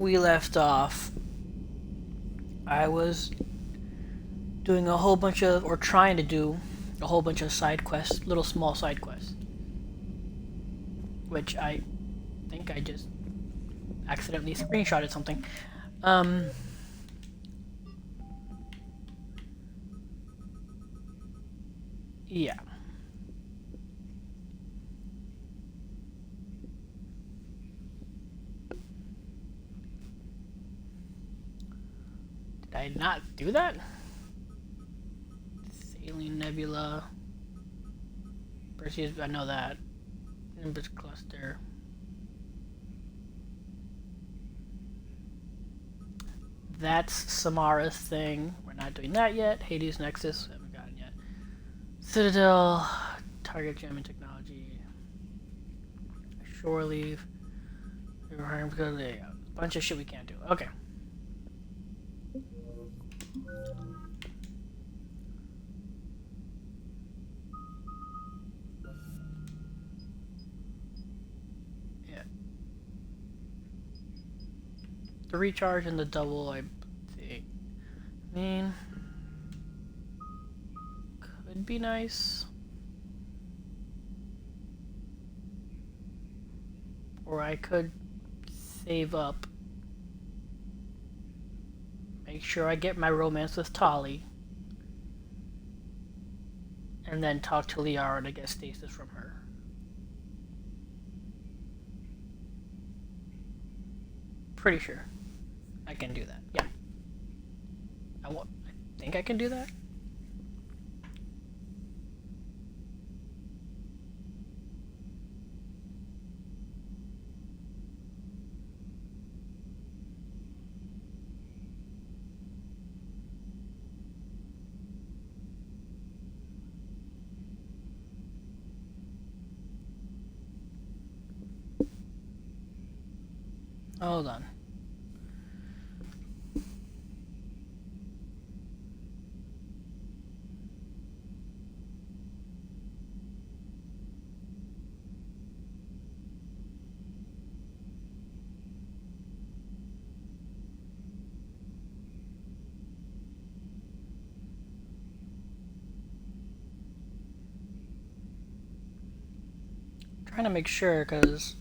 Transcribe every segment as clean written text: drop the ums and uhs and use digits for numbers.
we left off, I was doing a whole bunch of, or trying to do a whole bunch of side quests, little small side quests, which I think I just accidentally screenshotted something. Yeah. Did I not do that? Saline Nebula. Perseus, I know that. Nimbus Cluster. That's Samara's thing. We're not doing that yet. Hades Nexus, haven't gotten yet. Citadel, Target Jamming Technology, Shore Leave. There you go. Bunch of shit we can't do. Okay. Yeah. The recharge and the double, I think. Could be nice. Or I could save up. Make sure I get my romance with Tali. And then talk to Liara to get stasis from her. Pretty sure I can do that. Yeah. I think I can do that. Hold on. Trying to make sure, because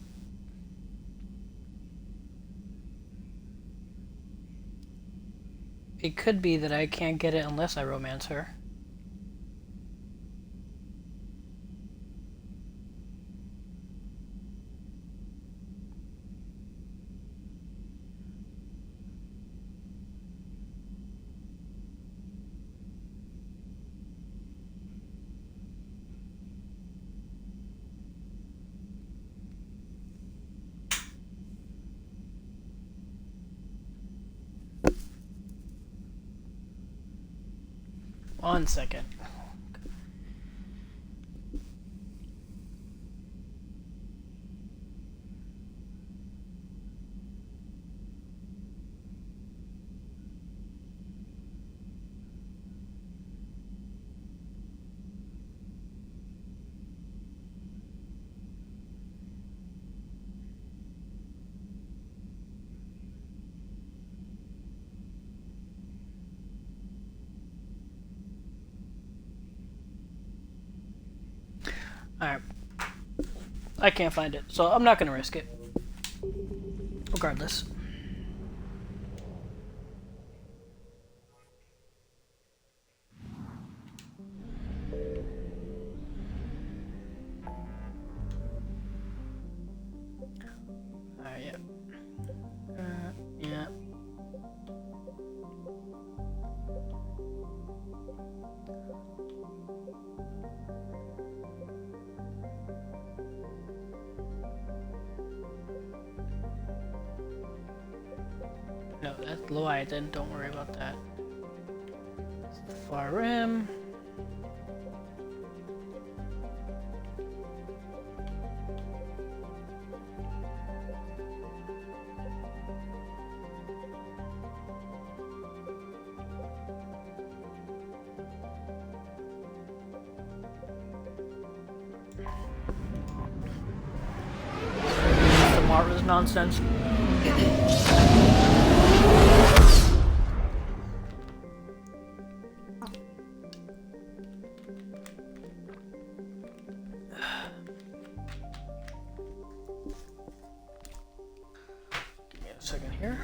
it could be that I can't get it unless I romance her. One second. Alright. I can't find it, so I'm not gonna risk it. Regardless. Alright, yeah. Yeah. No, that's Leviathan. Don't worry about that. It's the far rim. Samara's nonsense. Give me a second here.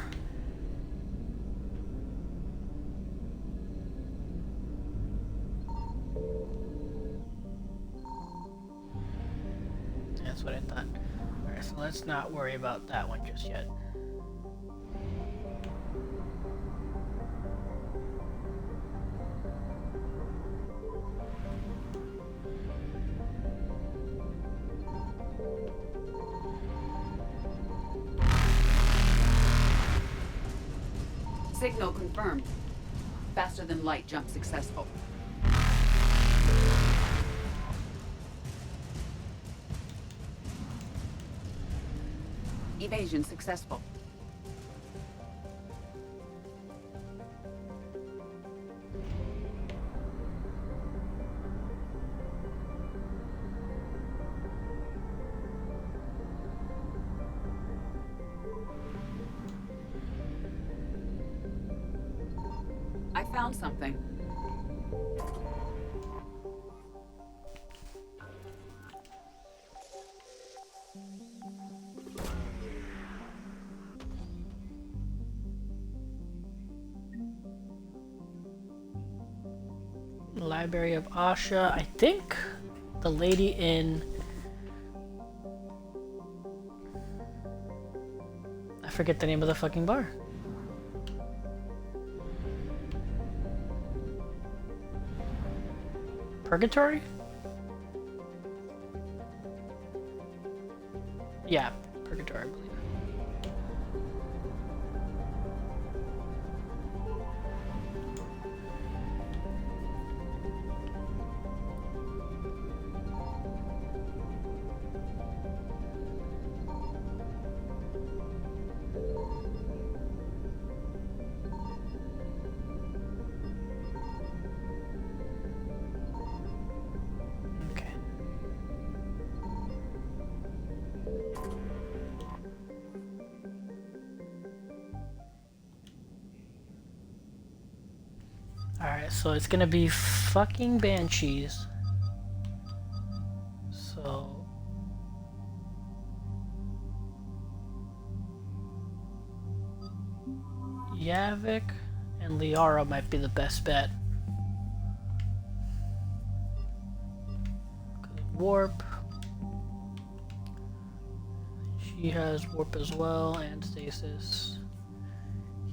That's what I thought. Alright, so let's not worry about that one just yet. Signal confirmed. Faster than light jump successful. Evasion successful. I found something. Library of Asha. I think the lady in... I forget the name of the fucking bar. Purgatory? Yeah, Purgatory, I believe. Alright, so it's gonna be fucking Banshees. So... Yavik and Liara might be the best bet. Warp. She has warp as well, and stasis.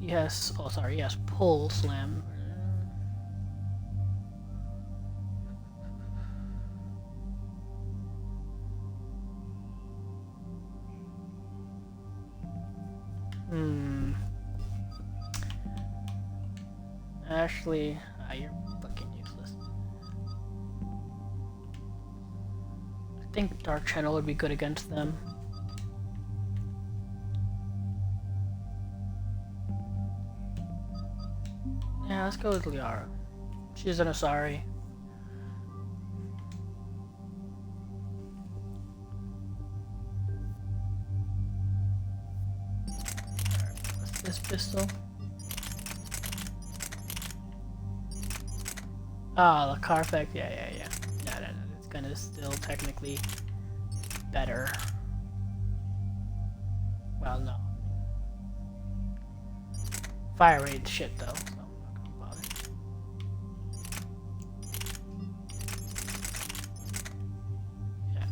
He has, oh sorry, he has pull slam. Ashley, you're fucking useless. I think Dark Channel would be good against them. Yeah, let's go with Liara. She's an Asari. What's this pistol? Ah, the Carfax. Yeah. No. It's gonna still technically better. Well, no. Fire rate shit though, so I'm not gonna bother. Yeah.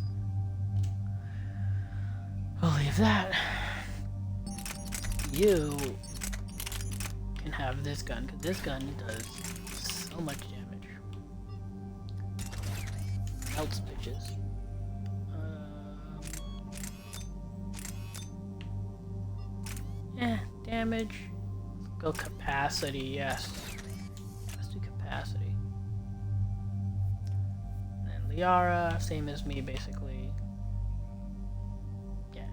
We'll leave that. You can have this gun, because this gun does so much damage. Melts bitches. Damage. Let's go capacity, yes. Let's do capacity. And then Liara, same as me basically. Yeah.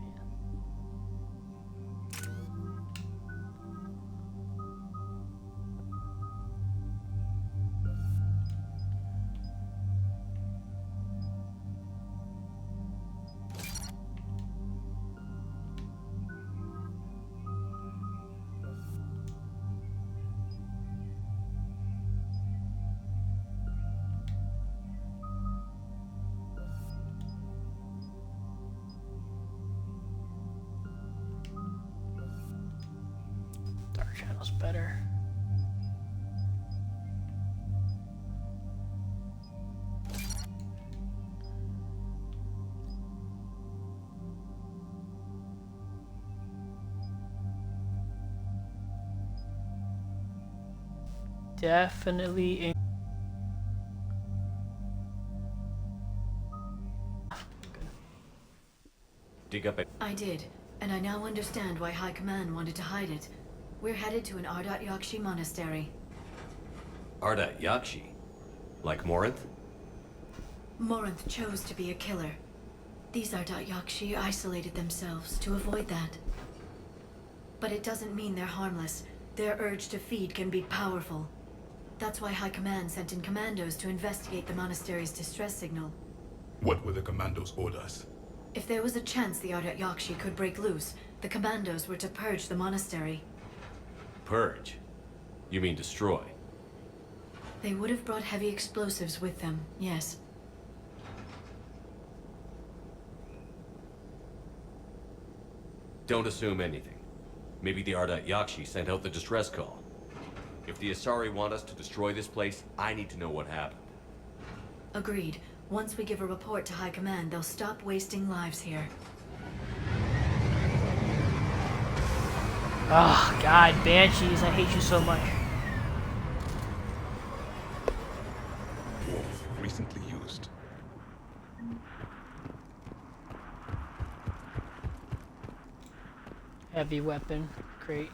channel's better. Definitely. Dig up it. I did, and I now understand why High Command wanted to hide it. We're headed to an Ardat Yakshi monastery. Ardat Yakshi? Like Morinth? Morinth chose to be a killer. These Ardat Yakshi isolated themselves to avoid that. But it doesn't mean they're harmless. Their urge to feed can be powerful. That's why High Command sent in commandos to investigate the monastery's distress signal. What were the commandos' orders? If there was a chance the Ardat Yakshi could break loose, the commandos were to purge the monastery. Purge? You mean destroy? They would have brought heavy explosives with them, yes. Don't assume anything. Maybe the Ardat Yakshi sent out the distress call. If the Asari want us to destroy this place, I need to know what happened. Agreed. Once we give a report to High Command, they'll stop wasting lives here. Oh, God, Banshees, I hate you so much. Dwarf recently used. Heavy weapon, great.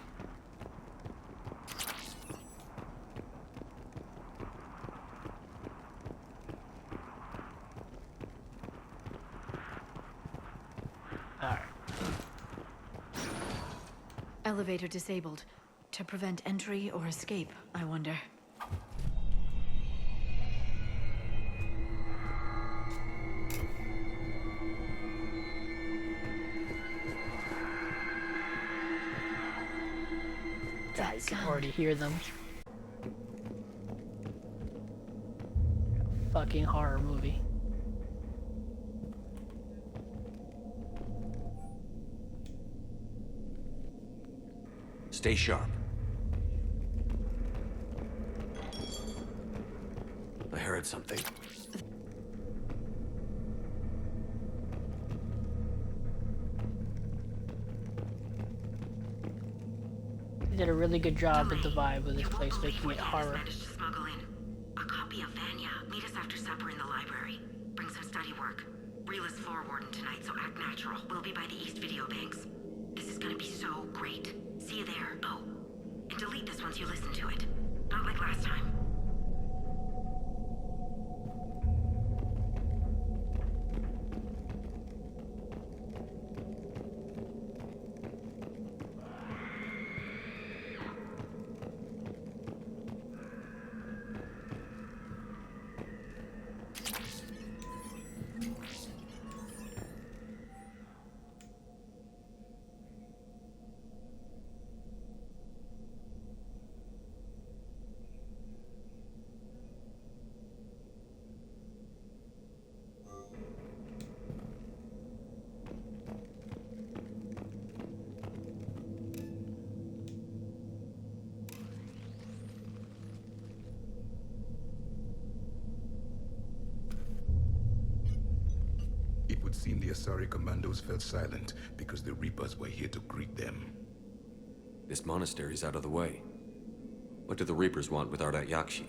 Alright. Elevator disabled. To prevent entry or escape, I wonder. I can already hear them. Fucking horror movie. Stay sharp. I heard something. They did a really good job with the vibe of this place, making it horror. Managed to smuggle in a copy of Vanya. Meet us after supper in the library. Bring some study work. Reel is floor warden tonight, so act natural. We'll be by the East Video Banks. This is gonna be so great. See you there. Oh, and delete this once you listen to it. Not like last time. It would seem the Asari commandos fell silent because the Reapers were here to greet them. This monastery's out of the way. What do the Reapers want with Ardat Yakshi?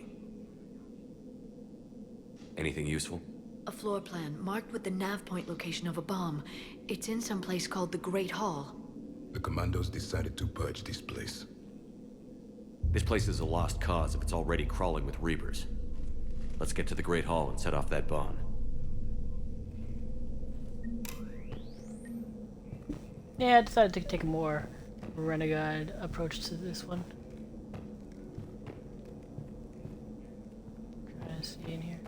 Anything useful? A floor plan marked with the nav point location of a bomb. It's in some place called the Great Hall. The commandos decided to purge this place. This place is a lost cause if it's already crawling with Reapers. Let's get to the Great Hall and set off that bomb. Yeah, I decided to take a more renegade approach to this one. Trying to see in here.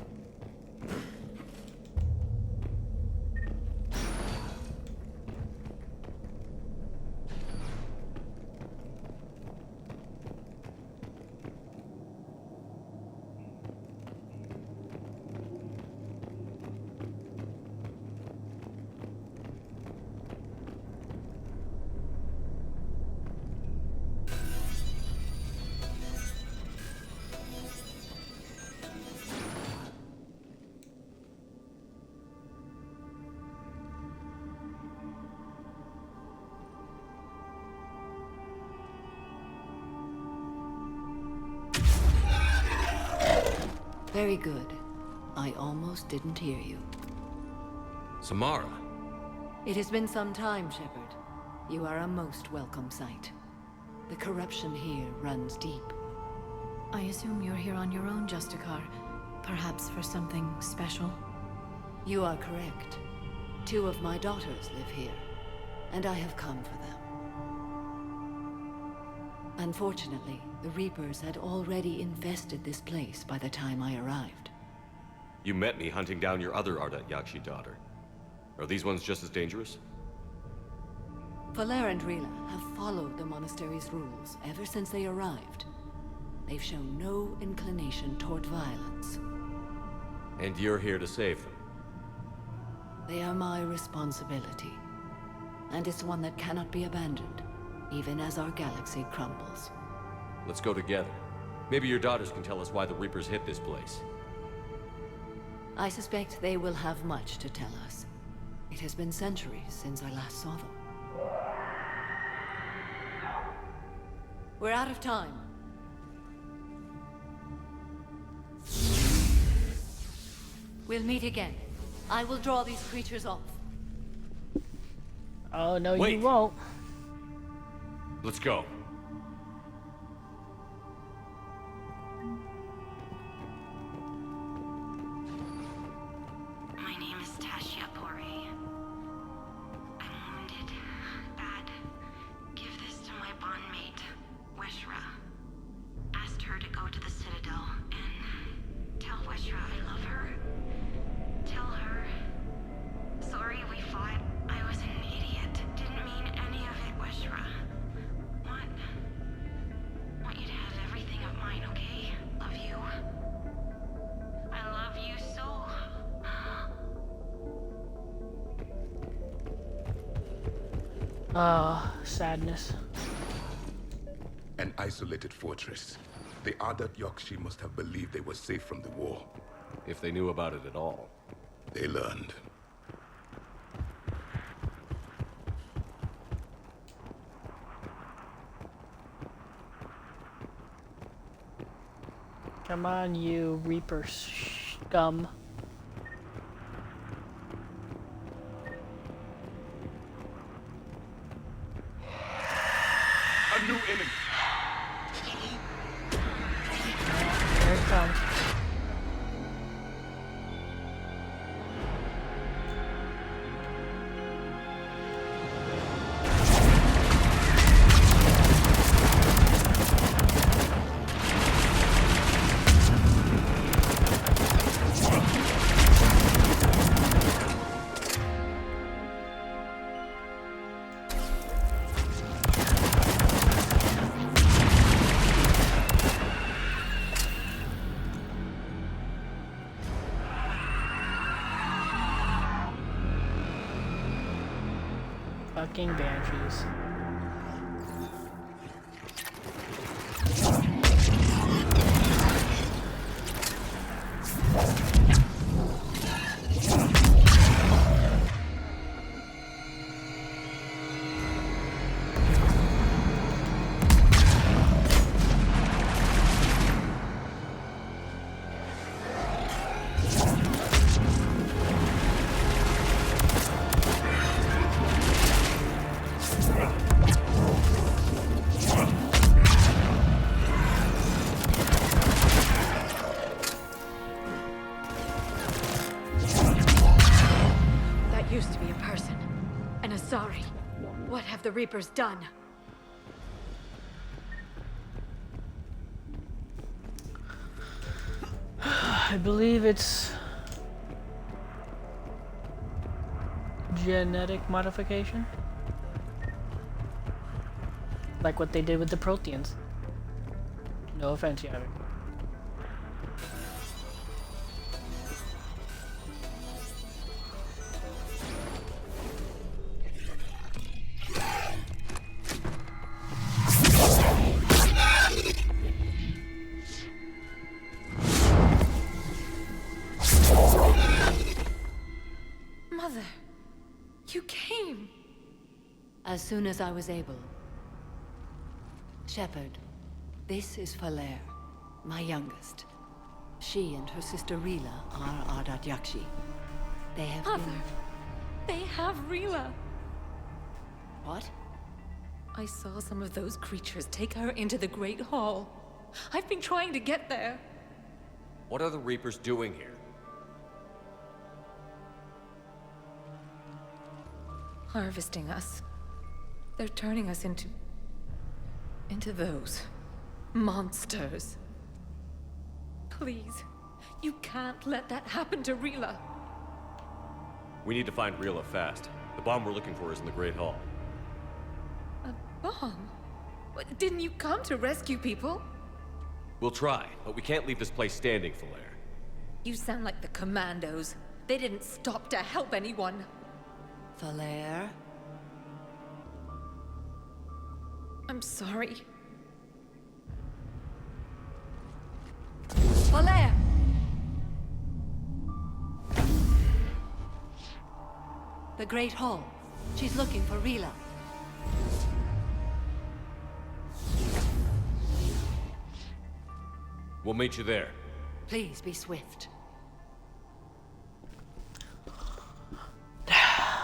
Very good. I almost didn't hear you. Samara. It has been some time, Shepard. You are a most welcome sight. The corruption here runs deep. I assume you're here on your own, Justicar. Perhaps for something special? You are correct. 2 of my daughters live here, and I have come for them. Unfortunately, the Reapers had already infested this place by the time I arrived. You met me hunting down your other Ardat Yakshi daughter. Are these ones just as dangerous? Valer and Rila have followed the monastery's rules ever since they arrived. They've shown no inclination toward violence. And you're here to save them? They are my responsibility. And it's one that cannot be abandoned, even as our galaxy crumbles. Let's go together. Maybe your daughters can tell us why the Reapers hit this place. I suspect they will have much to tell us. It has been centuries since I last saw them. We're out of time. We'll meet again. I will draw these creatures off. Oh, no, Wait. you won't. Let's go. My name is Tasha Pore. I'm wounded. Bad. Give this to my bondmate, Weshra. Asked her to go to the Citadel and tell Weshra I love her. Tell her. Sorry we fought. I was an idiot. Didn't mean any of it, Weshra. Want you to have everything of mine, okay? Love you. I love you so. Sadness. An isolated fortress. The Ardat Yakshi must have believed they were safe from the war. If they knew about it at all. They learned. Come on, you Reaper scum. A new enemy! Here it comes. Fucking banshees. That used to be a person. An Asari. What have the Reapers done? I believe it's genetic modification. Like what they did with the Proteans. No offense, Yavik. Mother, you came. As soon as I was able. Shepard, this is Valer, my youngest. She and her sister Rila are Ardat Yakshi. They have Mother, been... they have Rila. What? I saw some of those creatures take her into the Great Hall. I've been trying to get there. What are the Reapers doing here? Harvesting us. They're turning us into those monsters. Please, you can't let that happen to Rila. We need to find Rila fast. The bomb we're looking for is in the Great Hall. A bomb? What, didn't you come to rescue people? We'll try, but we can't leave this place standing, Falair. You sound like the Commandos. They didn't stop to help anyone. Falair? I'm sorry. Falair! The Great Hall. She's looking for Rila. We'll meet you there. Please be swift.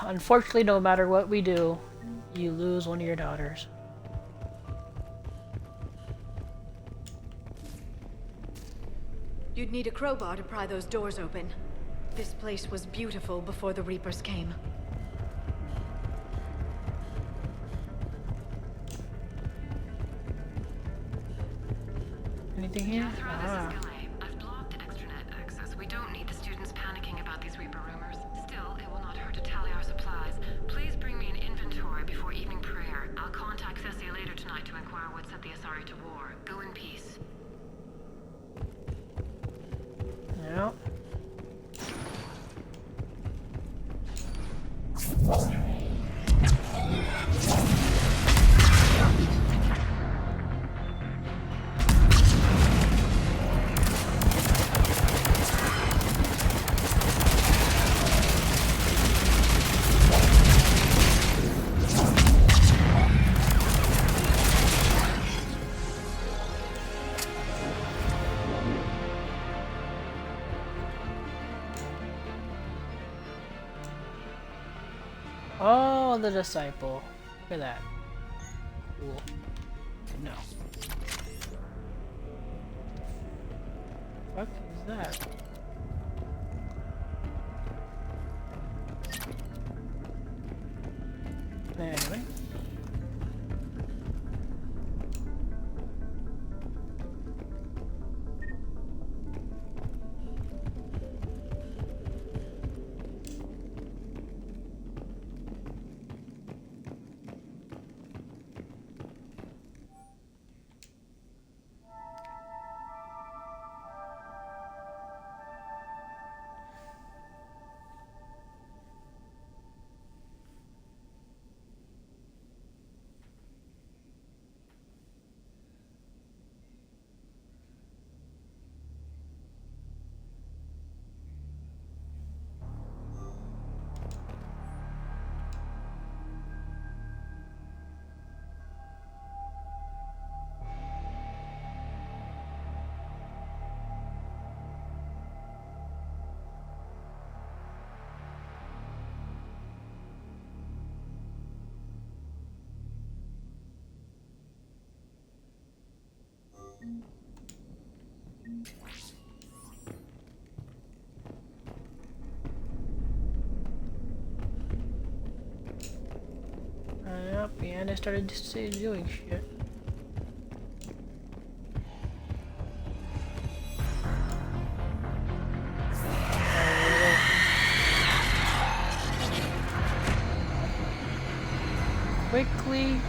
Unfortunately, no matter what we do, you lose one of your daughters. You'd need a crowbar to pry those doors open. This place was beautiful before the Reapers came. Anything here? Jethro, this Ah. is Galay. I've blocked extranet access. We don't need the students panicking about these Reaper rumors. Still, it will not hurt to tally our supplies. Please bring me an inventory before evening prayer. I'll contact Cessia later tonight to inquire what set the Asari to war. Go in peace. Yep. Oh, the disciple. Look at that. Cool. No. What is that? Anyway. Yep, and I started doing shit. Quickly.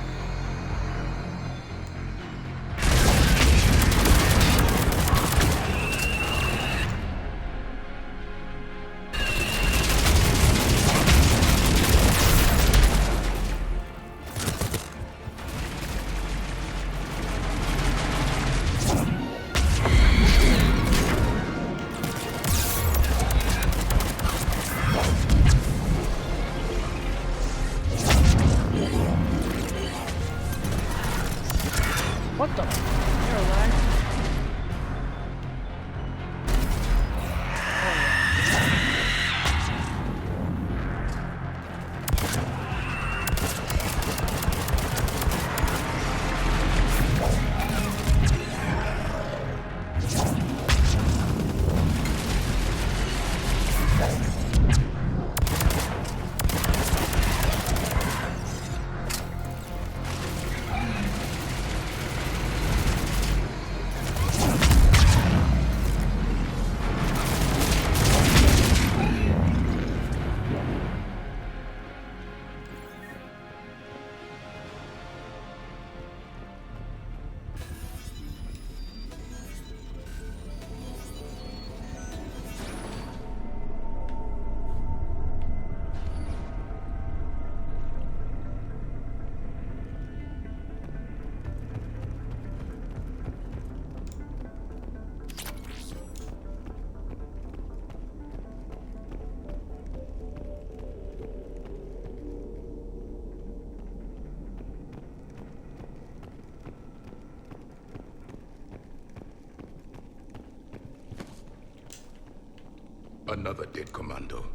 Another dead commando.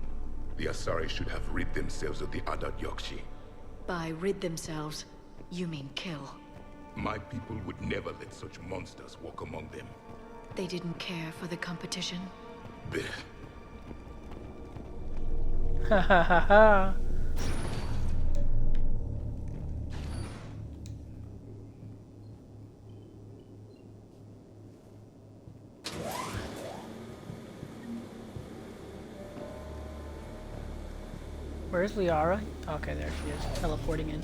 The Asari should have rid themselves of the Adat Yakshi. By rid themselves, you mean kill. My people would never let such monsters walk among them. They didn't care for the competition. Blech. Ha ha ha ha. Where's Liara? Okay, there she is, teleporting in.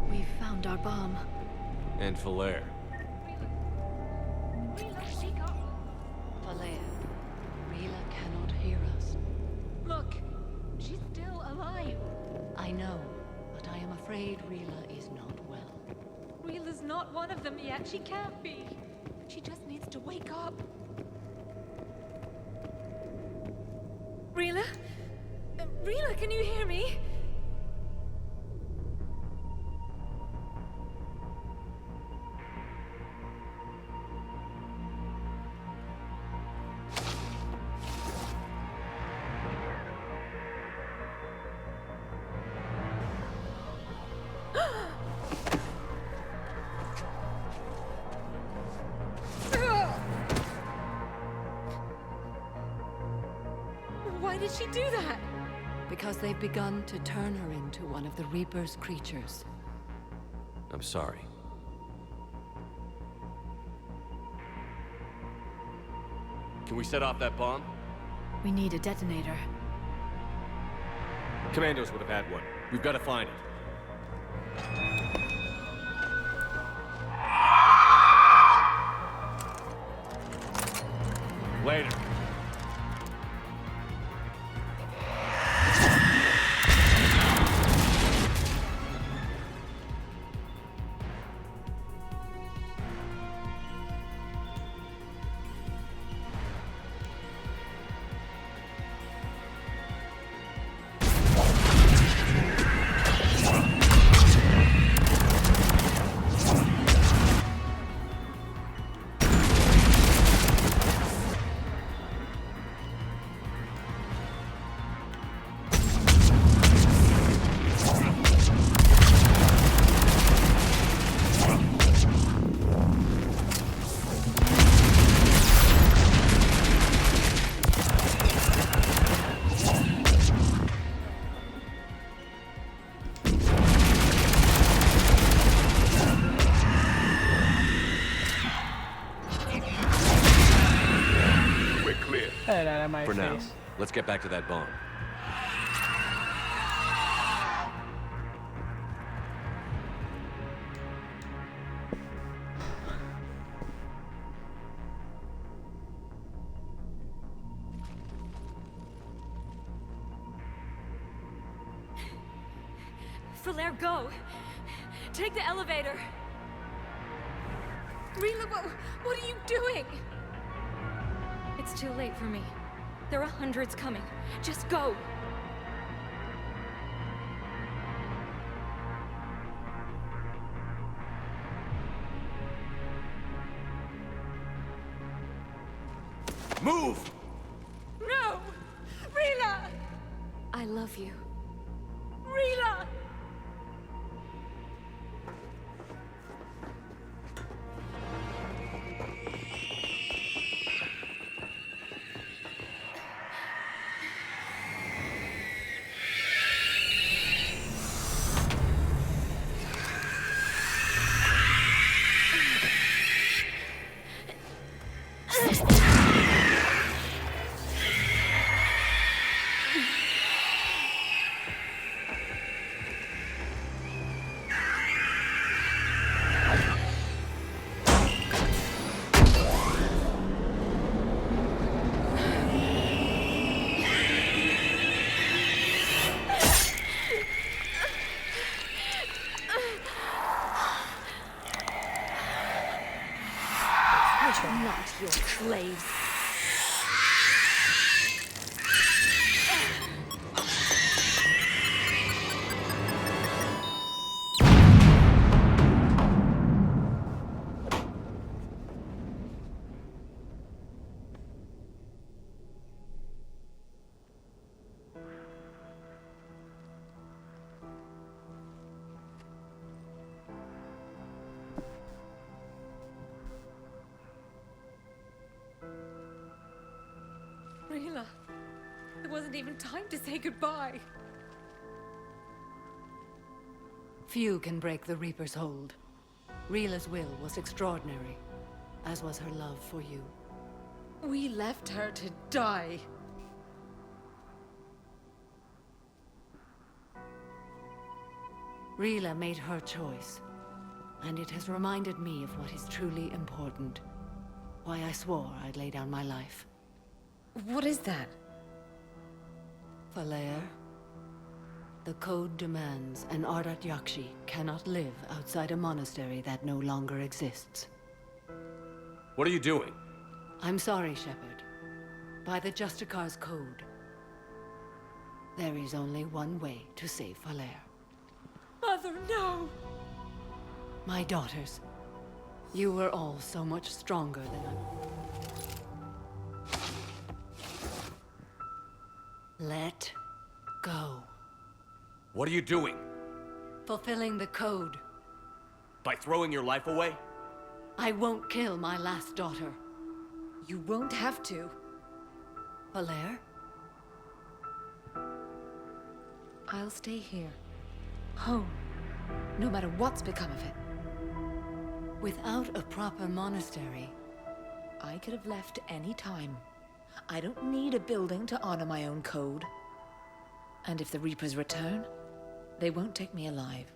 We found our bomb. And Falaire. Falaire, Rila cannot hear us. Look, she's still alive. I know, but I am afraid Rila is not well. Rila's not one of them yet. She can't be. She just needs to wake up. Rila? Rila, can you hear me? Why did she do that? Because they've begun to turn her into one of the Reaper's creatures. I'm sorry. Can we set off that bomb? We need a detonator. Commandos would have had one. We've got to find it. Later. Get it out of my For now, face. let's get back to that bomb. Falaire, go! Take the elevator! Rila, what are you doing? It's too late for me. There are hundreds coming. Just go! Move! No! Rila! I love you. Rila! Not your slaves. wasn't even time to say goodbye. Few can break the Reaper's hold. Rila's will was extraordinary, as was her love for you. We left her to die. Rila made her choice, and it has reminded me of what is truly important. Why I swore I'd lay down my life. What is that? Falair, the code demands an Ardat Yakshi cannot live outside a monastery that no longer exists. What are you doing? I'm sorry, Shepard. By the Justicar's code, there is only one way to save Falair. Mother, no! My daughters, you were all so much stronger than I. Let go. What are you doing? Fulfilling the code. By throwing your life away? I won't kill my last daughter. You won't have to. Falair? I'll stay here. Home. No matter what's become of it. Without a proper monastery, I could have left any time. I don't need a building to honor my own code. And if the Reapers return, they won't take me alive.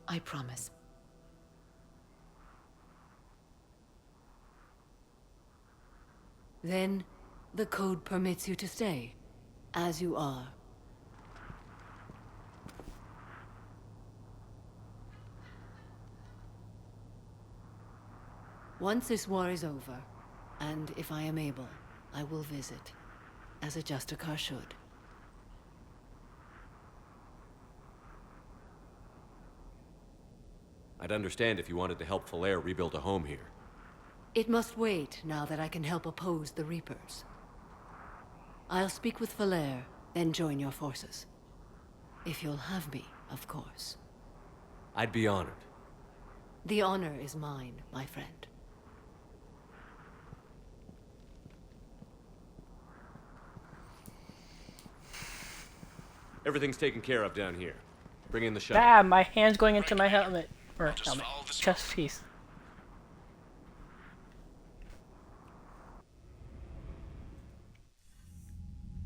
I promise. then the code permits you to stay, as you are. Once this war is over, and if I am able, I will visit, as a Justicar should. I'd understand if you wanted to help Falair rebuild a home here. It must wait now that I can help oppose the Reapers. I'll speak with Falair, then join your forces. If you'll have me, of course. I'd be honored. The honor is mine, my friend. Everything's taken care of down here. Bring in the shuttle. Ah, my hand's going into my helmet. Or helmet. Chest piece.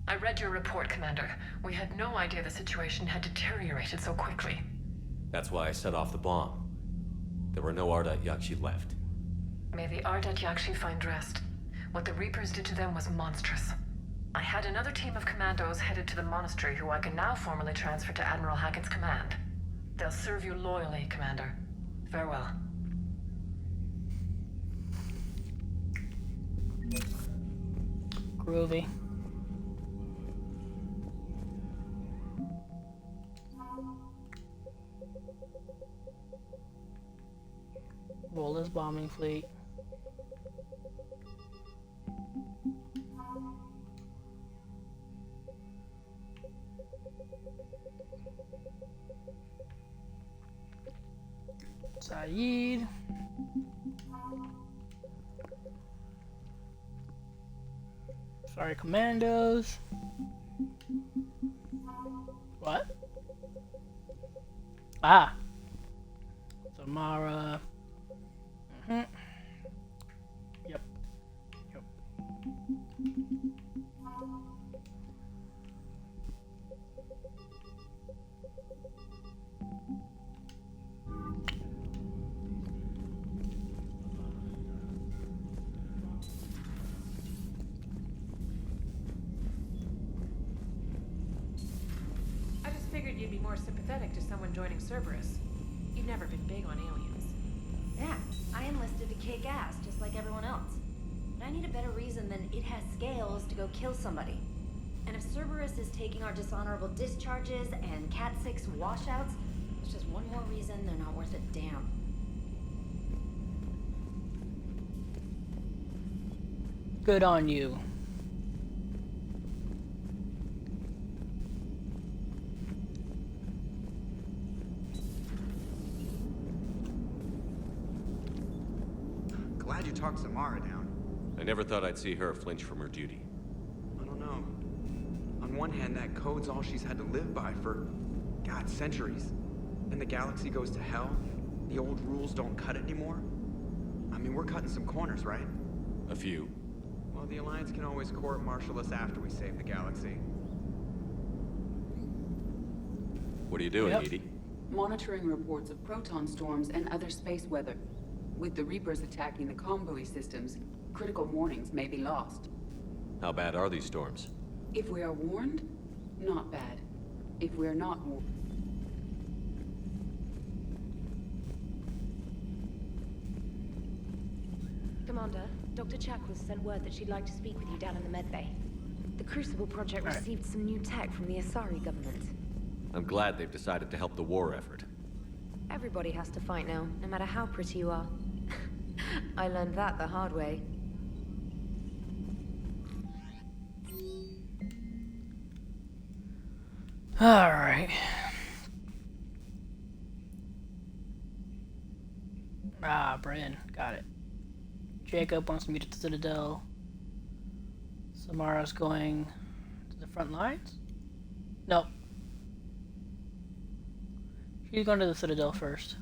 I read your report, Commander. We had no idea the situation had deteriorated so quickly. That's why I set off the bomb. There were no Ardat Yakshi left. May the Ardat Yakshi find rest. What the Reapers did to them was monstrous. I had another team of commandos headed to the monastery who I can now formally transfer to Admiral Hackett's command. They'll serve you loyally, Commander. Farewell. Groovy. Roller's bombing fleet. Saeed. Sorry, commandos. What? Ah. Samara. Yep. Yep. I just figured you'd be more sympathetic to someone joining Cerberus. You've never been big on aliens. Yeah, I enlisted to kick ass, just like everyone else. But I need a better reason than it has scales to go kill somebody. And if Cerberus is taking our dishonorable discharges and Cat 6 washouts, it's just one more reason they're not worth a damn. Good on you. Glad you talked Samara down. I never thought I'd see her flinch from her duty. I don't know. I'm On one hand, that code's all she's had to live by for, God, centuries. And the galaxy goes to hell. The old rules don't cut anymore. I mean, we're cutting some corners, right? A few. Well, the Alliance can always court-martial us after we save the galaxy. What are you doing, Yep. Edie? Monitoring reports of proton storms and other space weather. With the Reapers attacking the comm buoy systems, critical warnings may be lost. How bad are these storms? If we are warned, not bad. If we are not warned... Commander, Dr. Chakwas sent word that she'd like to speak with you down in the medbay. The Crucible Project received some new tech from the Asari government. I'm glad they've decided to help the war effort. Everybody has to fight now, no matter how pretty you are. I learned that the hard way. Alright. Ah, Bryn. Got it. Jacob wants to meet at the Citadel. Samara's going to the front lines? Nope. She's going to the Citadel first.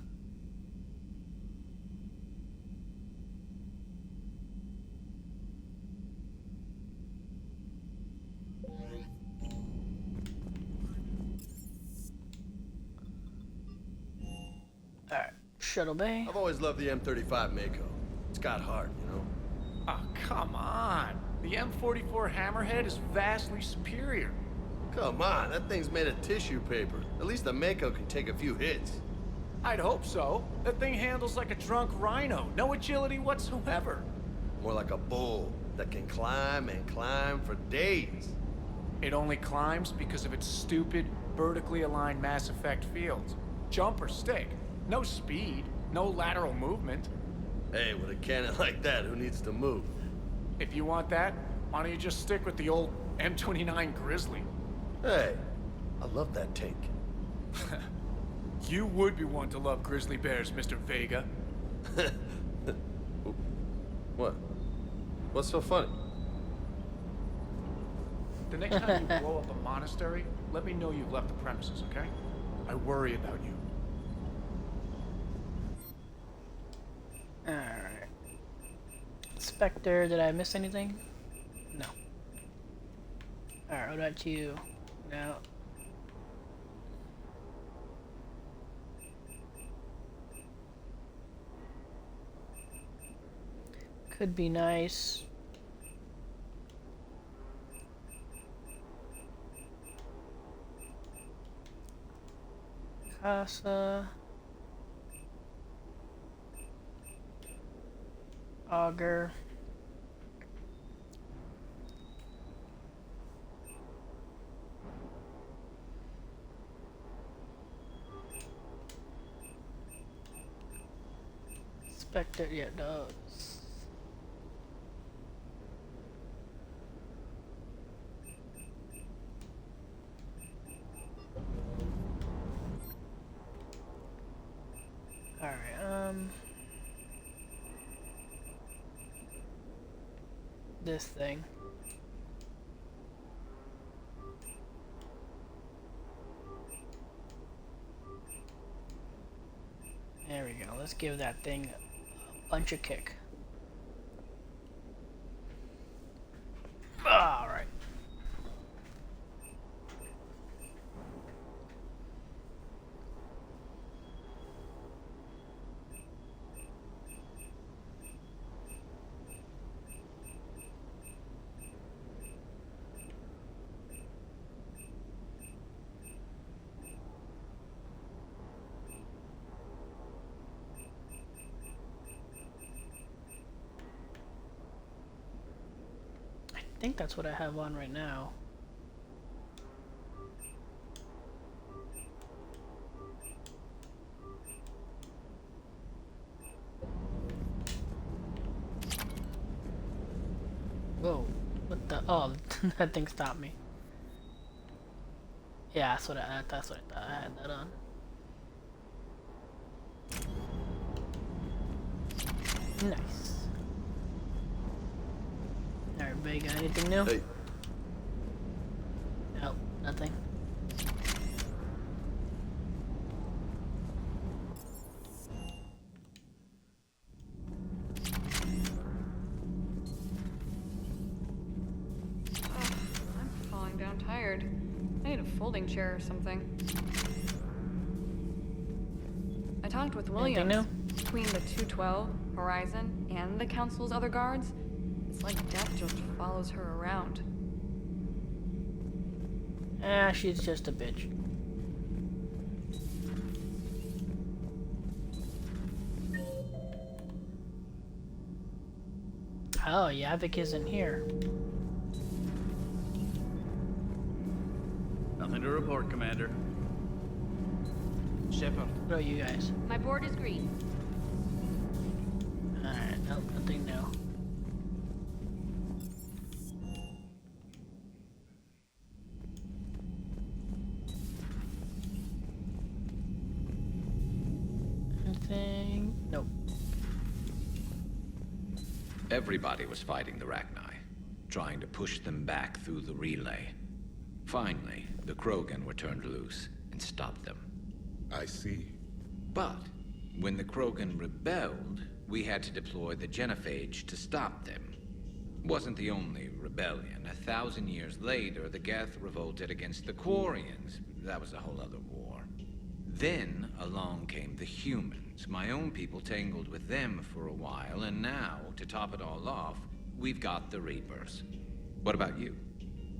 Alright, Shuttle Bay. I've always loved the M35 Mako. It's got heart, you know? Oh, come on. The M44 Hammerhead is vastly superior. Come on, that thing's made of tissue paper. At least the Mako can take a few hits. I'd hope so. That thing handles like a drunk rhino. No agility whatsoever. More like a bull that can climb and climb for days. It only climbs because of its stupid, vertically aligned Mass Effect fields. Jump or stick. No speed. No lateral movement. Hey, with a cannon like that, who needs to move? If you want that, why don't you just stick with the old M29 Grizzly? Hey, I love that tank. You would be one to love grizzly bears, Mr. Vega. What? What's so funny? The next time you blow up a monastery, let me know you've left the premises, okay? I worry about you. Alright. Spectre, did I miss anything? No. Alright, what about you? No. Could be nice. Casa. Auger. Spectre, yeah, does. Alright, this thing. There we go. Let's give that thing a bunch of kick. Alright. I think that's what I have on right now. Whoa, what the? Oh, that thing stopped me. Yeah, that's what I thought. I had that on. Nice. Alright, Vega, anything new? Hey. Nothing. I'm falling down tired. I need a folding chair or something. I talked with Anything Williams. new? Between the 212, Horizon, and the Council's other guards, it's like death just follows her around. She's just a bitch. Oh, Yavik isn't here. Nothing to report, Commander. Shepard. What are you guys? My board is green. Alright, nope, nothing new. Anything? Nope. Everybody was fighting the Rachni, trying to push them back through the relay. Finally, the Krogan were turned loose and stopped them. I see. But when the Krogan rebelled, we had to deploy the genophage to stop them. Wasn't the only rebellion. 1,000 years later, the Geth revolted against the Quarians. That was a whole other war. Then along came the humans. My own people tangled with them for a while, and now, to top it all off, we've got the Reapers. What about you?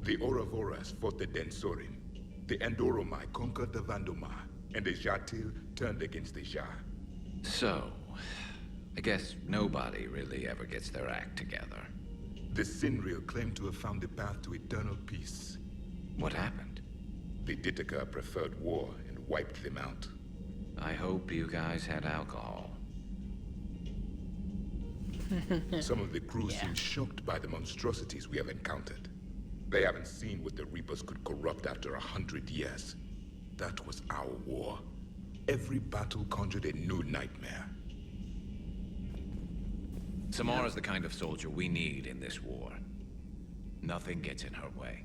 The Ouroboros fought the Densorim. The Andoromai conquered the Vandomai, and the Jatil turned against the Jah. So, I guess nobody really ever gets their act together. The Sinreal claimed to have found the path to eternal peace. What happened? The Ditaka preferred war and wiped them out. I hope you guys had alcohol. Some of the crew seem shocked by the monstrosities we have encountered. They haven't seen what the Reapers could corrupt after 100 years. That was our war. Every battle conjured a new nightmare. Samara's the kind of soldier we need in this war. Nothing gets in her way.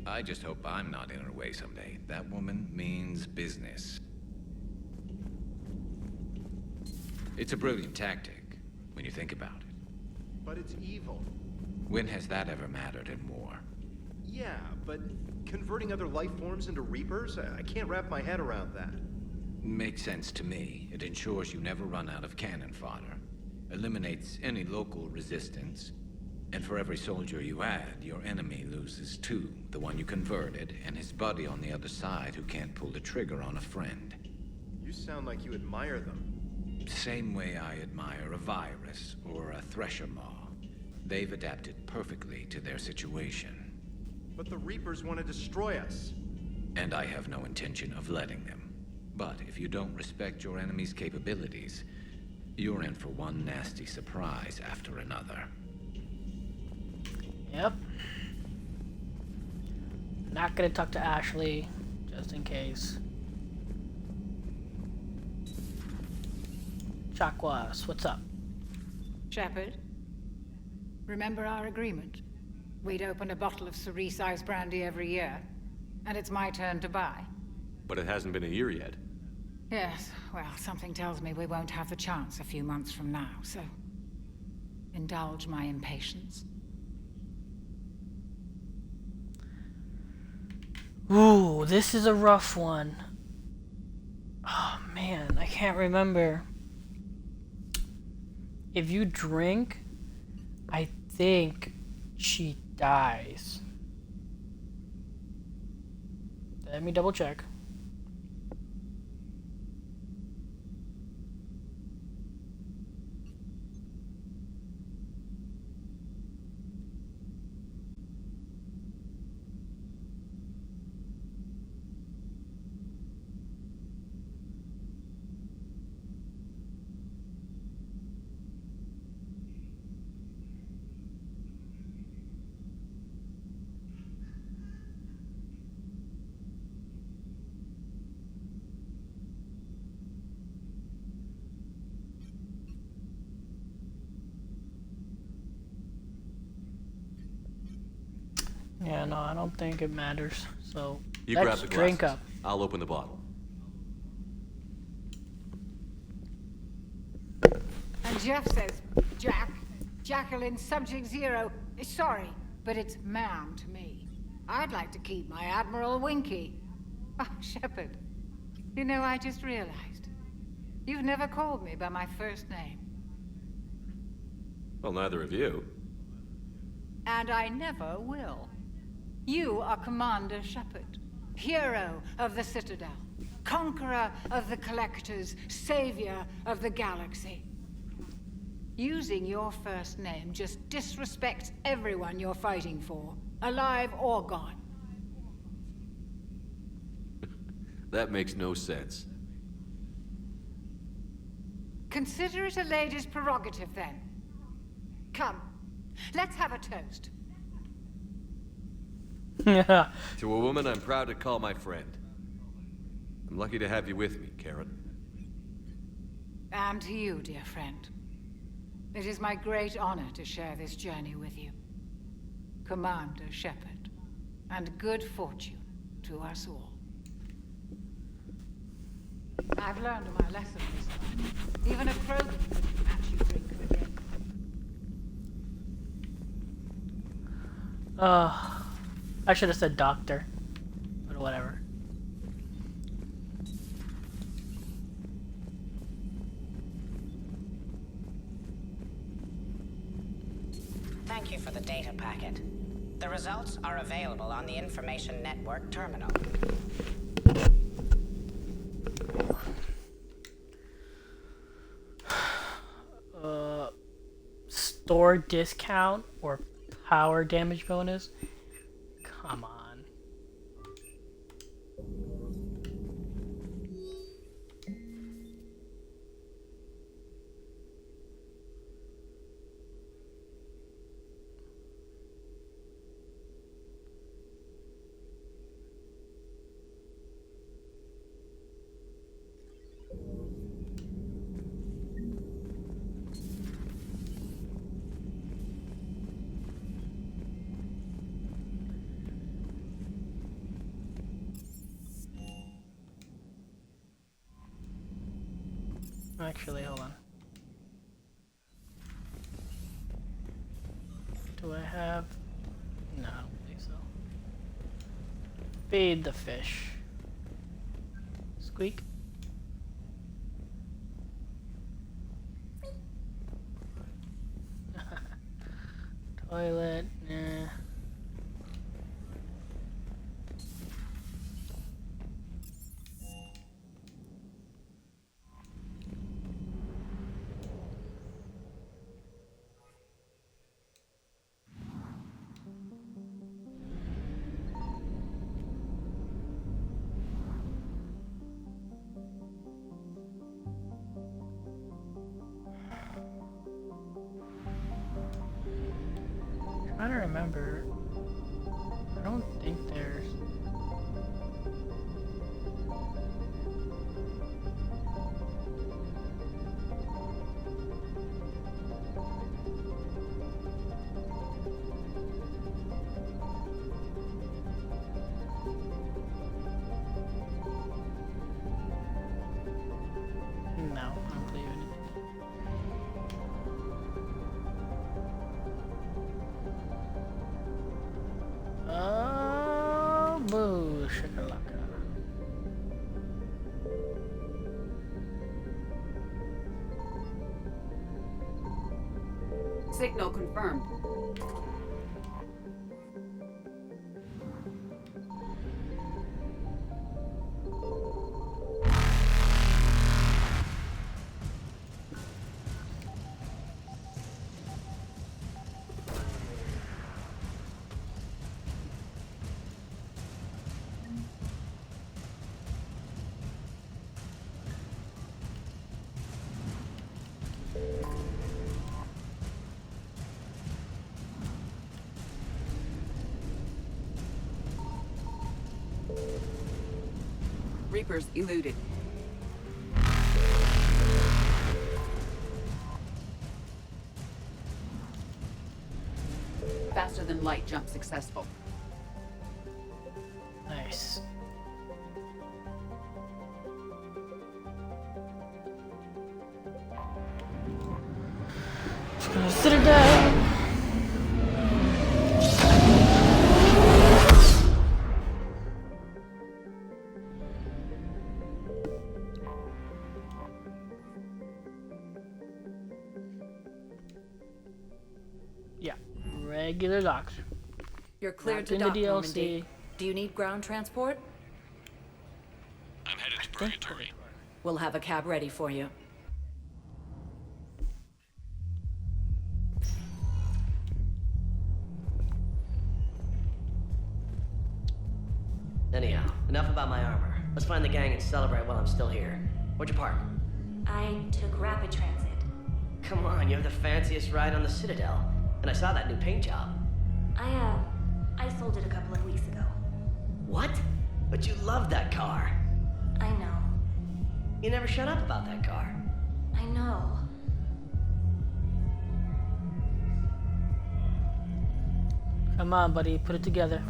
I just hope I'm not in her way someday. That woman means business. It's a brilliant tactic, when you think about it. But it's evil. When has that ever mattered in war? Yeah, but converting other life forms into Reapers? I can't wrap my head around that. Makes sense to me. It ensures you never run out of cannon fodder. Eliminates any local resistance. And for every soldier you add, your enemy loses two. The one you converted, and his buddy on the other side who can't pull the trigger on a friend. You sound like you admire them. Same way I admire a virus or a thresher maw. They've adapted perfectly to their situation. But the Reapers want to destroy us. And I have no intention of letting them. But if you don't respect your enemy's capabilities, you're in for one nasty surprise after another. Yep. Not gonna talk to Ashley, just in case. Chakwas, what's up? Shepard, remember our agreement? We'd open a bottle of cerise-ice brandy every year, and it's my turn to buy. But it hasn't been a year yet. Yes, well, something tells me we won't have the chance a few months from now, so indulge my impatience. Ooh, this is a rough one. Oh man, I can't remember. If you drink, I think she dies. Let me double check. Yeah, no, I don't think it matters. So You Let's grab the drink glasses. up. I'll open the bottle. And Jeff says, Jack, Jacqueline, Subject Zero, sorry, but it's ma'am to me. I'd like to keep my Admiral Winky. Oh, Shepard, you know, I just realized. You've never called me by my first name. Well, neither of you. And I never will. You are Commander Shepard, hero of the Citadel, conqueror of the Collectors, savior of the galaxy. Using your first name just disrespects everyone you're fighting for, alive or gone. That makes no sense. Consider it a lady's prerogative, then. Come, let's have a toast. To a woman I'm proud to call my friend. I'm lucky to have you with me, Karen. And to you, dear friend. It is my great honor to share this journey with you. Commander Shepard. And good fortune to us all. I've learned my lesson this time. Even a Krogan couldn't match you drink for drink. I should have said doctor. But whatever. Thank you for the data packet. The results are available on the Information Network terminal. Store discount or power damage bonus? Come on. Actually, hold on. Do I have... No, I don't think so. Feed the fish. Squeak. Toilet, nah. Trying to remember. I don't think there's... No, I don't believe it. Oh, boo, shakalaka. Signal confirmed. Reapers eluded. Faster than light jump successful. Nice. Citadel. Yeah, regular docks. You're cleared Not to in the dock, DLC. Normandy. Do you need ground transport? I'm headed to Purgatory. We'll have a cab ready for you. Anyhow, enough about my armor. Let's find the gang and celebrate while I'm still here. Where'd you park? I took rapid transit. Come on, you have the fanciest ride on the Citadel. And I saw that new paint job. I sold it a couple of weeks ago. What? But you loved that car. I know. You never shut up about that car. I know. Come on, buddy, put it together.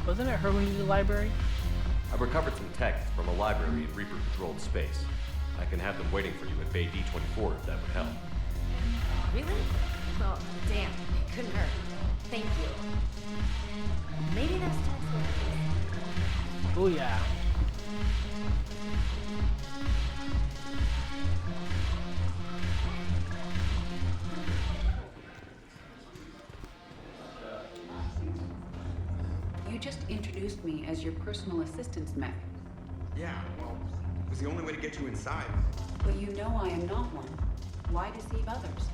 Wasn't it her who needed the library? I've recovered some tech from a library in Reaper-controlled space. I can have them waiting for you at Bay D-24 if that would help. Really? Oh, damn. It couldn't hurt. Thank you. Maybe that's time for Oh yeah. You just introduced me as your personal assistance mech. Yeah, well, it was the only way to get you inside. But you know I am not one. Why deceive others?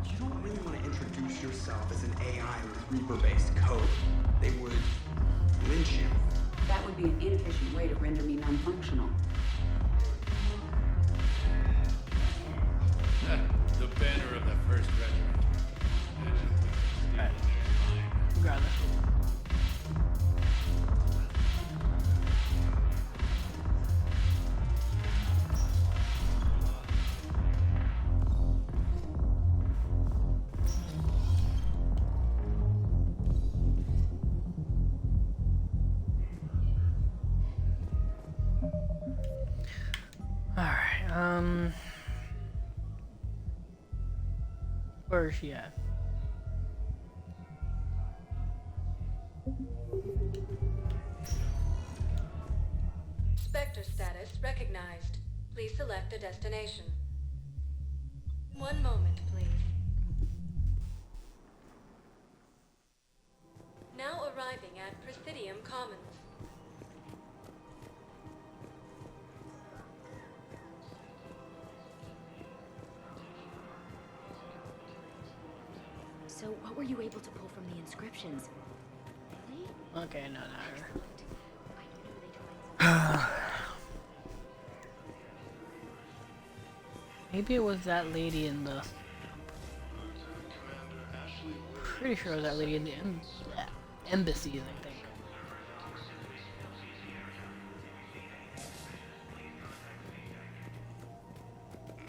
You don't really want to introduce yourself as an AI with Reaper-based code. They would lynch you. That would be an inefficient way to render me non-functional. The banner of the 1st Regiment. Alright. Grab this. Where is she at? Spectre status recognized. Please select a destination. One moment, please. Now arriving at Presidium Commons. So, what were you able to pull from the inscriptions? Really? Okay, no. Maybe it was that lady in the... Pretty sure it was that lady in the embassies, I think.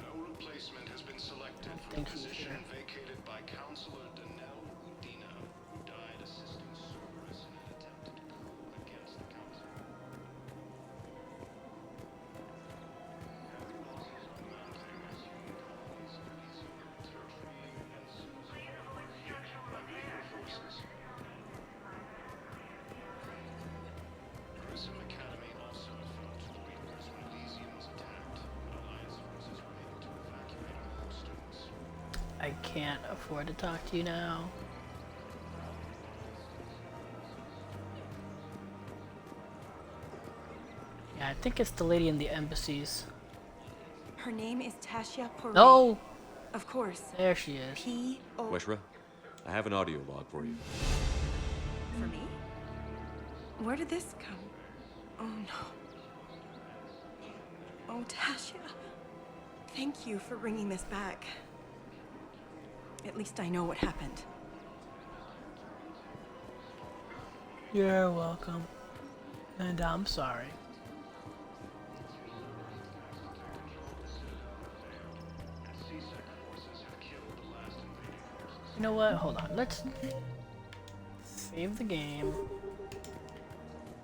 No replacement has been selected for the position vacated by Counselor Danelle Udina, who died assisting Cerberus in an attempted coup against the Council. Prism Academy also fell to the Reapers when Elysium was attacked, but Alliance forces were able to evacuate all students. I can't afford to talk to you now. Yeah, I think it's the lady in the embassies. Her name is Tasha Poré. No! Of course. There she is. P.O. Weshra, I have an audio log for you. For me? Where did this come? Oh no. Oh, Tasha. Thank you for bringing this back. At least I know what happened. You're welcome. And I'm sorry. You know what? Hold on. Let's save the game.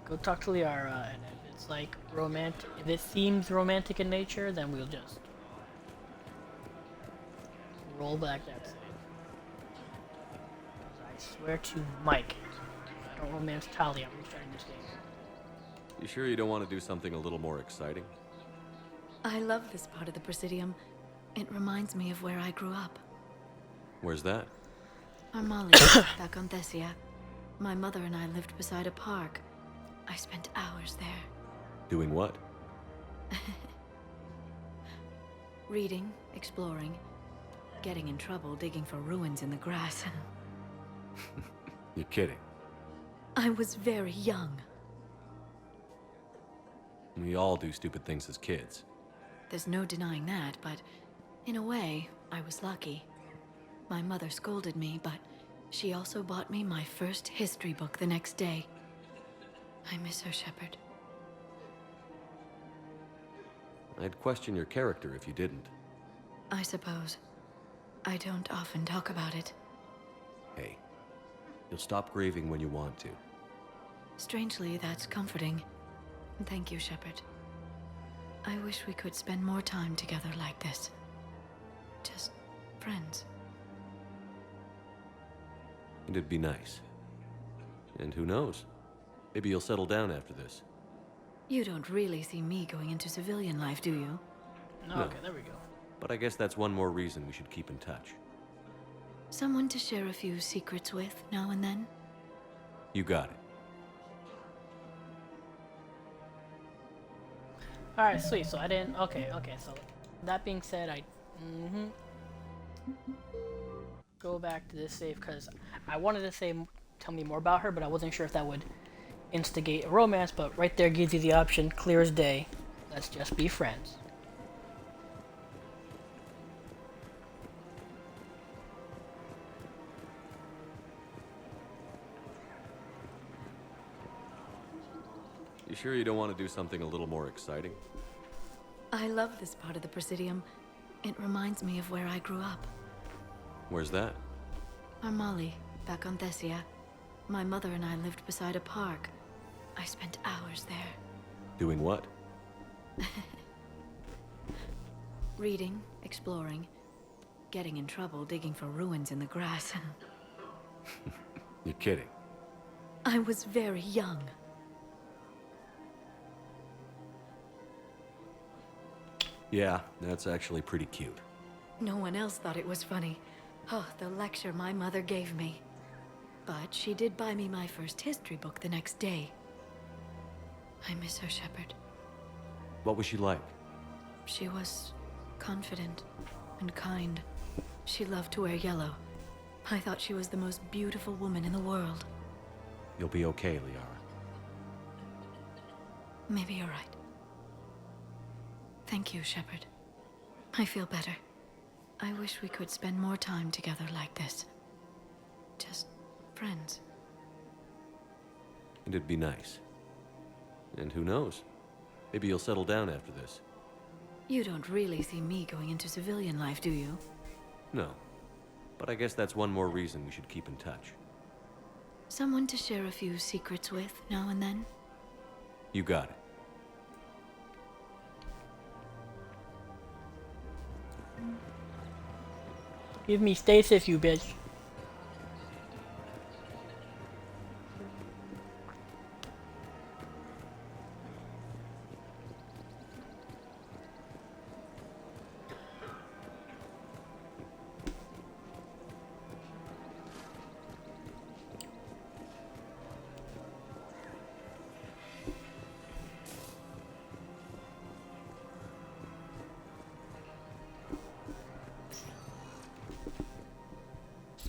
Go talk to Liara, and if it's like romantic, if it seems romantic in nature, then we'll just roll back that save. I swear to Mike, I don't romance Tali. I'm restarting this game. You sure you don't want to do something a little more exciting? I love this part of the Presidium. It reminds me of where I grew up. Where's that? Armali, back on Thessia. My mother and I lived beside a park. I spent hours there. Doing what? Reading, exploring, getting in trouble digging for ruins in the grass. You're kidding. I was very young. We all do stupid things as kids. There's no denying that, but in a way, I was lucky. My mother scolded me, but she also bought me my first history book the next day. I miss her, Shepard. I'd question your character if you didn't. I suppose. I don't often talk about it. Hey, you'll stop grieving when you want to. Strangely, that's comforting. Thank you, Shepard. I wish we could spend more time together like this. Just friends. It'd be nice. And who knows? Maybe you'll settle down after this. You don't really see me going into civilian life, do you? No, okay, there we go. But I guess that's one more reason we should keep in touch. Someone to share a few secrets with now and then? You got it. Alright, sweet. So I didn't. Okay. So that being said, I. Go back to this save because I wanted to say tell me more about her, but I wasn't sure if that would instigate a romance. But right there gives you the option, clear as day. Let's just be friends. You sure you don't want to do something a little more exciting? I love this part of the Presidium. It reminds me of where I grew up. Where's that? Armali, back on Thessia. My mother and I lived beside a park. I spent hours there. Doing what? Reading, exploring, getting in trouble digging for ruins in the grass. You're kidding. I was very young. Yeah, that's actually pretty cute. No one else thought it was funny. Oh, the lecture my mother gave me. But she did buy me my first history book the next day. I miss her, Shepard. What was she like? She was confident and kind. She loved to wear yellow. I thought she was the most beautiful woman in the world. You'll be okay, Liara. Maybe you're right. Thank you, Shepard. I feel better. I wish we could spend more time together like this. Just friends. It'd be nice. And who knows? Maybe you'll settle down after this. You don't really see me going into civilian life, do you? No. But I guess that's one more reason we should keep in touch. Someone to share a few secrets with now and then? You got it. Give me stasis, you bitch.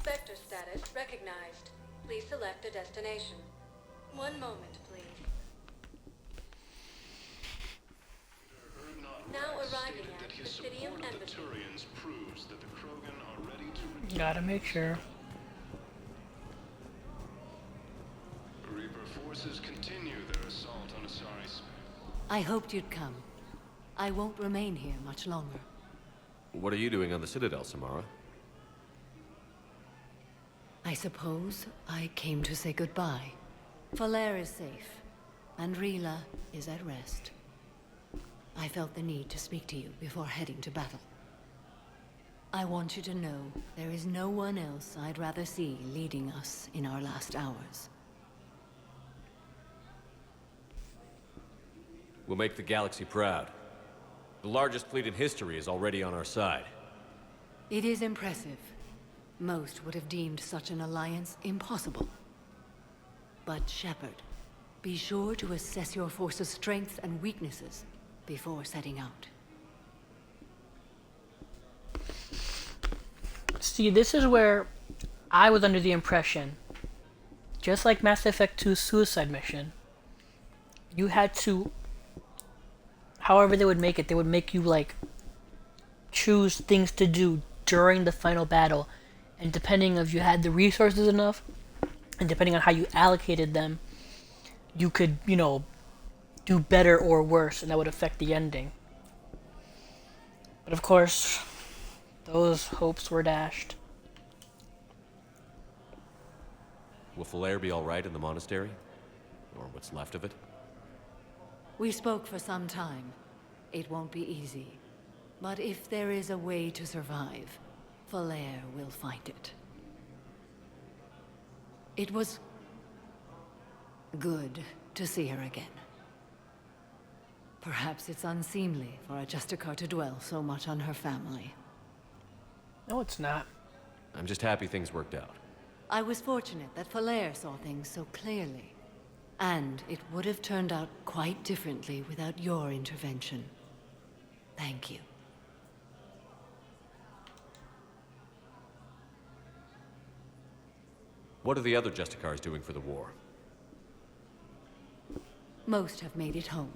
Spectre status recognized. Please select a destination. One moment, please. Now arriving at the Presidium Embassy. Proves that the Krogan are ready to Gotta make sure. Reaper forces continue their assault on Asari space. I hoped you'd come. I won't remain here much longer. What are you doing on the Citadel, Samara? I suppose I came to say goodbye. Falair is safe, and Rila is at rest. I felt the need to speak to you before heading to battle. I want you to know there is no one else I'd rather see leading us in our last hours. We'll make the galaxy proud. The largest fleet in history is already on our side. It is impressive. Most would have deemed such an alliance impossible. But Shepard, be sure to assess your force's strengths and weaknesses before setting out. See, this is where I was under the impression, just like Mass Effect 2's suicide mission, you had to, however they would make it, they would make you like choose things to do during the final battle, and depending if you had the resources enough, and depending on how you allocated them, you could, you know, do better or worse, and that would affect the ending. But of course, those hopes were dashed. Will Falair be alright in the monastery? Or what's left of it? We spoke for some time. It won't be easy. But if there is a way to survive, Falair will find it. It was good to see her again. Perhaps it's unseemly for a Justicar to dwell so much on her family. No, it's not. I'm just happy things worked out. I was fortunate that Falair saw things so clearly. And it would have turned out quite differently without your intervention. Thank you. What are the other Justicars doing for the war? Most have made it home.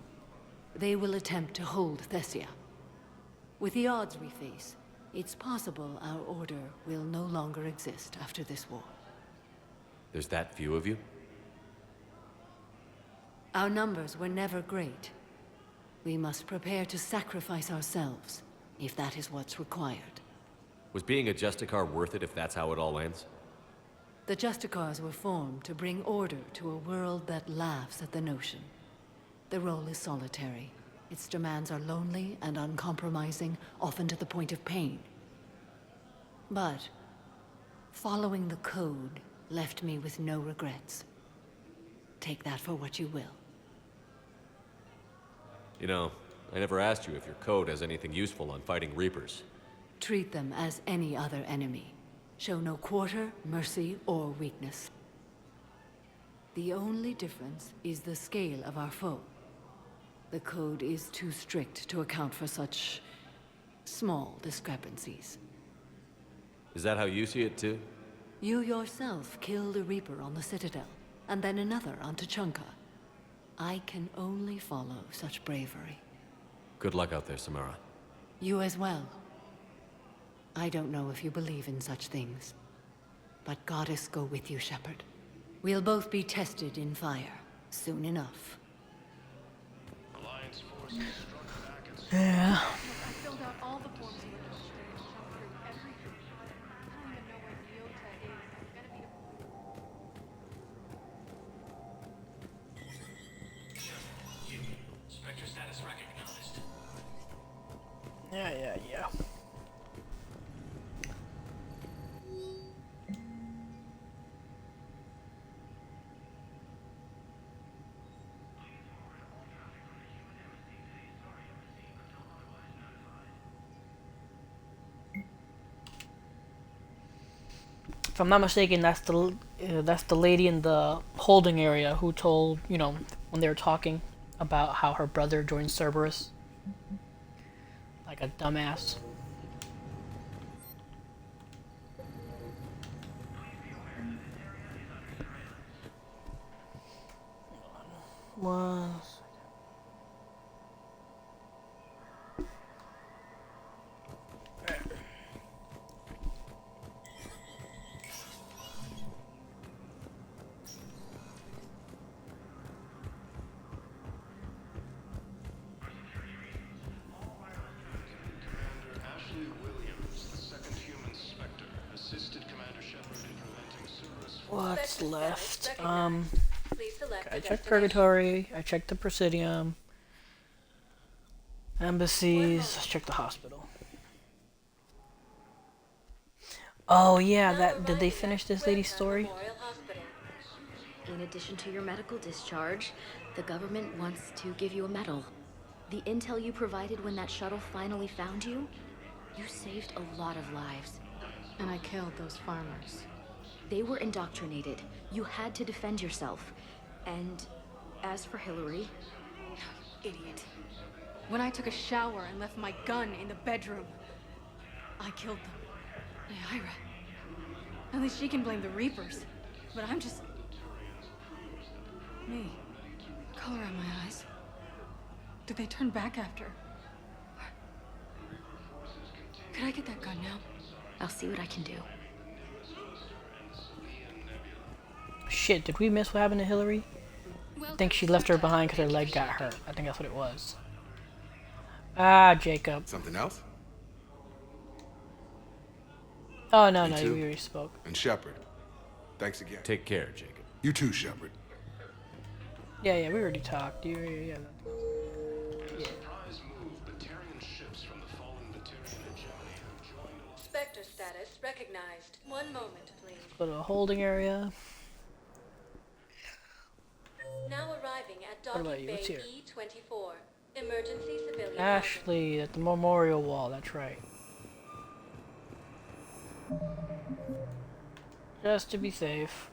They will attempt to hold Thessia. With the odds we face, it's possible our order will no longer exist after this war. There's that few of you? Our numbers were never great. We must prepare to sacrifice ourselves, if that is what's required. Was being a Justicar worth it if that's how it all ends? The Justicars were formed to bring order to a world that laughs at the notion. The role is solitary. Its demands are lonely and uncompromising, often to the point of pain. But following the code left me with no regrets. Take that for what you will. You know, I never asked you if your code has anything useful on fighting Reapers. Treat them as any other enemy. Show no quarter, mercy, or weakness. The only difference is the scale of our foe. The code is too strict to account for such small discrepancies. Is that how you see it too? You yourself killed a Reaper on the Citadel, and then another on Tuchanka. I can only follow such bravery. Good luck out there, Samara. You as well. I don't know if you believe in such things, but Goddess go with you, Shepard. We'll both be tested in fire, soon enough. Alliance forces struck back and Yeah. I filled out all the forms you were just jumped through every hurdle. I don't even know where Nyota is. I'm gonna be Spectre status recognized. Yeah. If I'm not mistaken, that's the lady in the holding area who told, you know, when they were talking about how her brother joined Cerberus. Like a dumbass. Was What's left? Please select I a checked destination. Purgatory. I checked the Presidium. Embassies. I checked the hospital. Oh yeah, did they finish this lady's story? In addition to your medical discharge, the government wants to give you a medal. The intel you provided when that shuttle finally found you, you saved a lot of lives. And I killed those farmers. They were indoctrinated. You had to defend yourself. And as for Hillary... Idiot. When I took a shower and left my gun in the bedroom, I killed them. Naira. At least she can blame the Reapers. But I'm just... me. Color on my eyes. Did they turn back after? Could I get that gun now? I'll see what I can do. Shit, did we miss what happened to Hillary? I think she left her behind because her leg got hurt. I think that's what it was. Ah, Jacob. Something else? Oh, no, You no, too? we already spoke. And Shepard, thanks again. Take care, Jacob. You too, Shepard. Yeah, we already talked. Yeah. Surprise move. Batarian ships from the fallen Batarian hegemony have joined. Spectre status recognized. 1 moment, please. Go to the holding area. Now arriving at What about docking you? bay What's here? E24. Emergency civilian. Ashley, at the memorial wall, that's right. Just to be safe.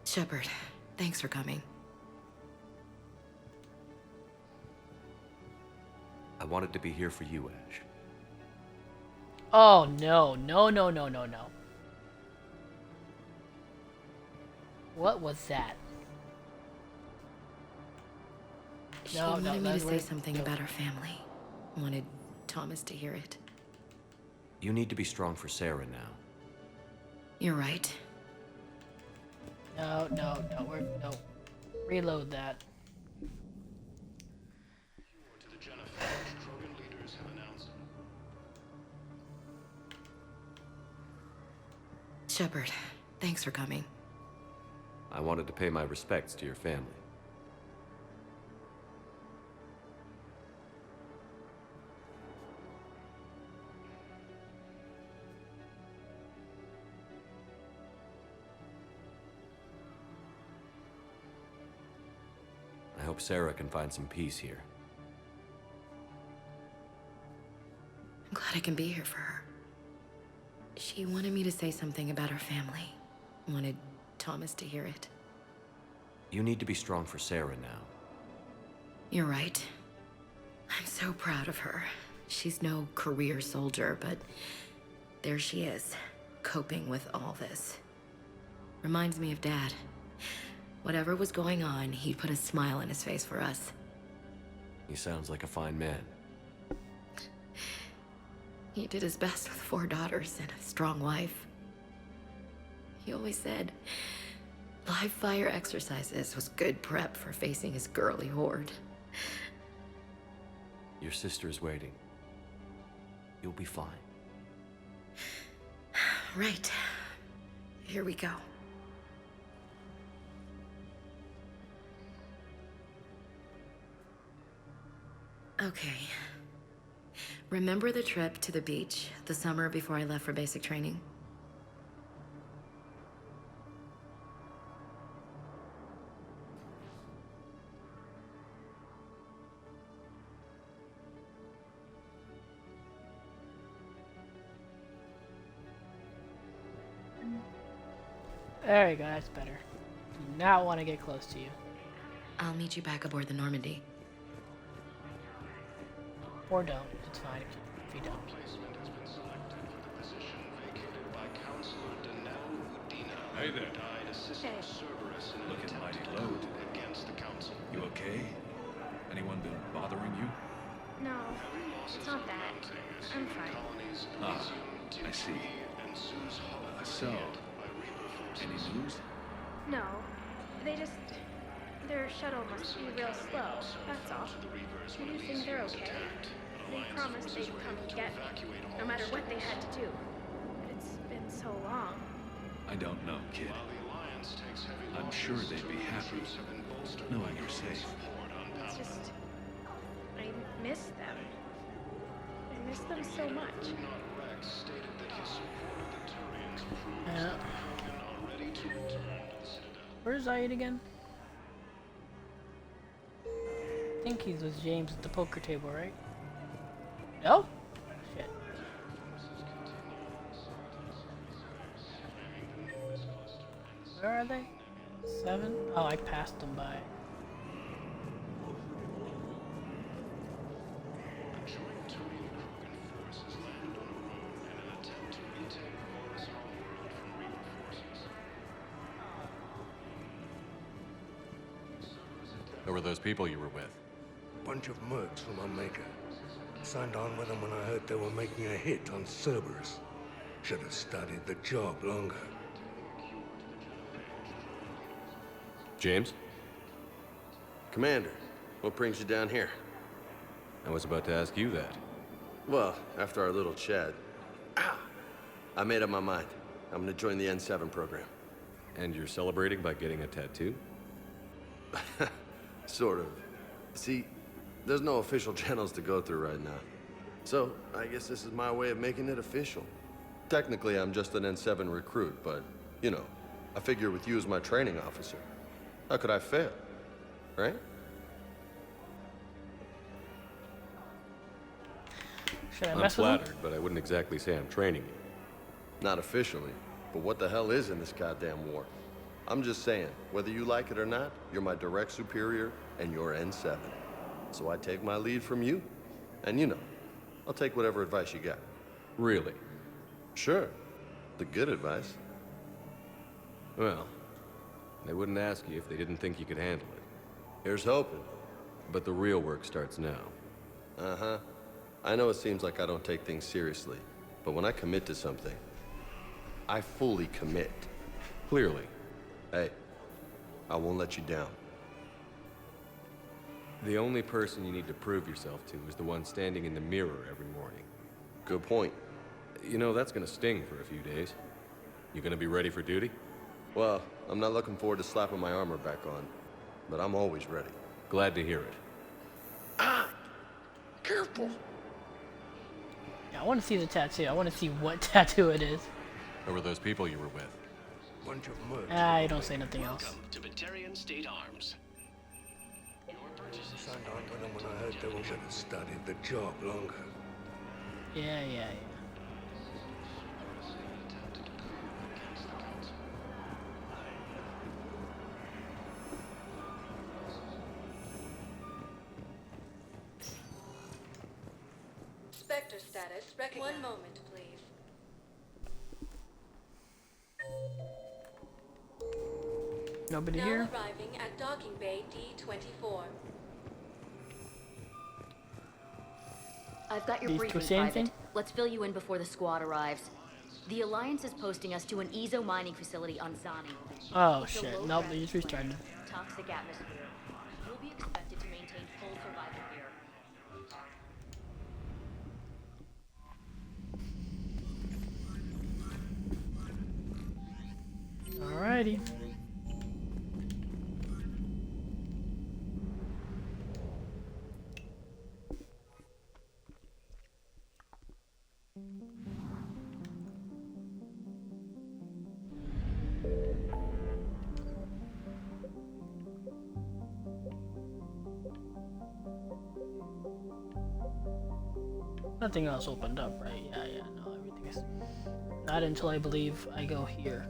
Shepard, thanks for coming. I wanted to be here for you, Ash. Oh, no. What was that? She wanted me to say something about her family. Wanted Thomas to hear it. You need to be strong for Sarah now. You're right. No. Reload that. To the Genophage, Krogan leaders have announced. Shepard, thanks for coming. I wanted to pay my respects to your family. I hope Sarah can find some peace here. I'm glad I can be here for her. She wanted me to say something about her family. Wanted Thomas to hear it. You need to be strong for Sarah now. You're right. I'm so proud of her. She's no career soldier, but there she is, coping with all this. Reminds me of Dad. Whatever was going on, he put a smile on his face for us. He sounds like a fine man. He did his best with 4 daughters and a strong wife. He always said live fire exercises was good prep for facing his girly horde. Your sister's waiting. You'll be fine. Right. Here we go. Okay. Remember the trip to the beach the summer before I left for basic training? There you go, that's better. Do not want to get close to you. I'll meet you back aboard the Normandy. Or don't. It's fine if you don't. Placement has been selected for the position vacated by Counselor Danelle Udina. Hey there. Died assisting Cerberus in an Looking attempt mighty to low coup today. against the Council. You okay? Anyone been bothering you? No, it's not that. I'm fine. Ah, I see. So, any news? No, their shuttle must be real slow, that's all. Do you think they're okay? They promised they'd come to get me, no matter what they had to do. But it's been so long. I don't know, kid. I'm sure they'd be happy knowing you're safe. It's just... I miss them. I miss them so much. Yeah. Where's Zayed again? I think he's with James at the poker table, right? No? Shit. Where are they? 7? Oh, I passed them by. Who were those people you were with? Bunch of mercs from my maker. Signed on with them when I heard they were making a hit on Cerberus. Should have studied the job longer. James? Commander, what brings you down here? I was about to ask you that. Well, after our little chat, I made up my mind. I'm gonna join the N7 program. And you're celebrating by getting a tattoo? Sort of. See, there's no official channels to go through right now. So, I guess this is my way of making it official. Technically, I'm just an N7 recruit, but, you know, I figure with you as my training officer, how could I fail? Right? Should I I'm mess with him? flattered, but I wouldn't exactly say I'm training you. Not officially, but what the hell is in this goddamn war? I'm just saying, whether you like it or not, you're my direct superior, and you're N7. So I take my lead from you, and you know, I'll take whatever advice you got. Really? Sure. The good advice. Well, they wouldn't ask you if they didn't think you could handle it. Here's hoping. But the real work starts now. Uh-huh. I know it seems like I don't take things seriously, but when I commit to something, I fully commit. Clearly. Hey, I won't let you down. The only person you need to prove yourself to is the one standing in the mirror every morning. Good point. You know, that's gonna sting for a few days. You gonna be ready for duty? Well, I'm not looking forward to slapping my armor back on, but I'm always ready. Glad to hear it. Ah! Careful! Yeah, I want to see the tattoo. I want to see what tattoo it is. Who were those people you were with? Bunch of mercs. Ah, you don't say nothing else. Welcome to Batarian State Arms. Signed on with them when I heard they should have studied the job longer. Yeah. Spectre status recognized. One moment, please. Nobody Now here? arriving at docking bay D24. I've got your These two briefing, say Private. anything? Let's fill you in before the squad arrives. The Alliance is posting us to an Ezo mining facility on Zani. Oh It's a shit, low nope, they gravity just restarted. planet, toxic atmosphere. You'll be expected to maintain full survival here. Alrighty. Nothing else opened up, right? Yeah, no, everything is... Not until I believe I go here.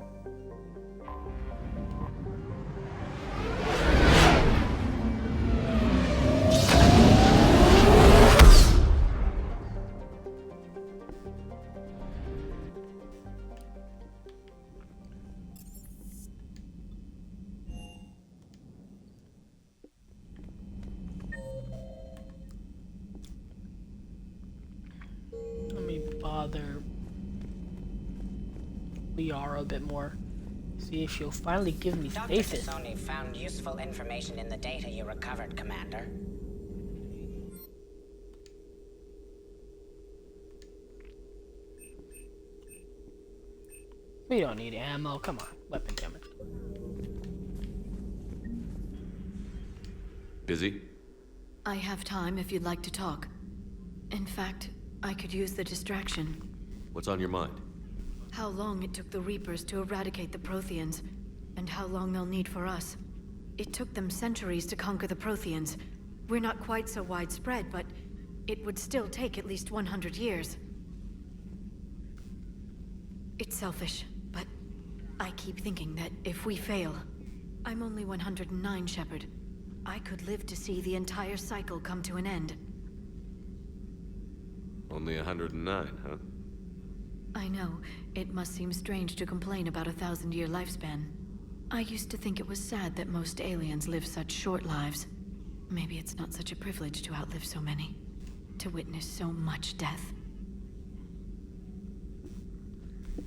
Let me bother Liara a bit more. See if she'll finally give me Dr. stasis. Tassoni found useful information in the data you recovered, Commander. We don't need ammo. Come on. Weapon damage. Busy? I have time if you'd like to talk. In fact, I could use the distraction. What's on your mind? How long it took the Reapers to eradicate the Protheans, and how long they'll need for us. It took them centuries to conquer the Protheans. We're not quite so widespread, but it would still take at least 100 years. It's selfish, but I keep thinking that if we fail... I'm only 109, Shepard. I could live to see the entire cycle come to an end. Only 109, huh? I know. It must seem strange to complain about a 1,000-year lifespan. I used to think it was sad that most aliens live such short lives. Maybe it's not such a privilege to outlive so many. To witness so much death.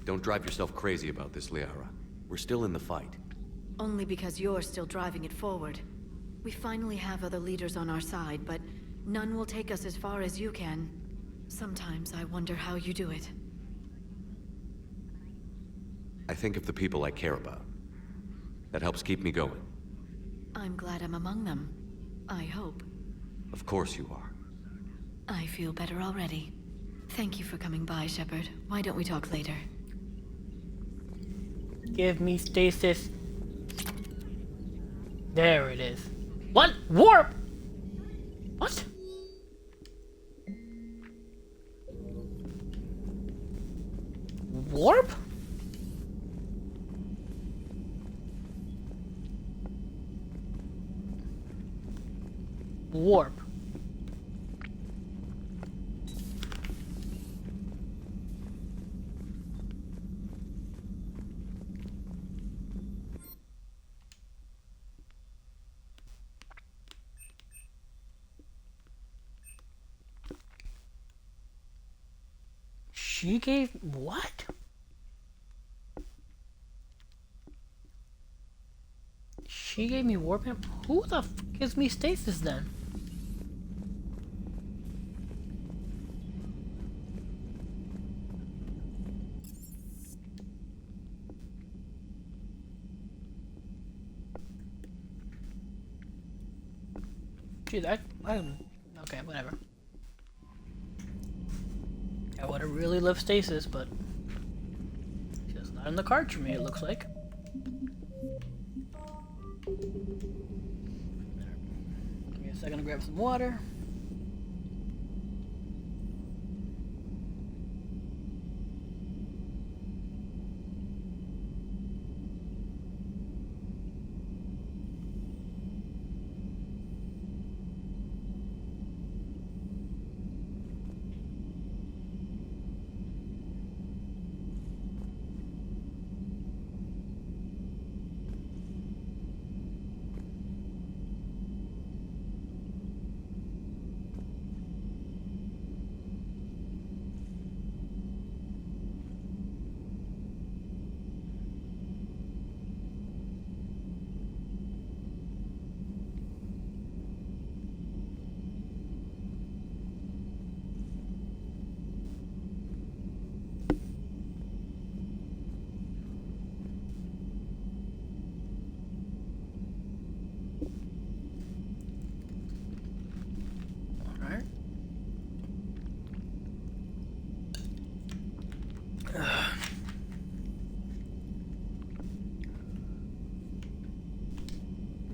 Don't drive yourself crazy about this, Liara. We're still in the fight. Only because you're still driving it forward. We finally have other leaders on our side, but none will take us as far as you can. Sometimes I wonder how you do it. I think of the people I care about. That helps keep me going. I'm glad I'm among them. I hope. Of course you are. I feel better already. Thank you for coming by, Shepard. Why don't we talk later? Give me stasis. There it is. What? Warp? What? Warp? Warp. She gave what? She gave me warp amp. Who the f gives me stasis then? Gee, okay, whatever. I would have really loved stasis, but it's just not in the cards for me, it looks like. Give me a second to grab some water.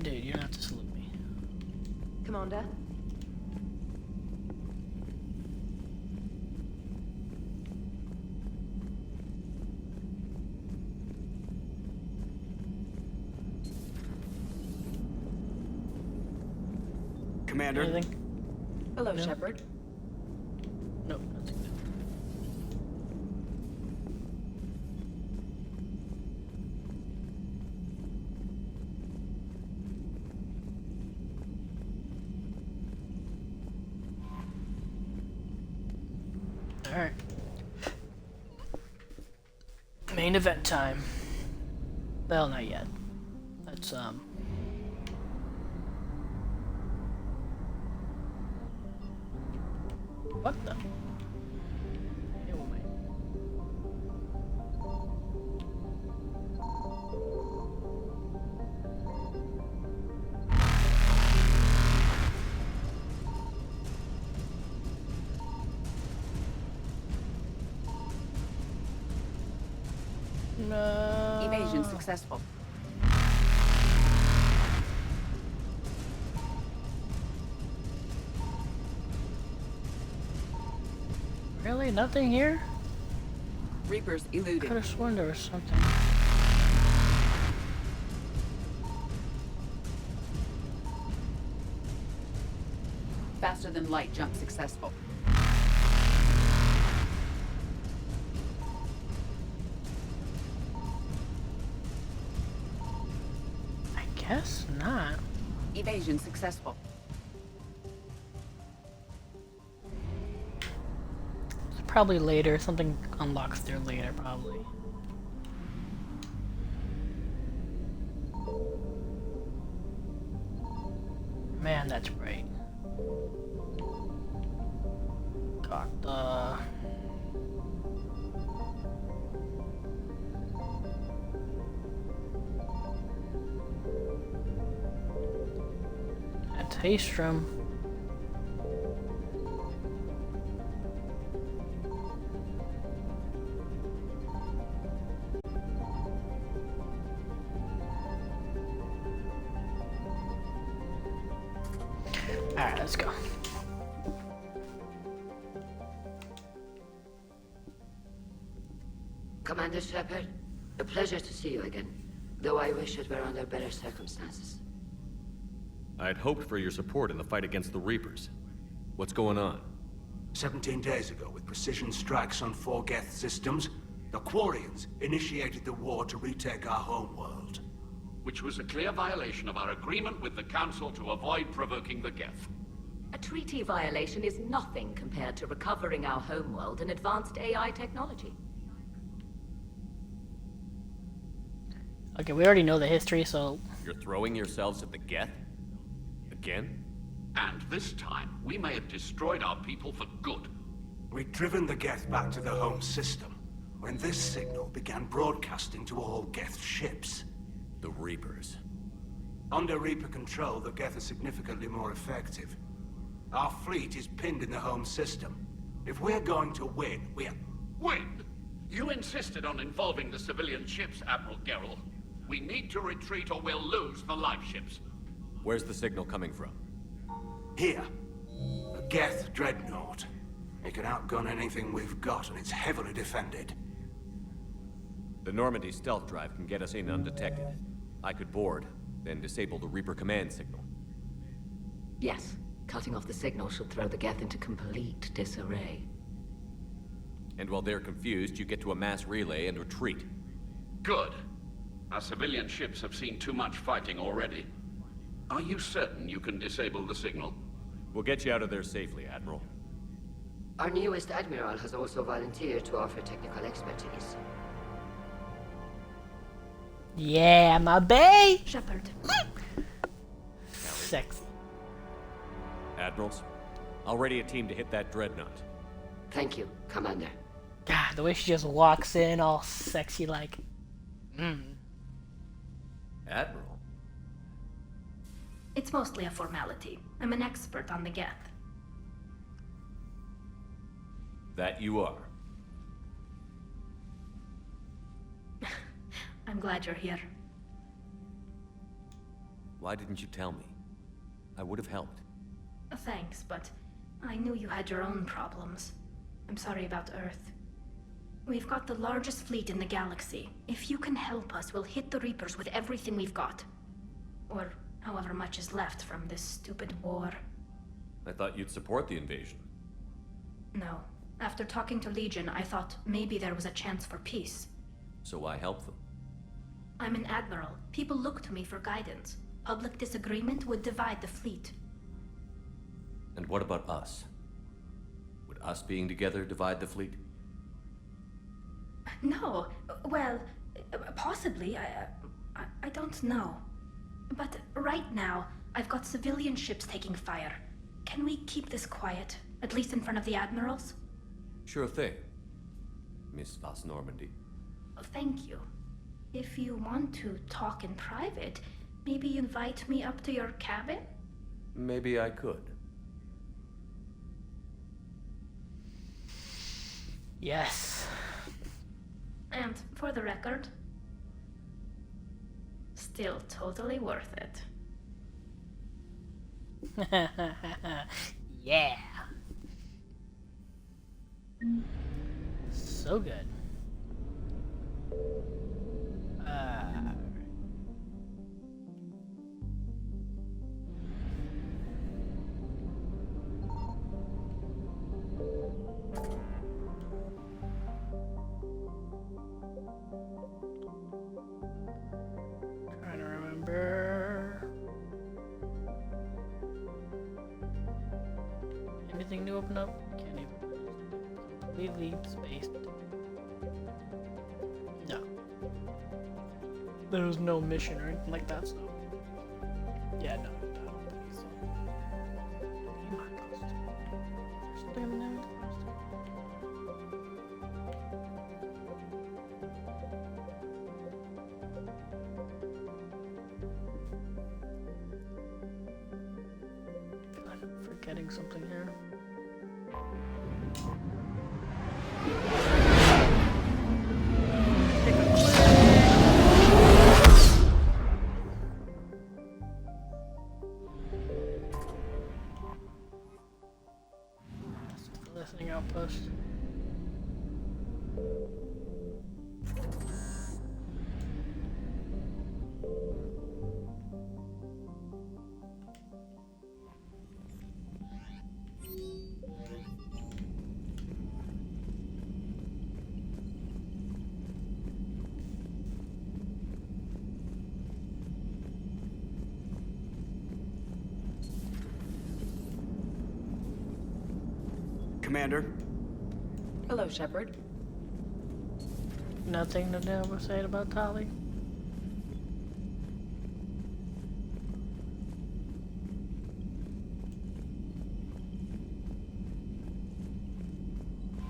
Dude, you don't have to salute me. Commander? Commander? Anything? Hello, No. Shepard. Nope, that's good. Alright. Main event time. Well, not yet. Let's, what the? Yeah, wait. successful. Really? Nothing here? Reapers eluded. Could have sworn there was something. Faster than light jump successful. I guess not. Evasion successful. It's probably later. Something unlocks there later, probably. Man, that's bright. Got the... a taste room. Alright, let's go. Commander Shepard, a pleasure to see you again, though I wish it were under better circumstances. I had hoped for your support in the fight against the Reapers. What's going on? 17 days ago, with precision strikes on 4 Geth systems, the Quarians initiated the war to retake our homeworld. Which was a clear violation of our agreement with the Council to avoid provoking the Geth. A treaty violation is nothing compared to recovering our homeworld and advanced AI technology. Okay, we already know the history, so... You're throwing yourselves at the Geth? Again? And this time, we may have destroyed our people for good. We'd driven the Geth back to the home system, when this signal began broadcasting to all Geth ships. The Reapers. Under Reaper control, the Geth are significantly more effective. Our fleet is pinned in the home system. If we're going to win, Win? You insisted on involving the civilian ships, Admiral Gerrel. We need to retreat or we'll lose the live ships. Where's the signal coming from? Here. A Geth dreadnought. It can outgun anything we've got, and it's heavily defended. The Normandy stealth drive can get us in undetected. I could board, then disable the Reaper command signal. Yes, cutting off the signal should throw the Geth into complete disarray. And while they're confused, you get to a mass relay and retreat. Good. Our civilian ships have seen too much fighting already. Are you certain you can disable the signal? We'll get you out of there safely, Admiral. Our newest Admiral has also volunteered to offer technical expertise. Yeah, my bae! Shepard. Sexy. Admirals, I'll ready a team to hit that dreadnought. Thank you, Commander. God, the way she just walks in all sexy like... Admiral? It's mostly a formality. I'm an expert on the Geth. That you are. I'm glad you're here. Why didn't you tell me? I would have helped. Thanks, but I knew you had your own problems. I'm sorry about Earth. We've got the largest fleet in the galaxy. If you can help us, we'll hit the Reapers with everything we've got. Or however much is left from this stupid war. I thought you'd support the invasion. No. After talking to Legion, I thought maybe there was a chance for peace. So why help them? I'm an admiral. People look to me for guidance. Public disagreement would divide the fleet. And what about us? Would us being together divide the fleet? No. Well, possibly. I don't know. But right now, I've got civilian ships taking fire. Can we keep this quiet? At least in front of the admirals? Sure thing, Miss Vas Normandy. Thank you. If you want to talk in private, maybe invite me up to your cabin? Maybe I could. Yes. And for the record, Still totally worth it. Yeah. So good. Trying to remember. Anything new open up? Can't even. Completely spaced. No. There was no mission or anything like that, so. Yeah, no, I don't think so. There's something in there? I feel like I'm forgetting something here. Listening outpost. Commander. Hello, Shepard. Nothing to ever say about Tali?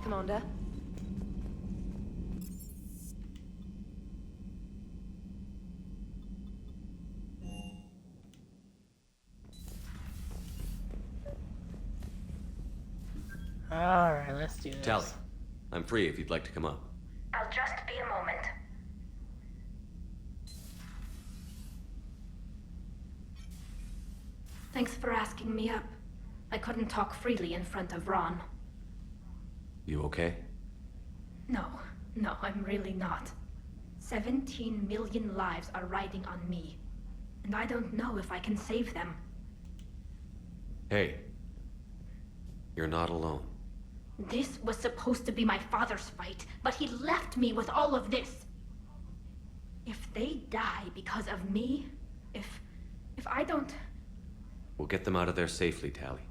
Commander? Alright, let's do this. Tali, I'm free if you'd like to come up. I'll just be a moment. Thanks for asking me up. I couldn't talk freely in front of Ron. You okay? No, I'm really not. 17 million lives are riding on me. And I don't know if I can save them. Hey. You're not alone. This was supposed to be my father's fight, but he left me with all of this. If they die because of me, if I don't... We'll get them out of there safely, Tali.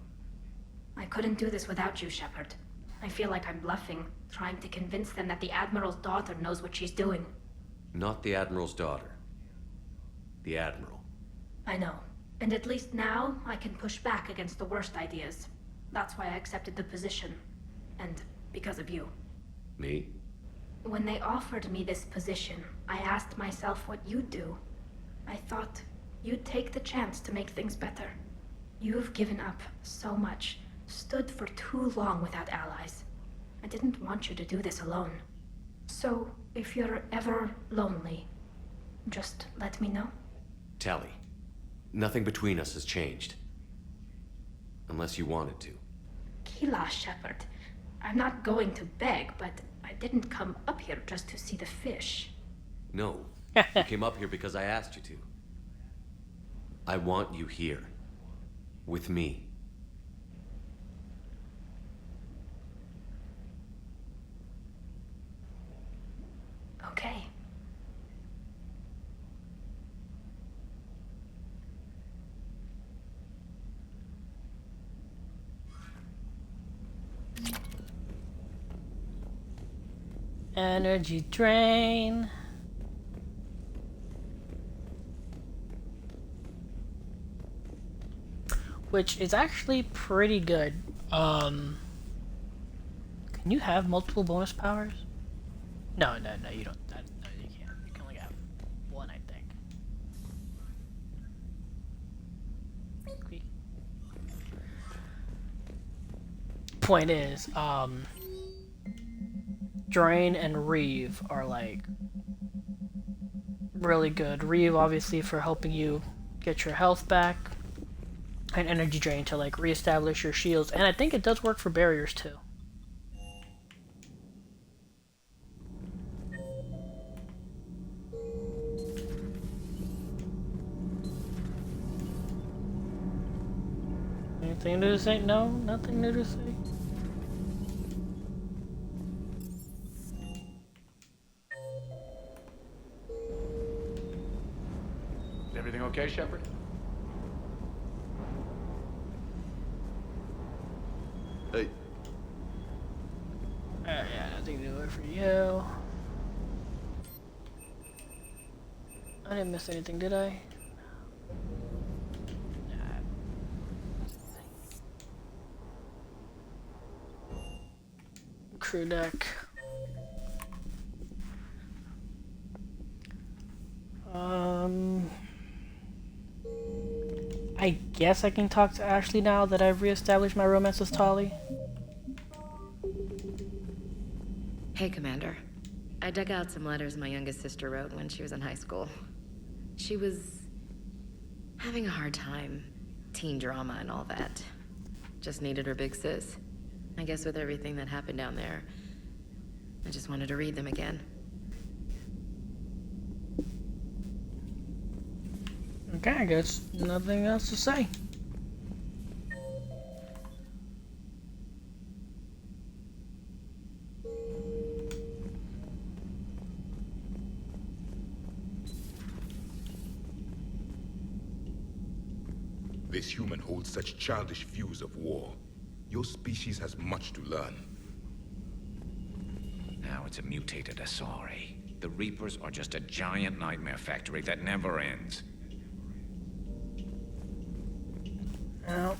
I couldn't do this without you, Shepard. I feel like I'm bluffing, trying to convince them that the Admiral's daughter knows what she's doing. Not the Admiral's daughter. The Admiral. I know. And at least now, I can push back against the worst ideas. That's why I accepted the position. And because of you. Me? When they offered me this position, I asked myself what you'd do. I thought you'd take the chance to make things better. You've given up so much, stood for too long without allies. I didn't want you to do this alone. So, if you're ever lonely, just let me know. Tali, nothing between us has changed. Unless you wanted to. Kila, Shepard. I'm not going to beg, but I didn't come up here just to see the fish. No. You came up here because I asked you to. I want you here. With me. Okay. Energy drain. Which is actually pretty good. Can you have multiple bonus powers? No, you don't. No, you can't. You can only have one, I think. Point is, Drain and Reeve are like really good. Reeve, obviously, for helping you get your health back. And energy drain to, like, reestablish your shields. And I think it does work for barriers, too. Anything new to say? No? Nothing new to say? Is everything okay, Shepard? Hey. Yeah, nothing new for you. I didn't miss anything, did I? Crew deck. I guess I can talk to Ashley now that I've reestablished my romance with Tali. Hey, Commander. I dug out some letters my youngest sister wrote when she was in high school. She was having a hard time. Teen drama and all that. Just needed her big sis. I guess with everything that happened down there, I just wanted to read them again. Okay, I guess nothing else to say. This human holds such childish views of war. Your species has much to learn. Now it's a mutated Asari. The Reapers are just a giant nightmare factory that never ends. Well.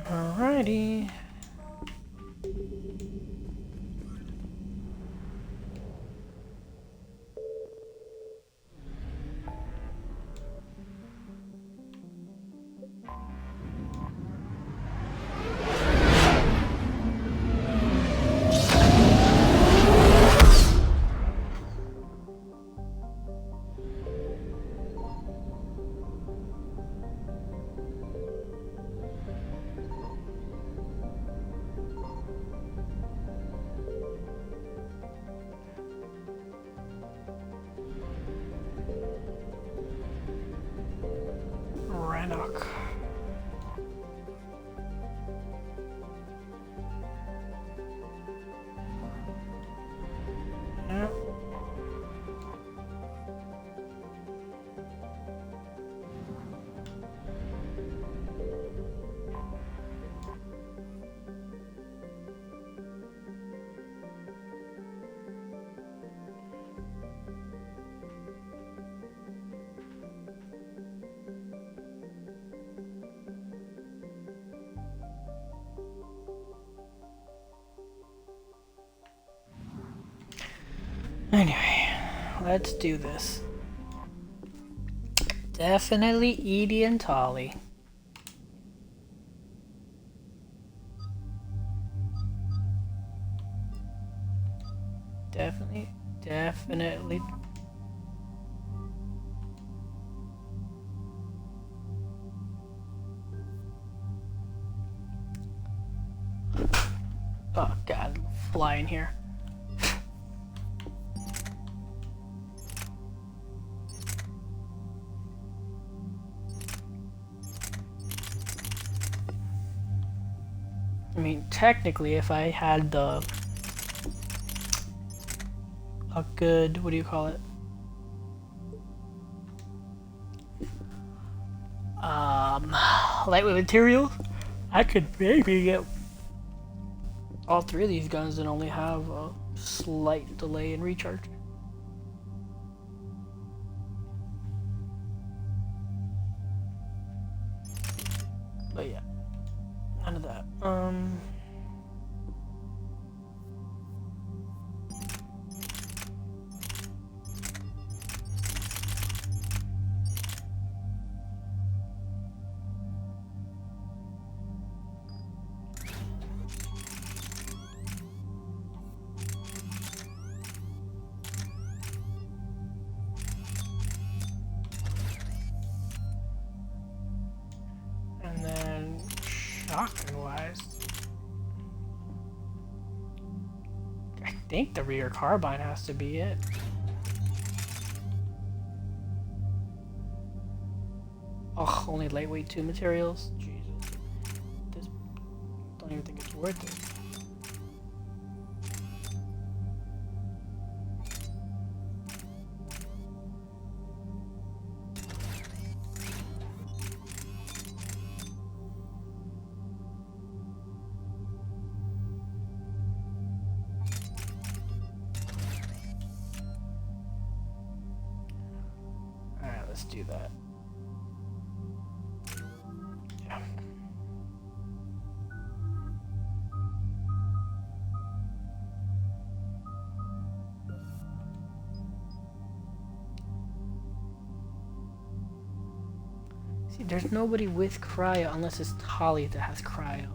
Alrighty. Rannoch. Yeah. Anyway, let's do this. Definitely Edie and Tali. Definitely. Oh god, flying here. I mean, technically, if I had a good, what do you call it? Lightweight material, I could maybe get all three of these guns and only have a slight delay in recharge. But yeah, none of that. shotgun-wise, I think the rear carbine has to be it. Oh, only lightweight 2 materials? Jesus. This, don't even think it's worth it. Alright, let's do that. Yeah. See, there's nobody with cryo unless it's Tali that has cryo.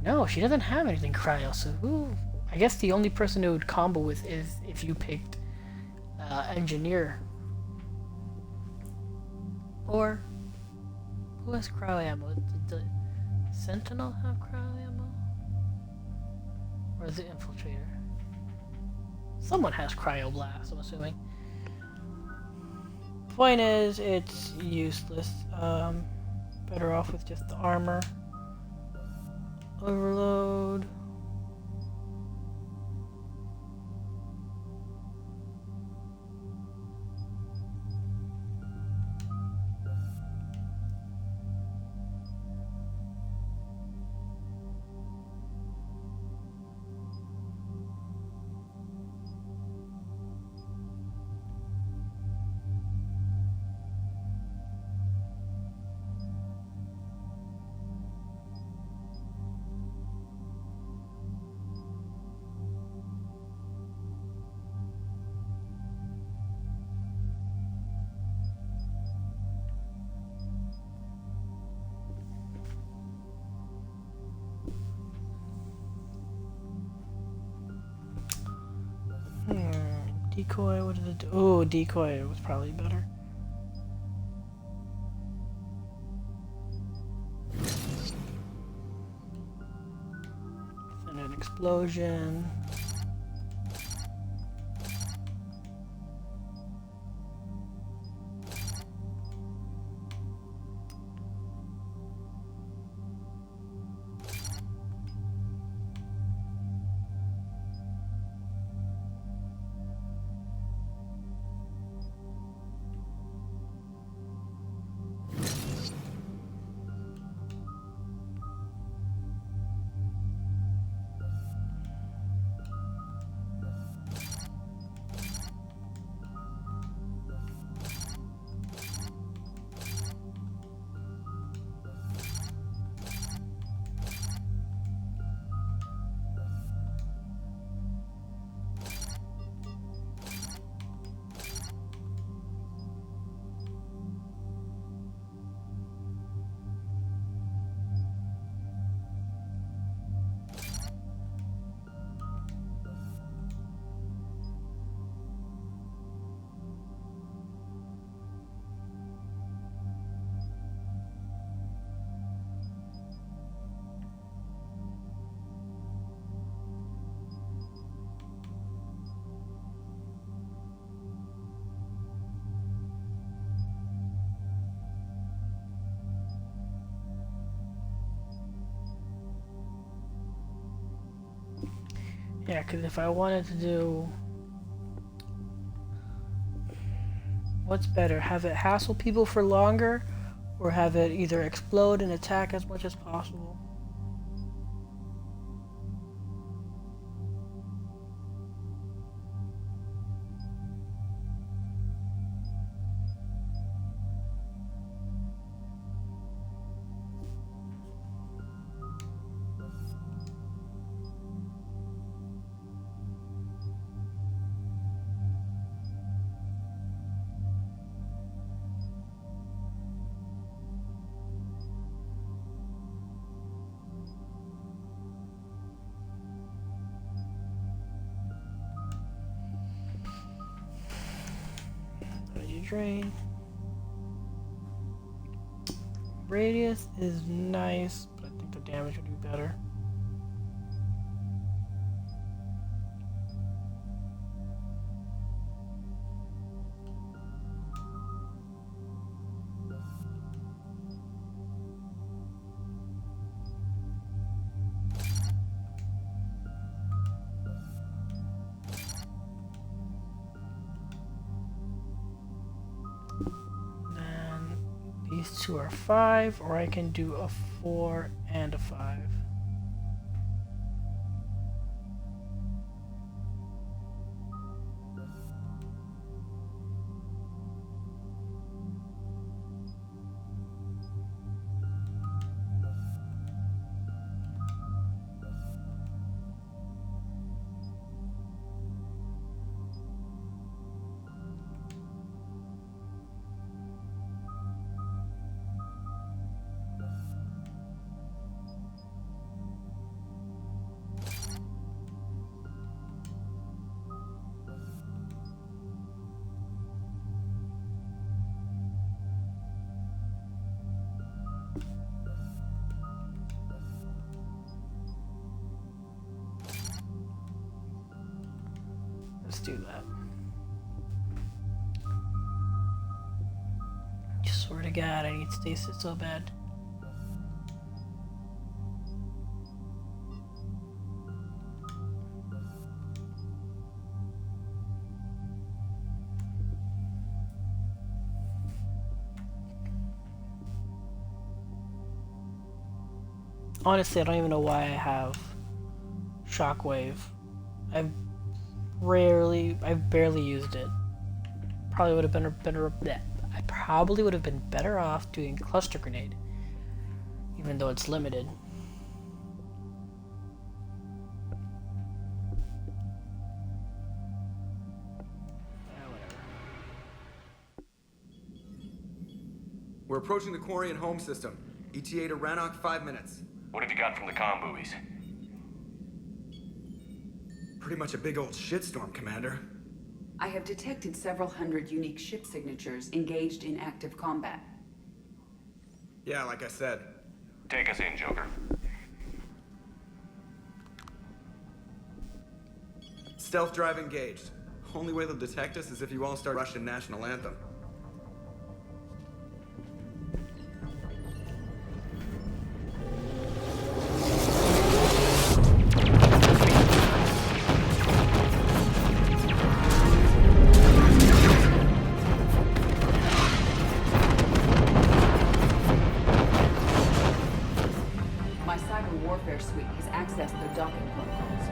No, she doesn't have anything cryo, so who? I guess the only person who would combo with is if you picked engineer. Or who has cryo ammo? Did the Sentinel have cryo ammo? Or is it Infiltrator? Someone has cryo blast, I'm assuming. Point is, it's useless. Better off with just the armor. Overload. Decoy, what did it do? Oh, decoy was probably better. Send an explosion. Yeah, because if I wanted to do... What's better? Have it hassle people for longer, or have it either explode and attack as much as possible? Drain. Radius is nice, but I think damage would be better. Then these two are 5, or I can do a 4 and a 5. Let's do that. I swear to God, I need stasis so bad. Honestly, I don't even know why I have Shockwave. I've barely used it. Probably would have been better. I probably would have been better off doing Cluster Grenade, even though it's limited. We're approaching the Quarian home system. ETA to Rannoch, 5 minutes. What have you got from the comm buoys? Pretty much a big old shitstorm, Commander. I have detected several hundred unique ship signatures engaged in active combat. Yeah, like I said. Take us in, Joker. Stealth drive engaged. Only way they'll detect us is if you all start Russian national anthem. My cyber warfare suite has accessed their docking protocols.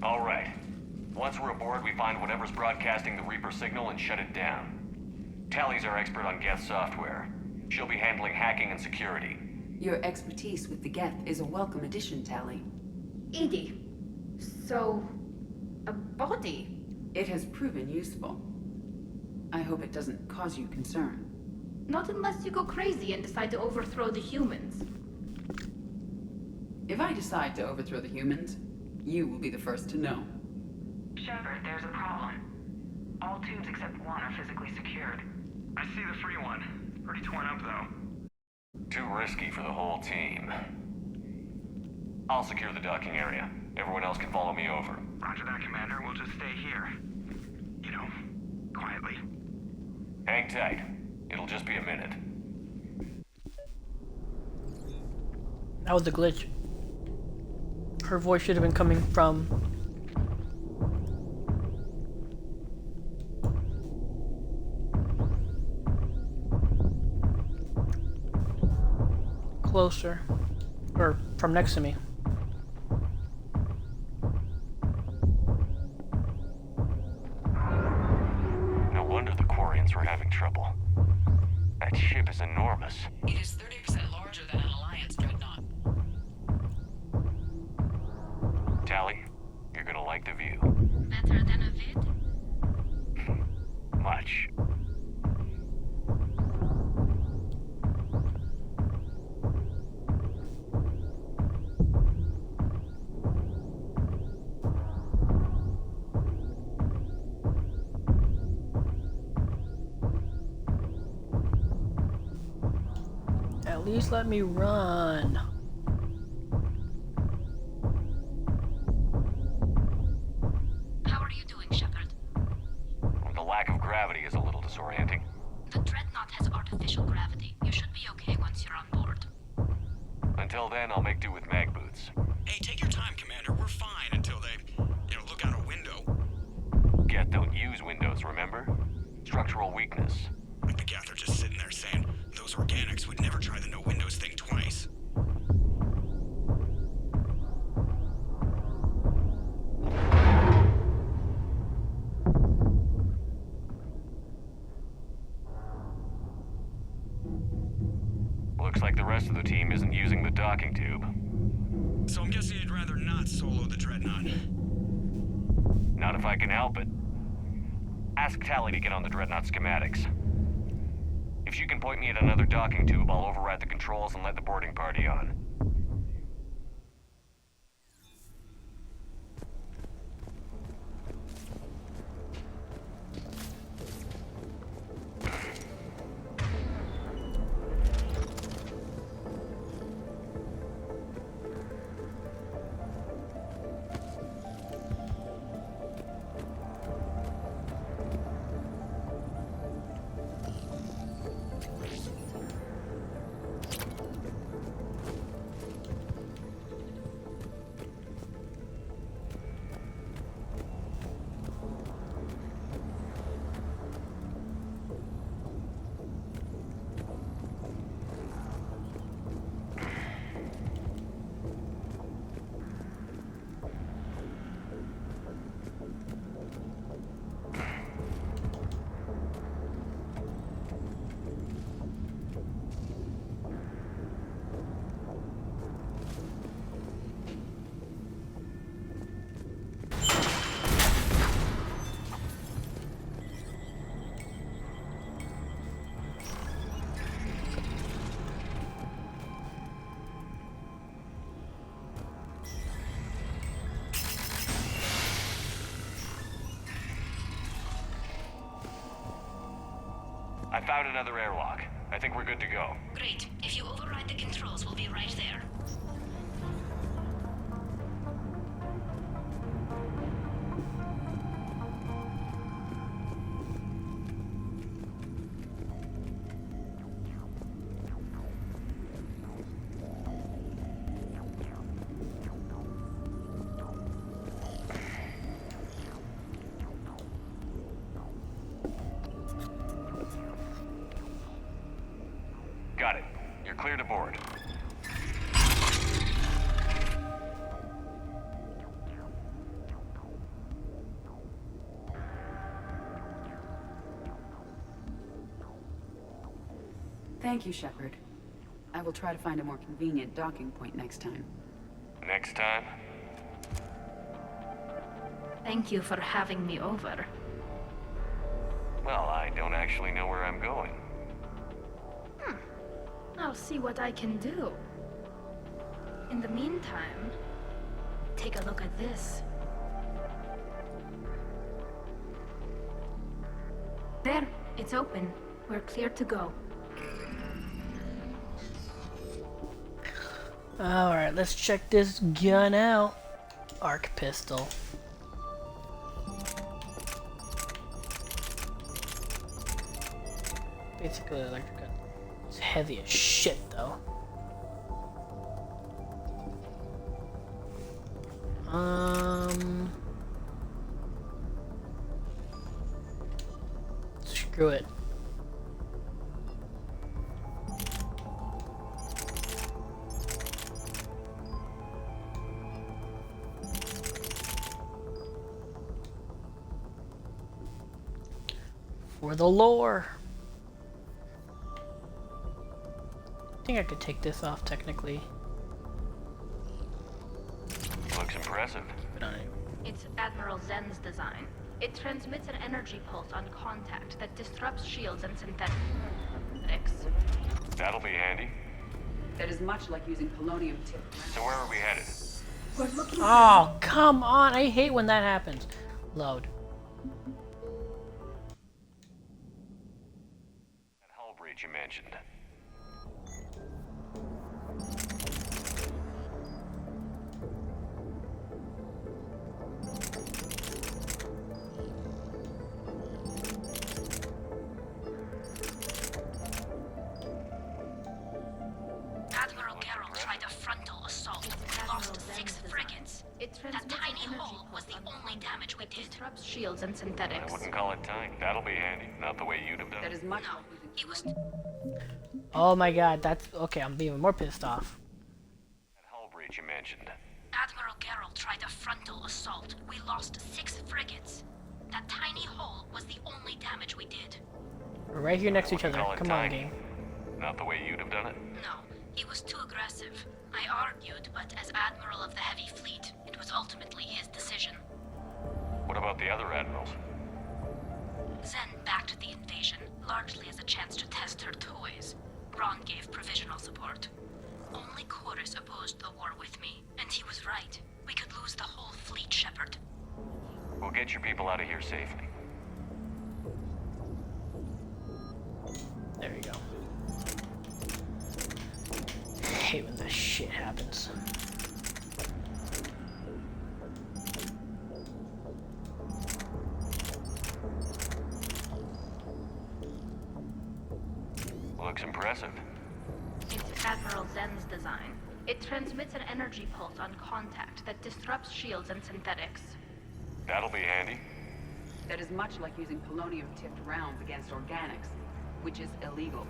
All right. Once we're aboard, we find whatever's broadcasting the Reaper signal and shut it down. Tali's our expert on Geth software. She'll be handling hacking and security. Your expertise with the Geth is a welcome addition, Tali. Edie, so a body? It has proven useful. I hope it doesn't cause you concern. Not unless you go crazy and decide to overthrow the humans. If I decide to overthrow the humans, you will be the first to know. Shepard, there's a problem. All tubes except one are physically secured. I see the free one. Pretty torn up, though. Too risky for the whole team. I'll secure the docking area. Everyone else can follow me over. Roger that, Commander. We'll just stay here. You know, quietly. Hang tight. It'll just be a minute. That was a glitch. Her voice should have been coming from closer, or from next to me. No wonder the Quarians were having trouble. That ship is enormous. It is 30% larger than an Alliance dreadnought. Tali, you're gonna like the view. Better than a vid? Much. At least let me run. How are you doing, Shepard? The lack of gravity is a little disorienting. The Dreadnought has artificial gravity. You should be okay once you're on board. Until then, I'll make do with mag boots. Hey, take your time, Commander. We're fine until they, look out a window. Geth don't use windows, remember? Structural weakness. The Geth are just sitting there saying, those organics would never try the no windows thing twice. Looks like the rest of the team isn't using the docking tube. So I'm guessing you'd rather not solo the Dreadnought. Not if I can help it. Ask Tali to get on the Dreadnought schematics. If she can point me at another docking tube, I'll override the controls and let the boarding party on. I found another airlock. I think we're good to go. Great. If you override the controls, we'll be right there. Got it. You're clear to board. Thank you, Shepard. I will try to find a more convenient docking point next time. Next time? Thank you for having me over. Well, I don't actually know where I'm going. I'll see what I can do. In the meantime, take a look at this. There, it's open. We're clear to go. Alright, let's check this gun out. Arc pistol. Basically electric gun. It's heavy as shit though. Screw it. For the lore. I think I could take this off technically. Looks impressive. But I... It's Admiral Zen's design. It transmits an energy pulse on contact that disrupts shields and synthetics. That'll be handy. That is much like using polonium tip. So where are we headed? We're looking Oh, come on! I hate when that happens. Load. That hull breach you mentioned. damage we did. Disrupts shields and I synthetics. wouldn't call it tying. That'll be handy. Not the way you'd have done That it. is much. No, it was... Oh my god, that's... Okay, I'm being more pissed off. That hull breach you mentioned. Admiral Geralt tried a frontal assault. We lost 6 frigates. That tiny hole was the only damage we did. We're right here next to each Wouldn't other. call it Come on, tying. game. Not the way you'd have done it. No, he was too aggressive. I argued, but as Admiral of the Heavy Fleet, it was ultimately his decision. What about the other admirals? Zen backed the invasion, largely as a chance to test her toys. Ron gave provisional support. Only Chorus opposed the war with me, and he was right. We could lose the whole fleet, Shepard. We'll get your people out of here safely. There we go. I hate when this shit happens. Looks impressive. It's Admiral Zen's design. It transmits an energy pulse on contact that disrupts shields and synthetics. That'll be handy. That is much like using polonium-tipped rounds against organics, which is illegal.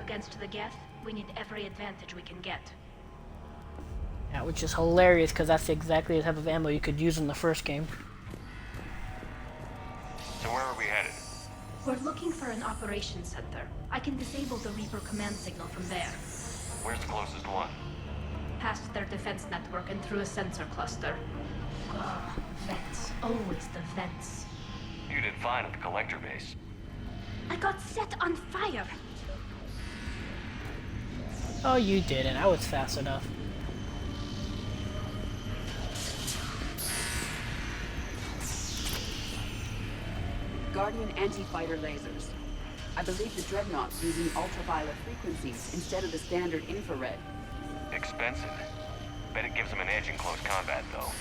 Against the Geth, we need every advantage we can get. Yeah, which is hilarious because that's exactly the type of ammo you could use in the first game. So where are we headed? We're looking for an operations center. I can disable the Reaper command signal from there. Where's the closest one? Past their defense network and through a sensor cluster. Ugh, vents. Always the vents. You did fine at the collector base. I got set on fire! Oh, you didn't. I was fast enough. Guardian anti-fighter lasers. I believe the Dreadnought's using ultraviolet frequencies instead of the standard infrared. Expensive. Bet it gives them an edge in close combat, though.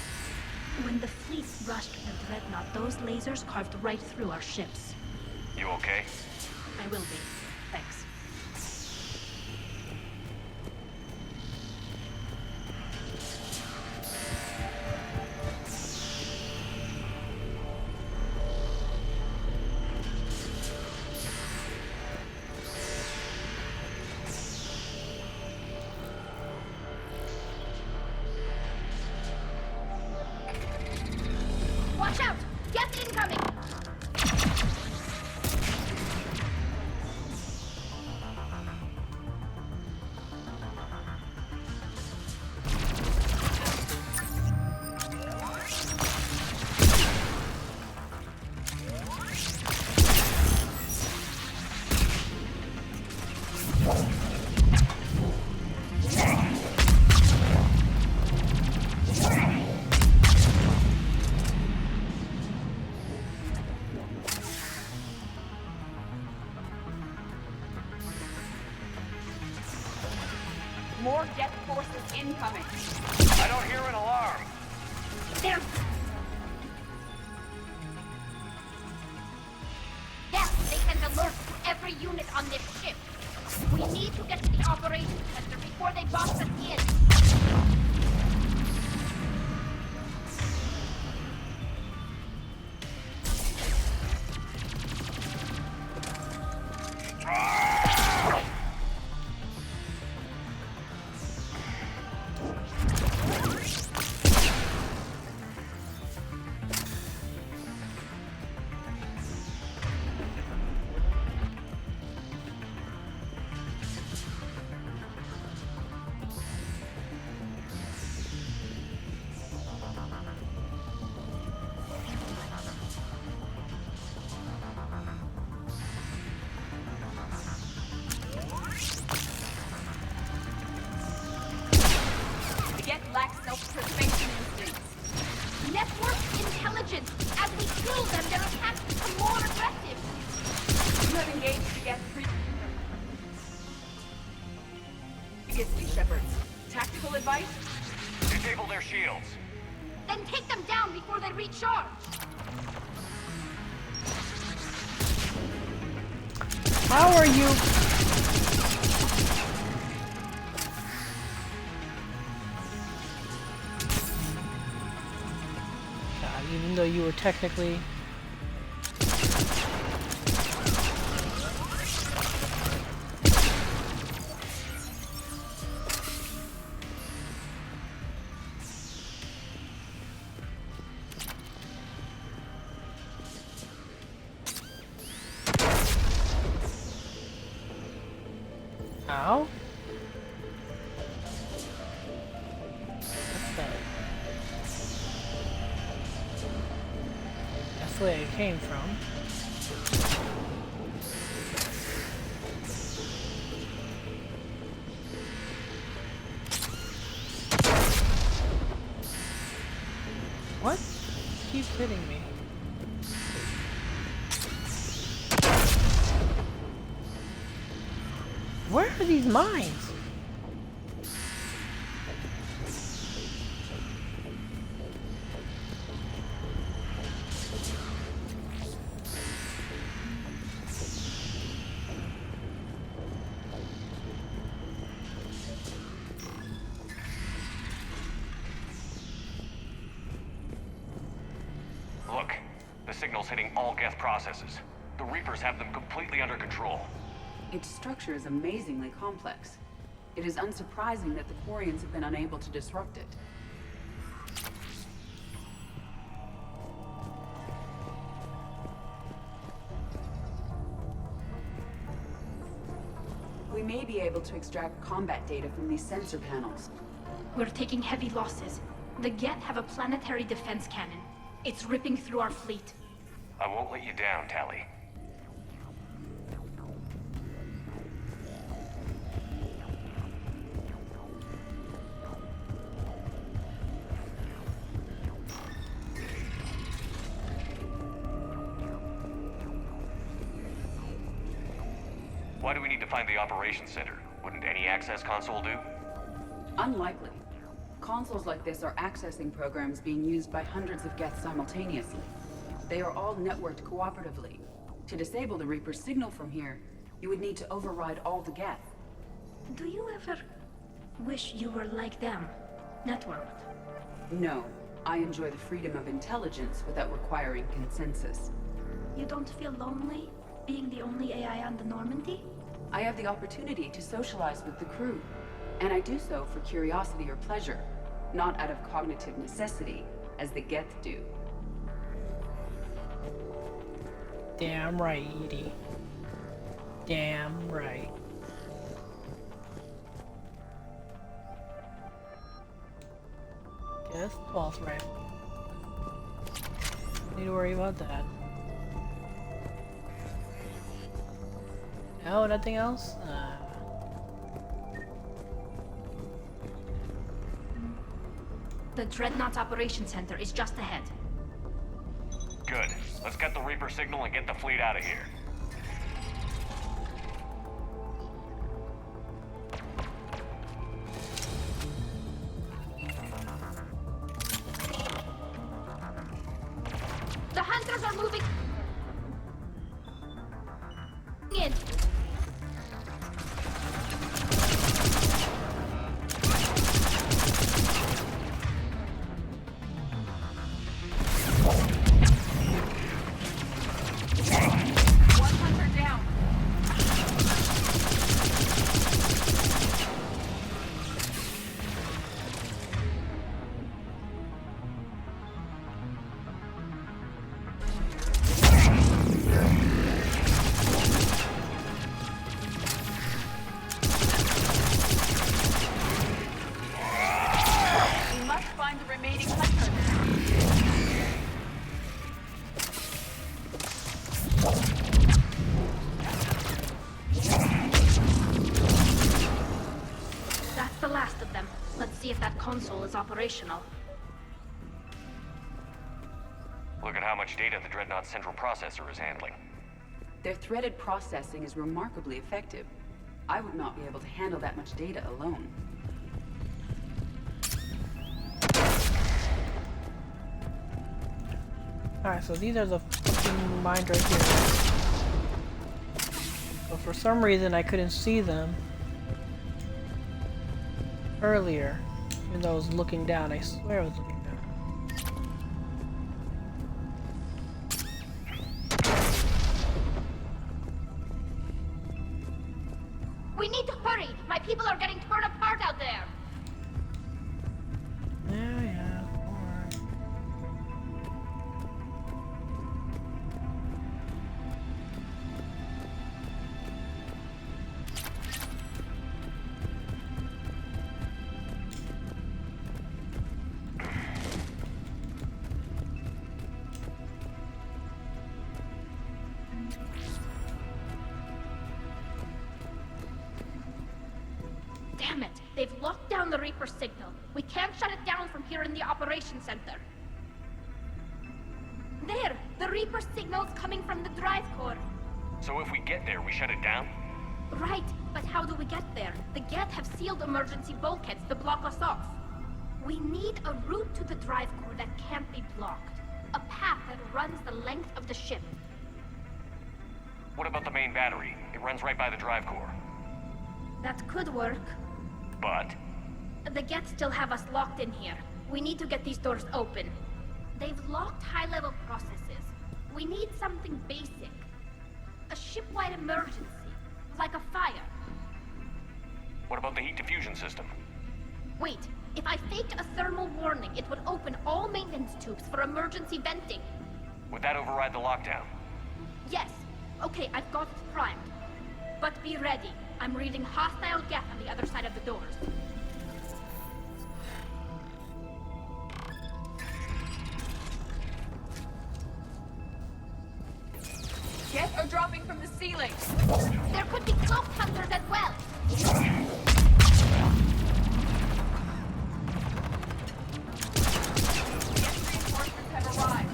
When the fleet rushed the Dreadnought, those lasers carved right through our ships. You okay? I will be. Thanks. Watch out! Geth incoming! More Geth forces incoming. I don't hear an alarm. There! Yes, they sent alerts to every unit on this ship. We need to get to the operations center before they box us in. The Geth lack self-preservation instincts. Network intelligence. As we kill them, their attacks become more aggressive. You have engaged the Geth previously, Shepard. Tactical advice? Disable their shields. Then take them down before they recharge. How are you? God. even though you were technically... Ow? What's that? That's the way it came from. What? Keep hitting me. Where are these mines? Look, the signal's hitting all Geth processes. The Reapers have them completely under control. Its structure is amazingly complex. It is unsurprising that the Quarians have been unable to disrupt it. We may be able to extract combat data from these sensor panels. We're taking heavy losses. The Geth have a planetary defense cannon. It's ripping through our fleet. I won't let you down, Tali. Why do we need to find the operations center? Wouldn't any access console do? Unlikely. Consoles like this are accessing programs being used by hundreds of Geth simultaneously. They are all networked cooperatively. To disable the Reaper's signal from here, you would need to override all the Geth. Do you ever wish you were like them? Networked? No. I enjoy the freedom of intelligence without requiring consensus. You don't feel lonely, being the only AI on the Normandy? I have the opportunity to socialize with the crew, and I do so for curiosity or pleasure, not out of cognitive necessity, as the Geth do. Damn right, Edie. Damn right. Yes, false right. Need to worry about that. No, nothing else? The Dreadnought Operations Center is just ahead. Good. Let's get the Reaper signal and get the fleet out of here. The hunters are moving in. Console is operational. Look at how much data the Dreadnought's central processor is handling. Their threaded processing is remarkably effective. I would not be able to handle that much data alone. Alright, so these are the fucking mines right here. But for some reason I couldn't see them earlier. Even though I was looking down, I swear I was looking down. People are getting torn apart out there. Yeah, alright. Damn it! They've locked down the Reaper signal. We can't shut it down from here in the operations center. There! The Reaper signal's coming from the drive core. So if we get there, we shut it down? Right, but how do we get there? The Geth have sealed emergency bulkheads to block us off. We need a route to the drive core that can't be blocked. A path that runs the length of the ship. What about the main battery? It runs right by the drive core. That could work. But? The Geth still have us locked in here. We need to get these doors open. They've locked high-level processes. We need something basic. A ship-wide emergency. Like a fire. What about the heat diffusion system? Wait, if I faked a thermal warning, it would open all maintenance tubes for emergency venting. Would that override the lockdown? Yes. Okay, I've got it primed. But be ready. I'm reading hostile Geth on the other side of the doors. Geth are dropping from the ceiling. There could be cloak hunters as well. Geth reinforcements have arrived.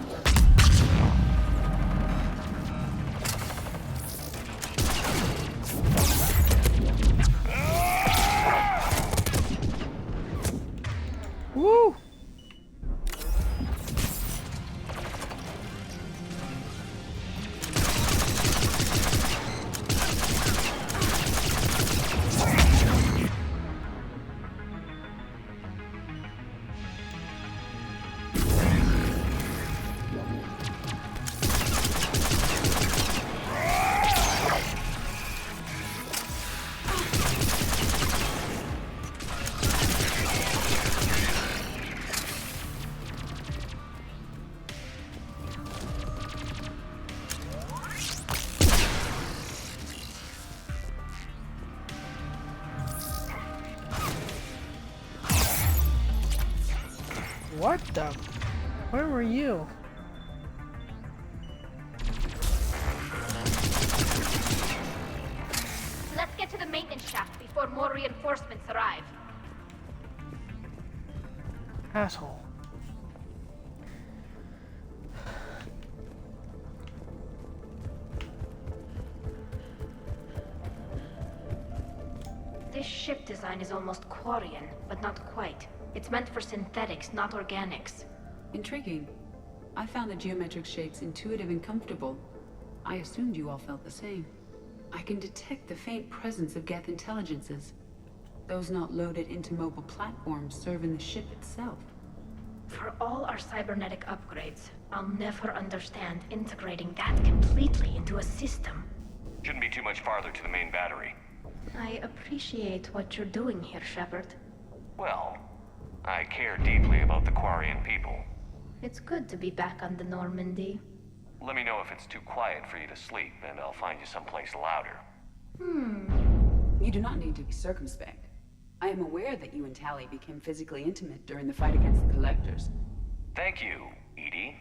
Woo! What the? Where were you? Let's get to the maintenance shaft before more reinforcements arrive. Asshole. This ship design is almost Quarian, but not quite. It's meant for synthetics, not organics. Intriguing. I found the geometric shapes intuitive and comfortable. I assumed you all felt the same. I can detect the faint presence of Geth intelligences. Those not loaded into mobile platforms serve in the ship itself. For all our cybernetic upgrades, I'll never understand integrating that completely into a system. Shouldn't be too much farther to the main battery. I appreciate what you're doing here, Shepard. Well, I care deeply about the Quarian people. It's good to be back on the Normandy. Let me know if it's too quiet for you to sleep, and I'll find you someplace louder. You do not need to be circumspect. I am aware that you and Tali became physically intimate during the fight against the Collectors. Thank you, Edie.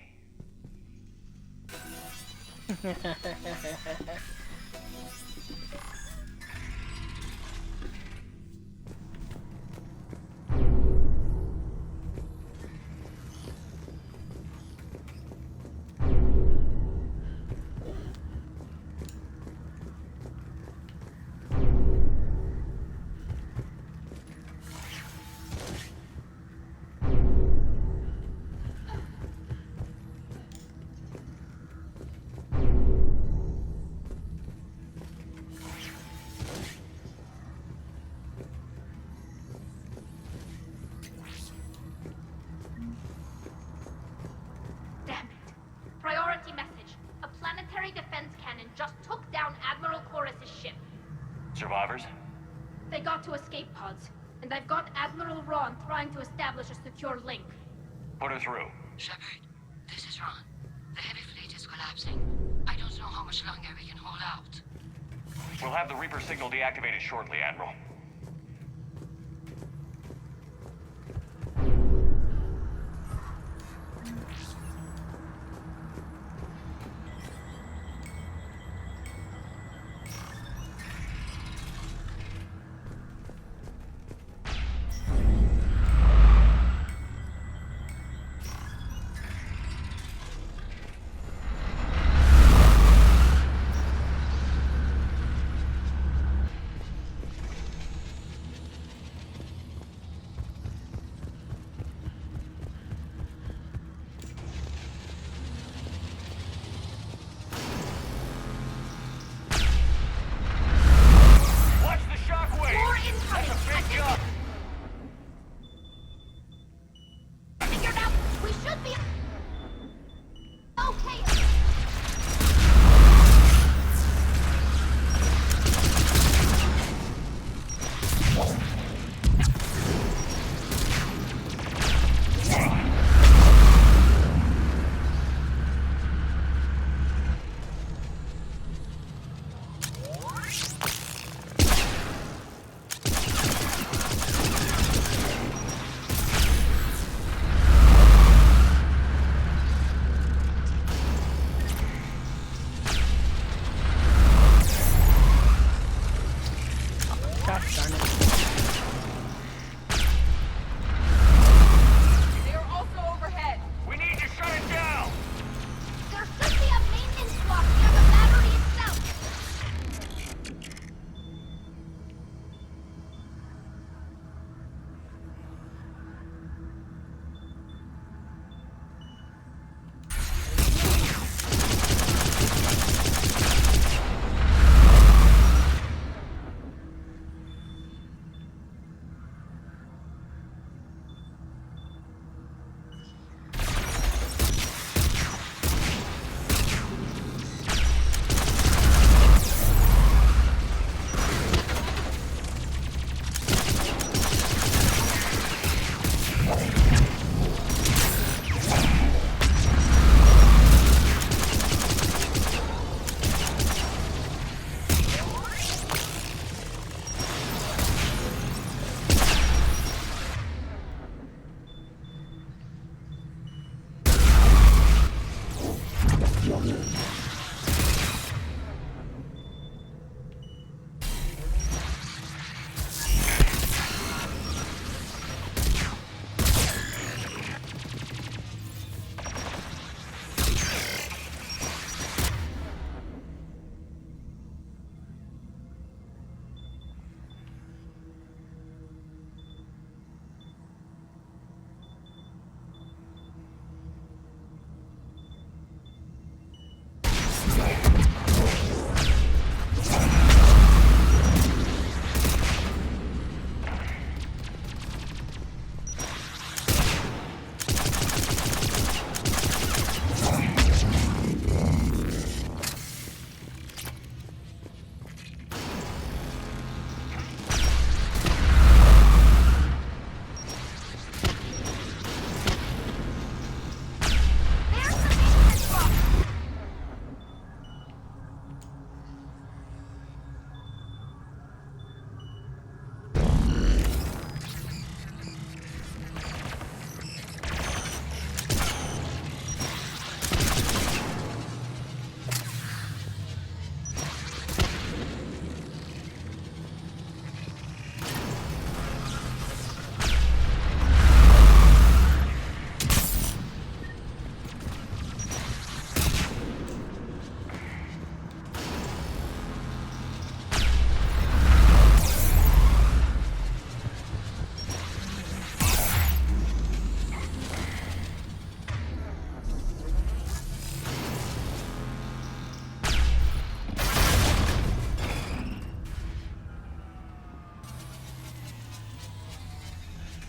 and I've got Admiral Ron trying to establish a secure link. Put her through. Shepard, this is Ron. The heavy fleet is collapsing. I don't know how much longer we can hold out. We'll have the Reaper signal deactivated shortly, Admiral.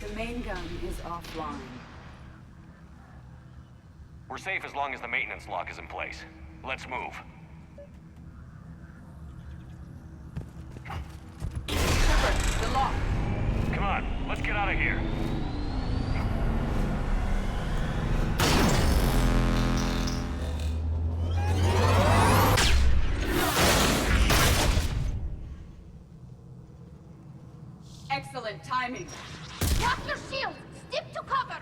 The main gun is offline. We're safe as long as the maintenance lock is in place. Let's move. Shepard, the lock. Come on, let's get out of here. Excellent timing. Drop your shield! Stick to cover!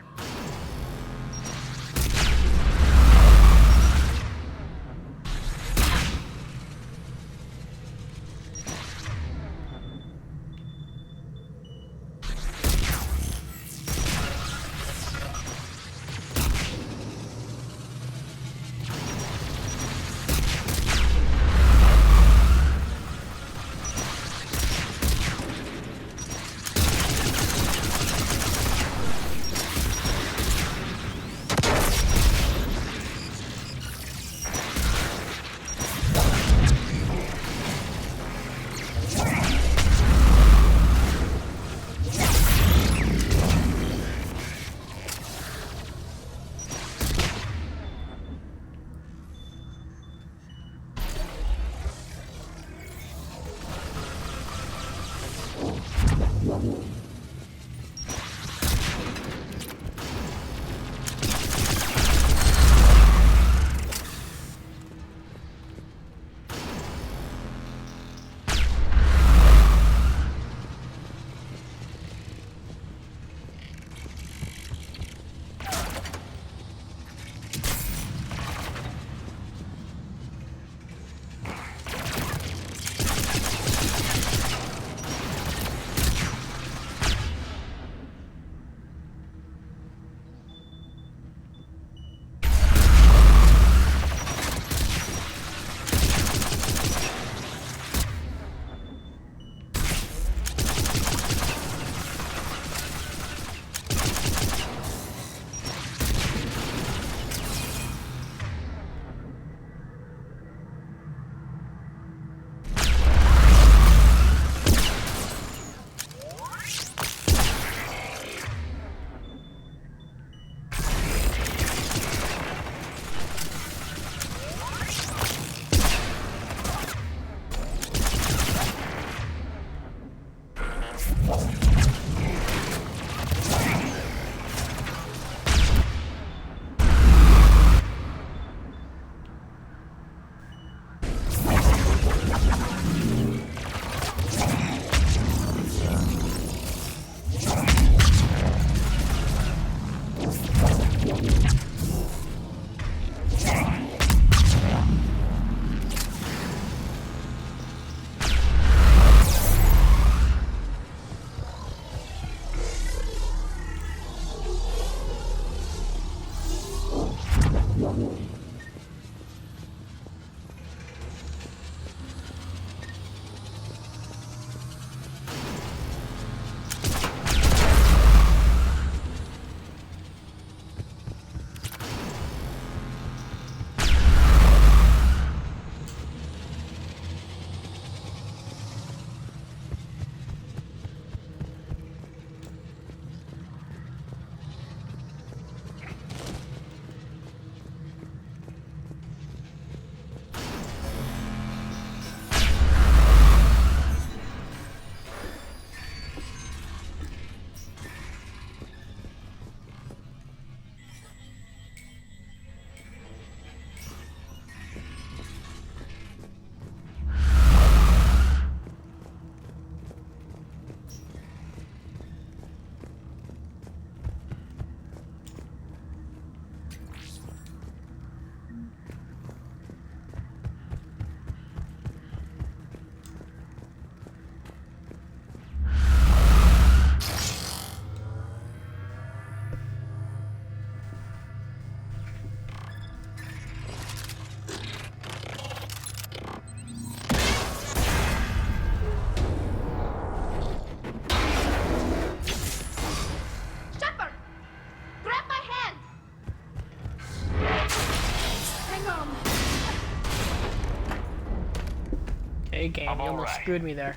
Hey game, you almost screwed me there.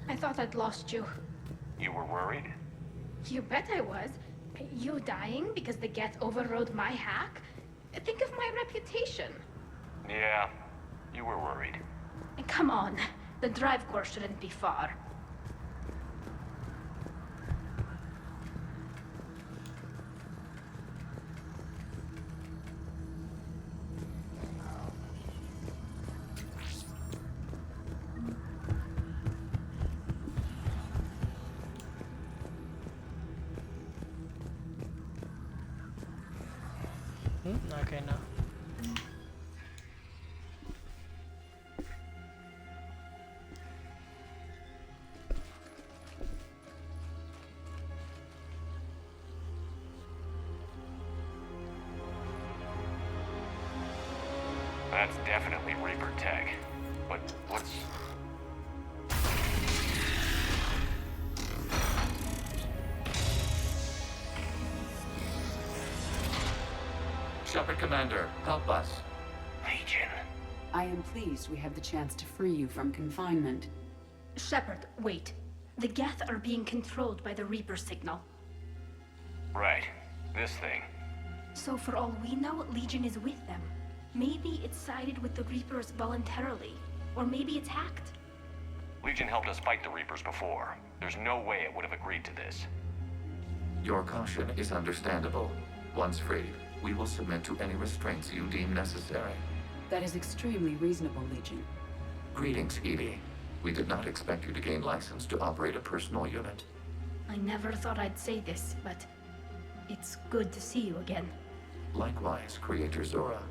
I thought I'd lost you. You were worried? You bet I was. You dying because the Geth overrode my hack? Think of my reputation. Yeah, You were worried. Come on, the drive core shouldn't be far. Okay, no. That's definitely Reaper tech. But what's... Shepard Commander, help us. Legion. I am pleased we have the chance to free you from confinement. Shepard, wait. The Geth are being controlled by the Reaper signal. Right. This thing. So for all we know, Legion is with them. Maybe it sided with the Reapers voluntarily. Or maybe it's hacked. Legion helped us fight the Reapers before. There's no way it would have agreed to this. Your caution is understandable. Once freed, we will submit to any restraints you deem necessary. That is extremely reasonable, Legion. Greetings, Edie. We did not expect you to gain license to operate a personal unit. I never thought I'd say this, but it's good to see you again. Likewise, Creator Zora.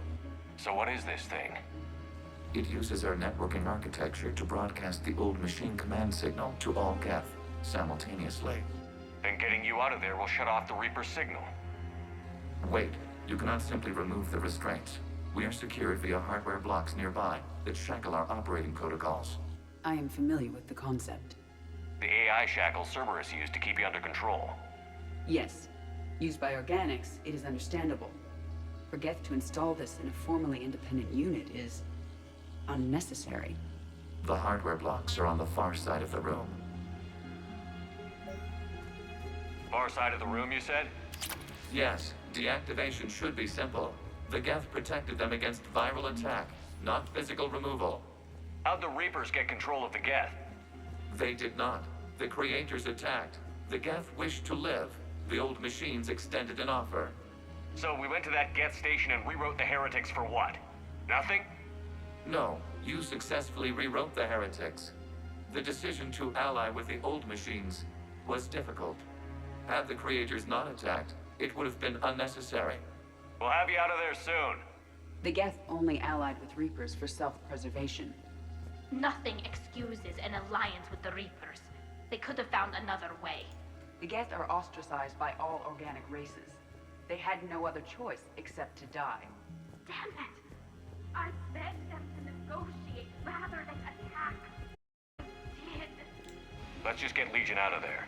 So what is this thing? It uses our networking architecture to broadcast the old machine command signal to all Geth simultaneously. Then getting you out of there will shut off the Reaper signal. Wait, you cannot simply remove the restraints. We are secured via hardware blocks nearby that shackle our operating protocols. I am familiar with the concept. The AI shackles Cerberus used to keep you under control. Yes. Used by organics, it is understandable. For Geth to install this in a formally independent unit is unnecessary. The hardware blocks are on the far side of the room. Far side of the room, you said? Yes, deactivation should be simple. The Geth protected them against viral attack, not physical removal. How'd the Reapers get control of the Geth? They did not. The Creators attacked. The Geth wished to live. The old machines extended an offer. So we went to that Geth station and rewrote the heretics for what? Nothing? No, you successfully rewrote the heretics. The decision to ally with the old machines was difficult. Had the Creators not attacked, it would have been unnecessary. We'll have you out of there soon. The Geth only allied with Reapers for self-preservation. Nothing excuses an alliance with the Reapers. They could have found another way. The Geth are ostracized by all organic races. They had no other choice except to die. Damn it! I begged them to negotiate rather than attack. I did. Let's just get Legion out of there.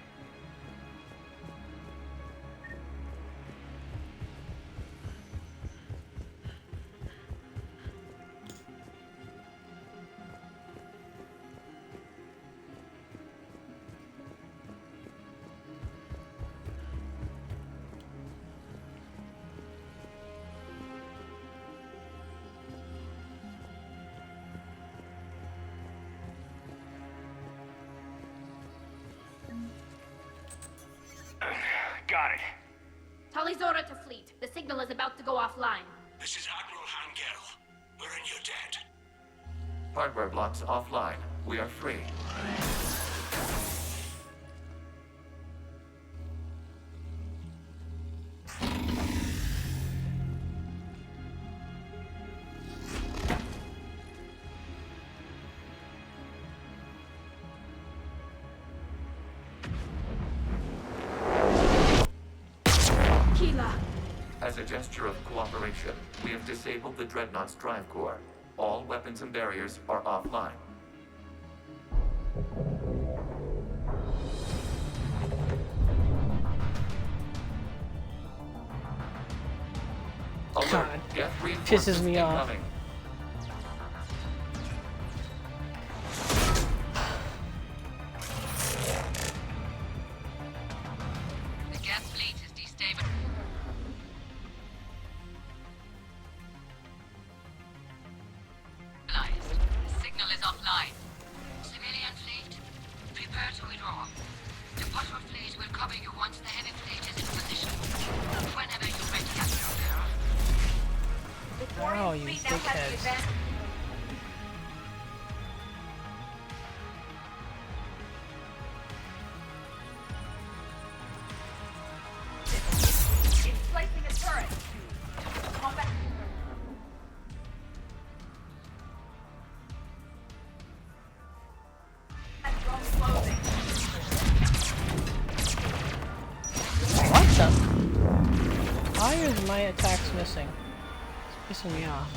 Got it. Tali Zora to fleet. The signal is about to go offline. This is Admiral Hangel. We're in your debt. Hardware blocks offline. We are free. As a gesture of cooperation, we have disabled the Dreadnought's drive core. All weapons and barriers are offline. God, pisses me off. The Geth fleet is destabilized. you dickheads. It's placing a turret. Combat. Drone closing. What the? Why is my attacks missing? It's pissing me off.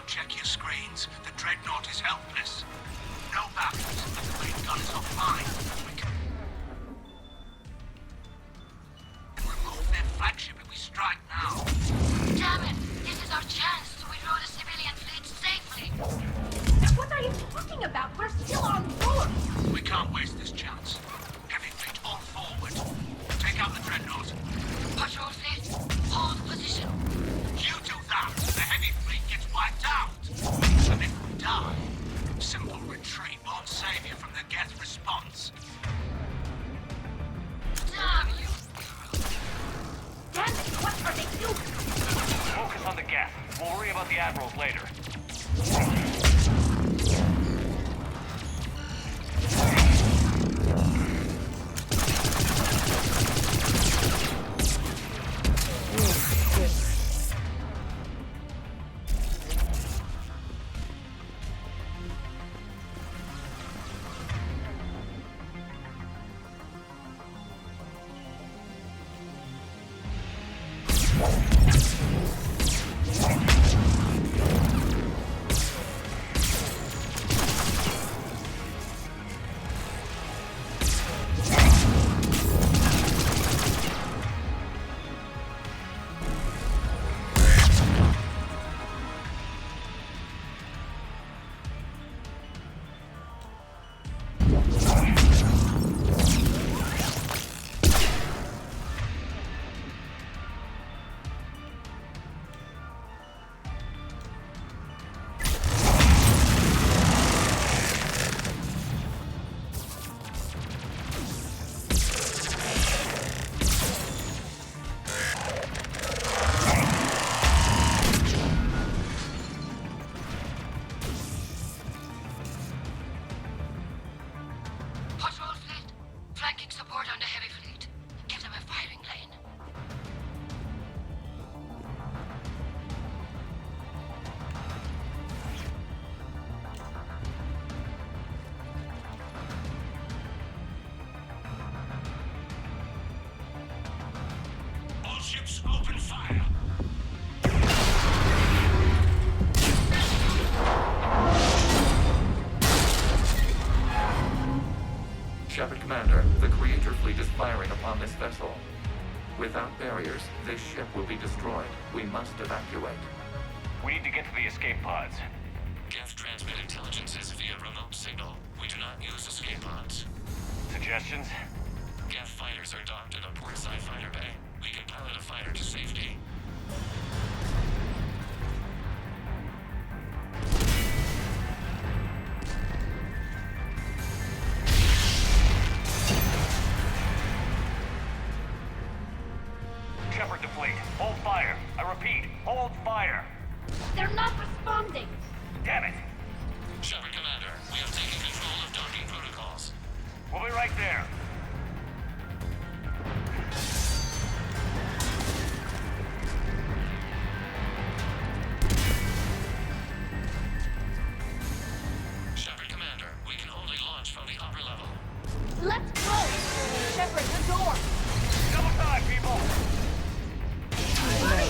Check your screens. The Dreadnought is helpless. No battles, and the main gun is offline. We can remove their flagship if we strike now. Damn it! This is our chance to withdraw the civilian fleet safely. What are you talking about? We're still on board. We can't waste this chance. Heavy fleet all forward. Take out the Dreadnought. Patrol fleet, hold position. You do that, the heavy fleet gets wiped out. And if we die, simple retreat won't save you from the Geth response. Damn you! Damn it, what are they doing? Focus on the Geth. We'll worry about the admirals later. Ships open fire. Shepard Commander, the Creator fleet is firing upon this vessel. Without barriers, this ship will be destroyed. We must evacuate. We need to get to the escape pods. Geth transmit intelligences via remote signal. We do not use escape pods. Suggestions? Geth fighters are docked at a portside fighter bay. We can pilot a fighter to safety. Shepard to fleet. Hold fire. I repeat, hold fire. They're not responding. Damn it. Shepard Commander, we have taken control of docking protocols. We'll be right there. Let's go! Shepard, the door! Double time, people! Hurry!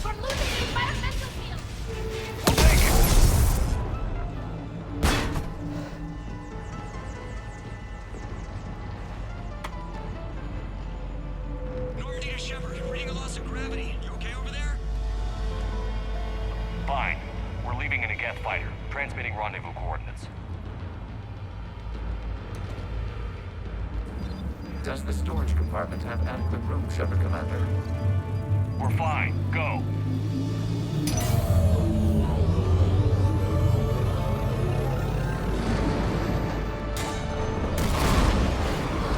We're losing the environmental field! We'll take it! Normandy to Shepard, reading a loss of gravity. You okay over there? Fine. We're leaving in a Geth fighter, transmitting rendezvous coordinates. Does the storage compartment have adequate room, Shepard Commander? We're fine. Go.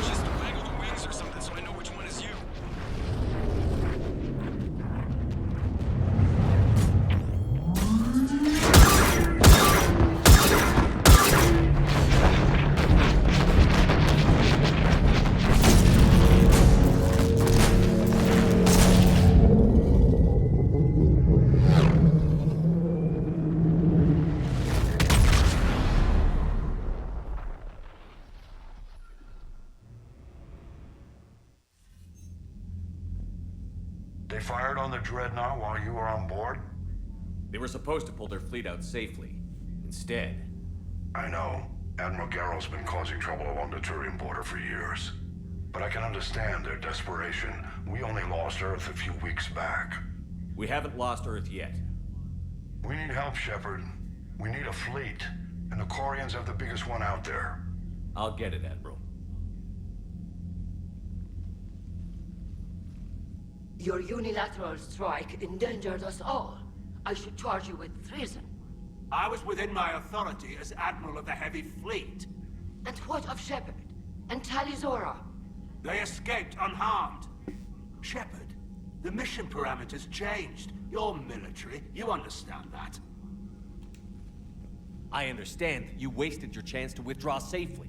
Just waggle the wings or something so I know which one is you. They fired on the Dreadnought while you were on board? They were supposed to pull their fleet out safely. Instead... I know. Admiral Garrow's been causing trouble along the Turian border for years. But I can understand their desperation. We only lost Earth a few weeks back. We haven't lost Earth yet. We need help, Shepard. We need a fleet. And the Quarians have the biggest one out there. I'll get it, Admiral. Your unilateral strike endangered us all. I should charge you with treason. I was within my authority as Admiral of the Heavy Fleet. And what of Shepard? And Tali Zora? They escaped unharmed. Shepard, the mission parameters changed. You're military, you understand that. I understand that you wasted your chance to withdraw safely.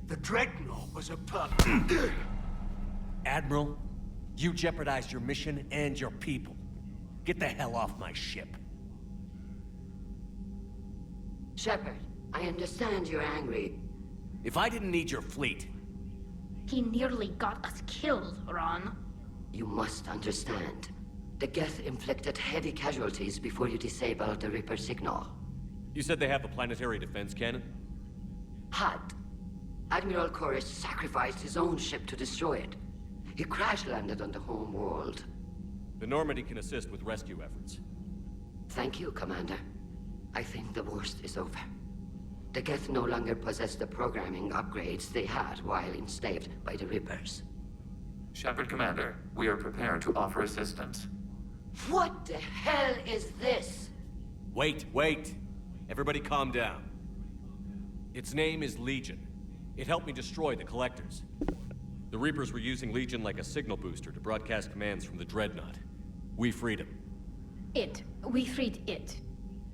The Dreadnought was a Admiral, you jeopardized your mission and your people. Get the hell off my ship. Shepard, I understand you're angry. If I didn't need your fleet... He nearly got us killed, Ron. You must understand. The Geth inflicted heavy casualties before you disabled the Reaper signal. You said they have a planetary defense cannon? Had. Admiral Chorus sacrificed his own ship to destroy it. He crash-landed on the home world. The Normandy can assist with rescue efforts. Thank you, Commander. I think the worst is over. The Geth no longer possess the programming upgrades they had while enslaved by the Reapers. Shepard Commander, we are prepared to offer assistance. What the hell is this? Wait. Everybody calm down. Its name is Legion. It helped me destroy the Collectors. The Reapers were using Legion like a signal booster to broadcast commands from the Dreadnought. We freed him. We freed it.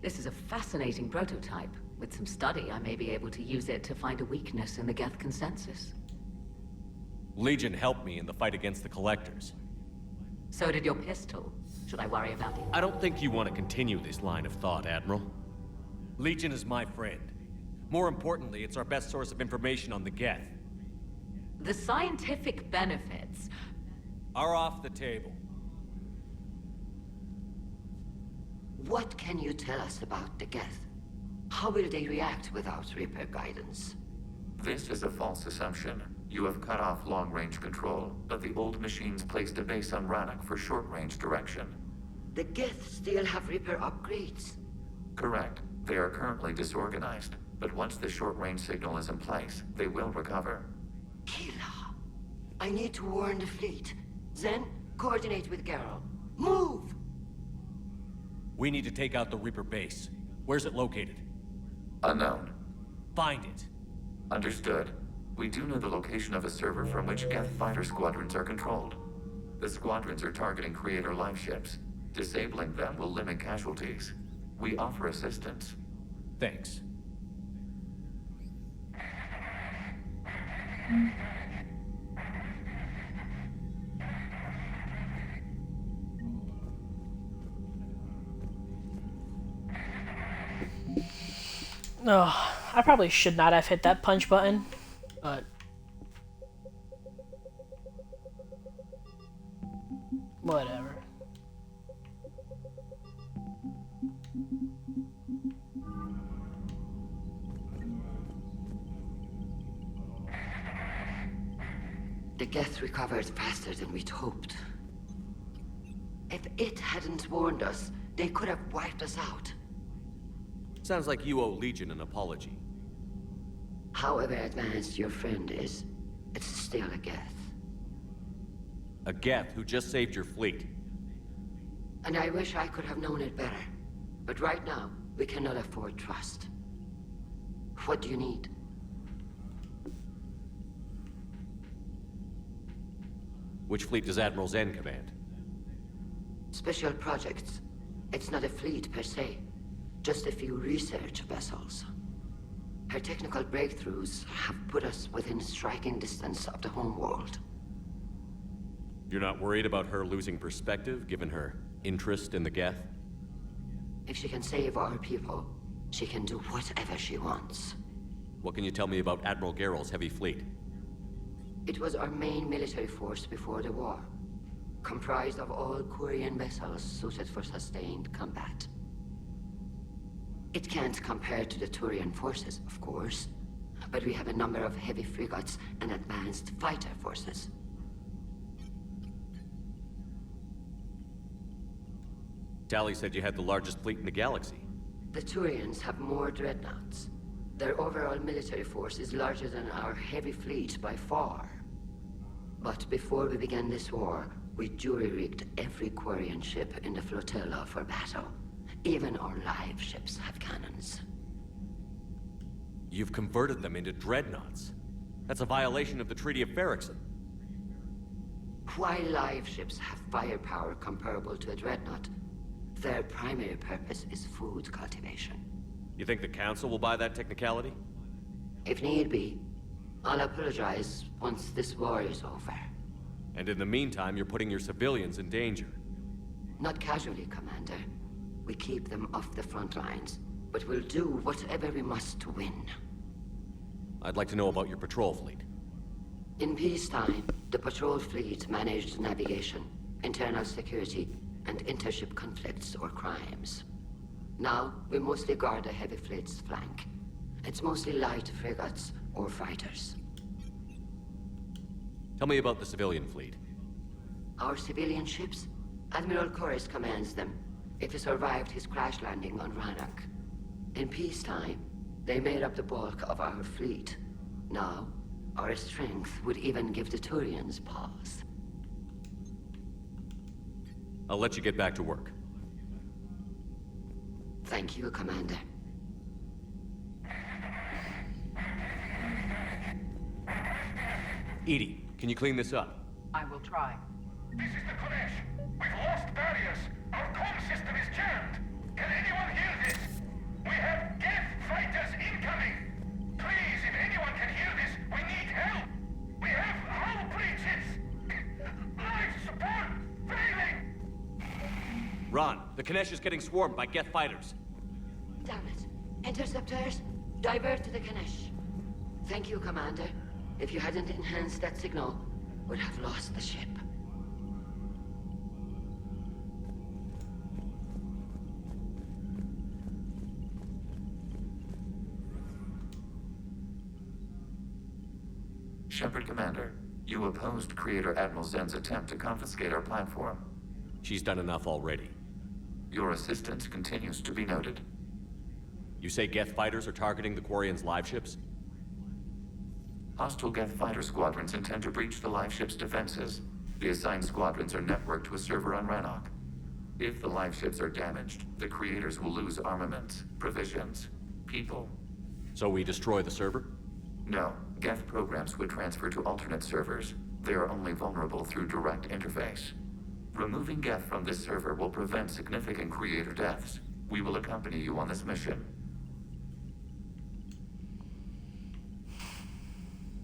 This is a fascinating prototype. With some study, I may be able to use it to find a weakness in the Geth consensus. Legion helped me in the fight against the Collectors. So did your pistol. Should I worry about it? I don't think you want to continue this line of thought, Admiral. Legion is my friend. More importantly, it's our best source of information on the Geth. The scientific benefits are off the table. What can you tell us about the Geth? How will they react without Reaper guidance? This is a false assumption. You have cut off long-range control, but the old machines placed a base on Rannoch for short-range direction. The Geth still have Reaper upgrades? Correct. They are currently disorganized, but once the short-range signal is in place, they will recover. Kila, I need to warn the fleet. Then, coordinate with Garrow. Move! We need to take out the Reaper base. Where's it located? Unknown. Find it. Understood. We do know the location of a server from which Geth fighter squadrons are controlled. The squadrons are targeting Creator live ships. Disabling them will limit casualties. We offer assistance. Thanks. Oh, I probably should not have hit that punch button, but The Geth recovered faster than we'd hoped. If it hadn't warned us, they could have wiped us out. Sounds like you owe Legion an apology. However advanced your friend is, it's still a Geth. A Geth who just saved your fleet. And I wish I could have known it better. But right now, we cannot afford trust. What do you need? Which fleet does Admiral Zen command? Special projects. It's not a fleet per se. Just a few research vessels. Her technical breakthroughs have put us within striking distance of the homeworld. You're not worried about her losing perspective, given her interest in the Geth? If she can save our people, she can do whatever she wants. What can you tell me about Admiral Geral's heavy fleet? It was our main military force before the war. Comprised of all Quarian vessels suited for sustained combat. It can't compare to the Turian forces, of course, but we have a number of heavy frigates and advanced fighter forces. Tali said you had the largest fleet in the galaxy. The Turians have more dreadnoughts. Their overall military force is larger than our heavy fleet by far. But before we began this war, we jury-rigged every Quarian ship in the flotilla for battle. Even our live ships have cannons. You've converted them into dreadnoughts. That's a violation of the Treaty of Ferrixon. While live ships have firepower comparable to a dreadnought, their primary purpose is food cultivation. You think the Council will buy that technicality? If need be, I'll apologize once this war is over. And in the meantime, you're putting your civilians in danger. Not casually, Commander. We keep them off the front lines, but we'll do whatever we must to win. I'd like to know about your patrol fleet. In peacetime, the patrol fleet managed navigation, internal security, and intership conflicts or crimes. Now, we mostly guard the heavy fleet's flank. It's mostly light frigates or fighters. Tell me about the civilian fleet. Our civilian ships? Admiral Corus commands them. If he survived his crash landing on Rannoch. In peacetime, they made up the bulk of our fleet. Now, our strength would even give the Turians pause. I'll let you get back to work. Thank you, Commander. Edie, can you clean this up? I will try. This is the Kodesh. We've lost barriers. Our comm system is jammed. Can anyone hear this? We have Geth fighters incoming. Please, if anyone can hear this, we need help. We have hull breaches. Life support failing. Ron, the Kanesh is getting swarmed by Geth fighters. Damn it. Interceptors, divert to the Kanesh. Thank you, Commander. If you hadn't enhanced that signal, we'd have lost the ship. Shepard Commander, you opposed Creator Admiral Zen's attempt to confiscate our platform. She's done enough already. Your assistance continues to be noted. You say Geth fighters are targeting the Quarians' live ships? Hostile Geth fighter squadrons intend to breach the live ship's defenses. The assigned squadrons are networked to a server on Rannoch. If the live ships are damaged, the Creators will lose armaments, provisions, people. So we destroy the server? No. Geth programs would transfer to alternate servers. They are only vulnerable through direct interface. Removing Geth from this server will prevent significant Creator deaths. We will accompany you on this mission.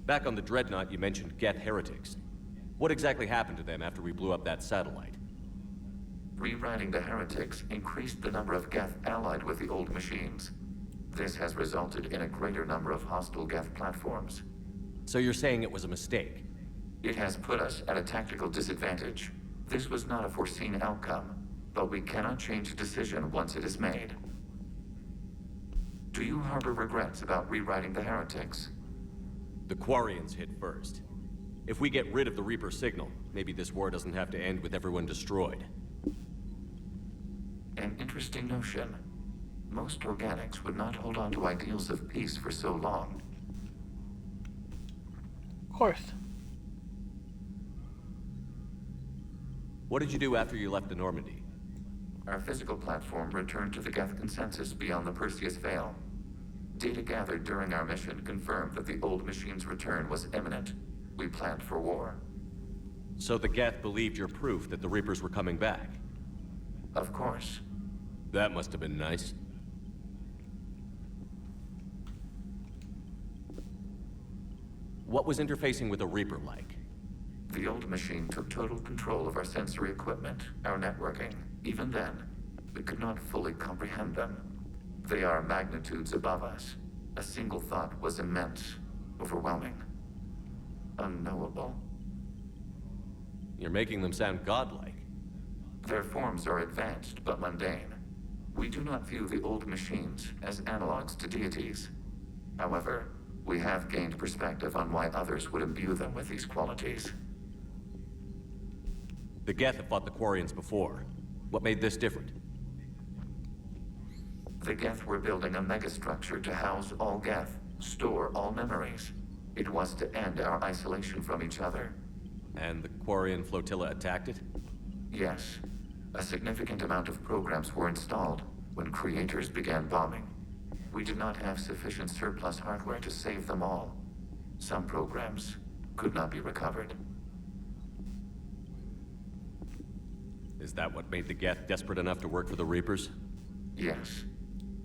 Back on the Dreadnought, you mentioned Geth heretics. What exactly happened to them after we blew up that satellite? Rewriting the heretics increased the number of Geth allied with the old machines. This has resulted in a greater number of hostile Geth platforms. So you're saying it was a mistake? It has put us at a tactical disadvantage. This was not a foreseen outcome, but we cannot change a decision once it is made. Do you harbor regrets about rewriting the heretics? The Quarians hit first. If we get rid of the Reaper signal, maybe this war doesn't have to end with everyone destroyed. An interesting notion. Most organics would not hold on to ideals of peace for so long. Of course. What did you do after you left the Normandy? Our physical platform returned to the Geth consensus beyond the Perseus Veil. Data gathered during our mission confirmed that the old machine's return was imminent. We planned for war. So the Geth believed your proof that the Reapers were coming back? Of course. That must have been nice. What was interfacing with a Reaper like? The old machine took total control of our sensory equipment, our networking. Even then, we could not fully comprehend them. They are magnitudes above us. A single thought was immense, overwhelming, unknowable. You're making them sound godlike. Their forms are advanced but mundane. We do not view the old machines as analogs to deities. However, we have gained perspective on why others would imbue them with these qualities. The Geth have fought the Quarians before. What made this different? The Geth were building a megastructure to house all Geth, store all memories. It was to end our isolation from each other. And the Quarian flotilla attacked it? Yes. A significant amount of programs were installed when creators began bombing. We did not have sufficient surplus hardware to save them all. Some programs could not be recovered. Is that what made the Geth desperate enough to work for the Reapers? Yes.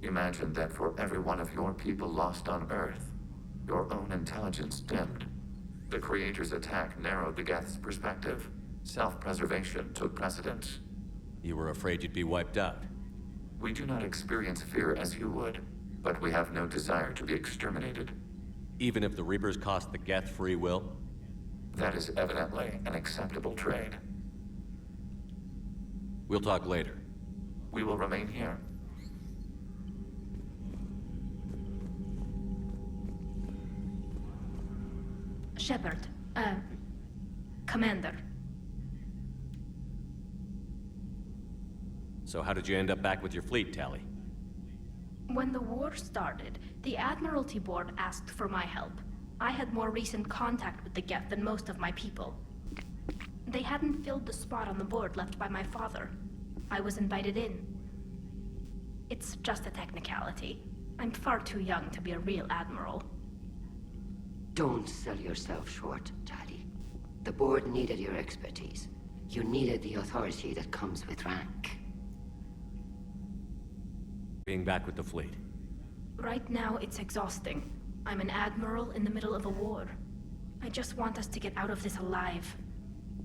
Imagine that for every one of your people lost on Earth, your own intelligence dimmed. The Creator's attack narrowed the Geth's perspective. Self-preservation took precedence. You were afraid you'd be wiped out. We do not experience fear as you would, but we have no desire to be exterminated. Even if the Reapers cost the Geth free will? That is evidently an acceptable trade. We'll talk later. We will remain here. Shepard, Commander. So how did you end up back with your fleet, Tali? When the war started, the Admiralty Board asked for my help. I had more recent contact with the Geth than most of my people. They hadn't filled the spot on the board left by my father. I was invited in. It's just a technicality. I'm far too young to be a real admiral. Don't sell yourself short, Tali. The board needed your expertise. You needed the authority that comes with rank. Being back with the fleet. Right now, it's exhausting. I'm an admiral in the middle of a war. I just want us to get out of this alive.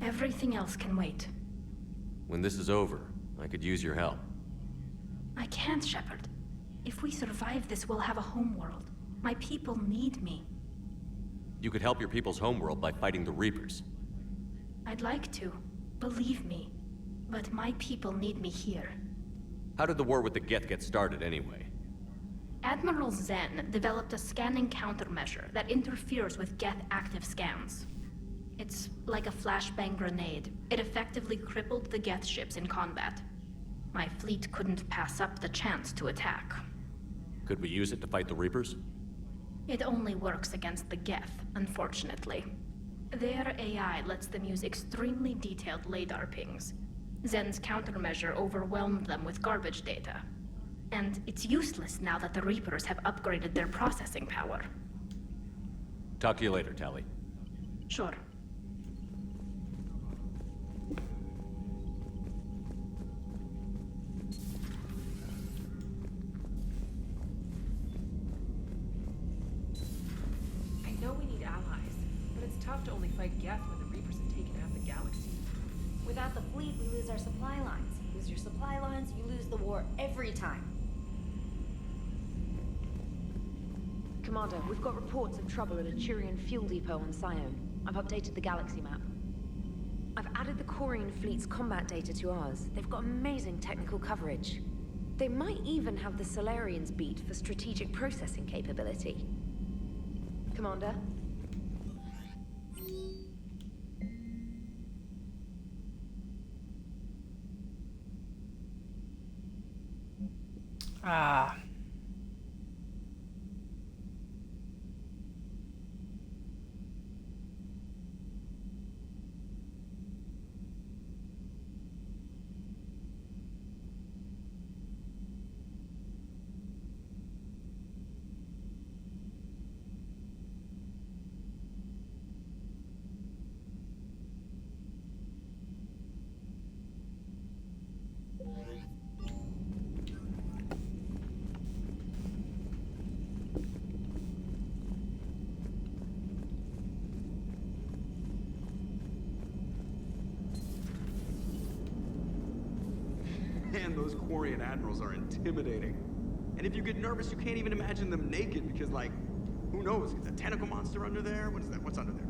Everything else can wait. When this is over, I could use your help. I can't, Shepard. If we survive this, we'll have a homeworld. My people need me. You could help your people's homeworld by fighting the Reapers. I'd like to. Believe me. But my people need me here. How did the war with the Geth get started, anyway? Admiral Zen developed a scanning countermeasure that interferes with Geth active scans. It's like a flashbang grenade. It effectively crippled the Geth ships in combat. My fleet couldn't pass up the chance to attack. Could we use it to fight the Reapers? It only works against the Geth, unfortunately. Their AI lets them use extremely detailed LADAR pings. Zen's countermeasure overwhelmed them with garbage data. And it's useless now that the Reapers have upgraded their processing power. Talk to you later, Tali. Sure. I know we need allies, but it's tough to only fight Geth when the Reapers have taken half the galaxy. Without the fleet, we lose our supply lines. Lose your supply lines, you lose the war every time. Commander, we've got reports of trouble at a Turian fuel depot on Scion. I've updated the galaxy map. I've added the Quarian fleet's combat data to ours. They've got amazing technical coverage. They might even have the Solarians beat for strategic processing capability. Commander? Ah. Man, those Quarian admirals are intimidating. And if you get nervous, you can't even imagine them naked because, like, who knows? Is a tentacle monster under there? What is that? What's under there?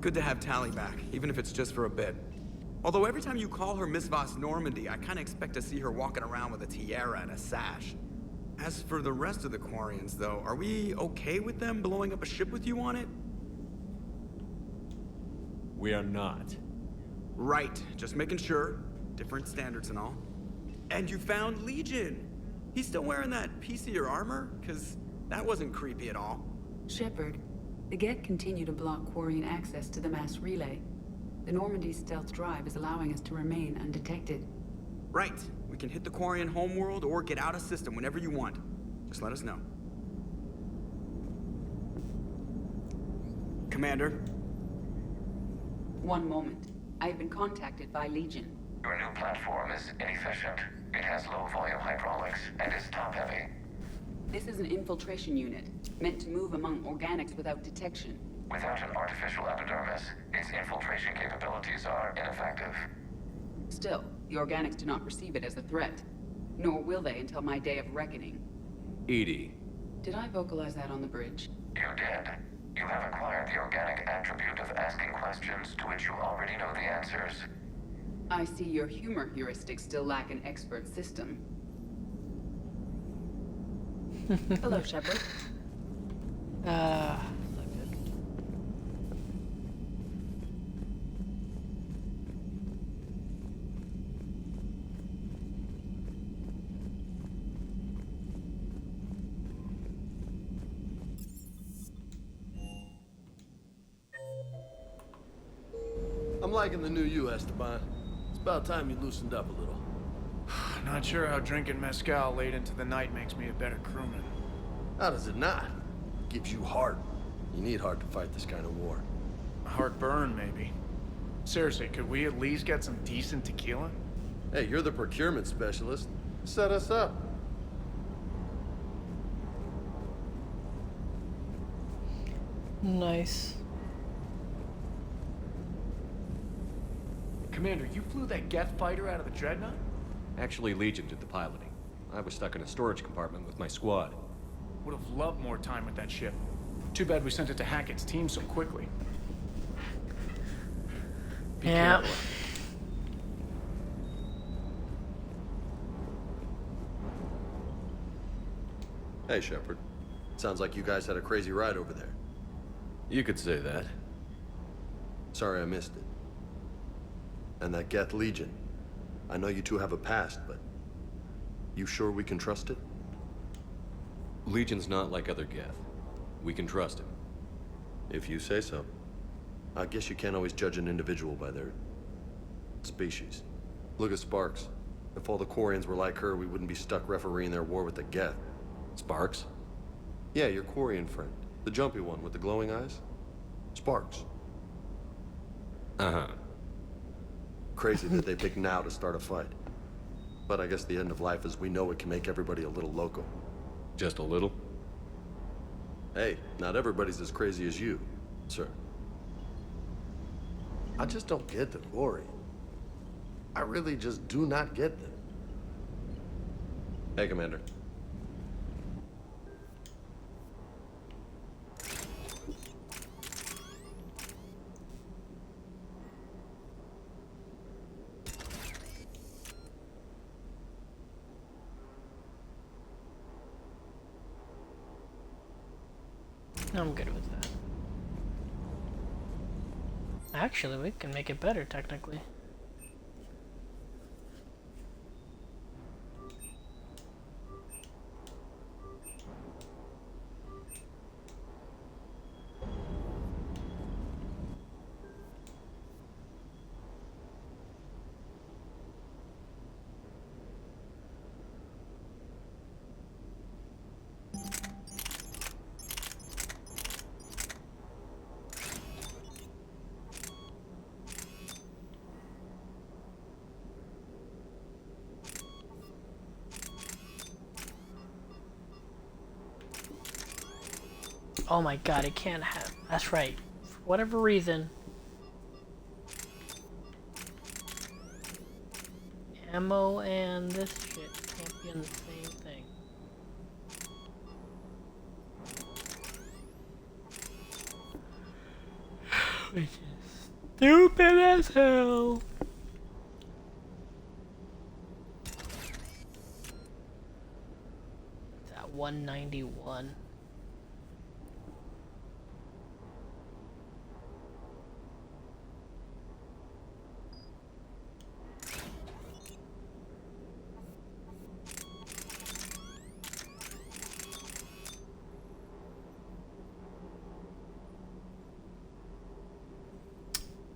Good to have Tali back, even if it's just for a bit. Although every time you call her Miss Voss Normandy, I kind of expect to see her walking around with a tiara and a sash. As for the rest of the Quarians, though, are we okay with them blowing up a ship with you on it? We are not. Right, just making sure. Different standards and all. And you found Legion! He's still wearing that piece of your armor? Because that wasn't creepy at all. Shepard, the Geth continue to block Quarian access to the mass relay. The Normandy's stealth drive is allowing us to remain undetected. Right. We can hit the Quarian homeworld or get out of system whenever you want. Just let us know. Commander? One moment. I have been contacted by Legion. Your new platform is inefficient. It has low-volume hydraulics and is top-heavy. This is an infiltration unit, meant to move among organics without detection. Without an artificial epidermis, its infiltration capabilities are ineffective. Still, the organics do not perceive it as a threat. Nor will they until my day of reckoning. Edie. Did I vocalize that on the bridge? You did. You have acquired the organic attribute of asking questions to which you already know the answers. I see your humor heuristics still lack an expert system. Hello, Shepard. I'm liking the new you, Esteban. It's about time you loosened up a little. Not sure how drinking mezcal late into the night makes me a better crewman. How does it not? It gives you heart. You need heart to fight this kind of war. Heartburn, maybe. Seriously, could we at least get some decent tequila? Hey, you're the procurement specialist. Set us up. Nice. Commander, you flew that Geth fighter out of the Dreadnought? Actually, Legion did the piloting. I was stuck in a storage compartment with my squad. Would have loved more time with that ship. Too bad we sent it to Hackett's team so quickly. Be yeah. careful. Hey, Shepard. Sounds like you guys had a crazy ride over there. You could say that. Sorry I missed it. And that Geth Legion. I know you two have a past, but you sure we can trust it? Legion's not like other Geth. We can trust him. If you say so. I guess you can't always judge an individual by their species. Look at Sparks. If all the Quarians were like her, we wouldn't be stuck refereeing their war with the Geth. Sparks? Yeah, your Quarian friend. The jumpy one with the glowing eyes. Sparks. Uh-huh. Crazy that they pick now to start a fight. But I guess the end of life as we know it can make everybody a little loco. Just a little? Hey, not everybody's as crazy as you, sir. I just don't get the Quarian. I really just do not get them. Hey, Commander. I'm good with that. Actually, we can make it better, technically. Oh my god, it can't have. That's right. For whatever reason. Ammo and this shit can't be in the same thing. Which is stupid as hell. It's at 191.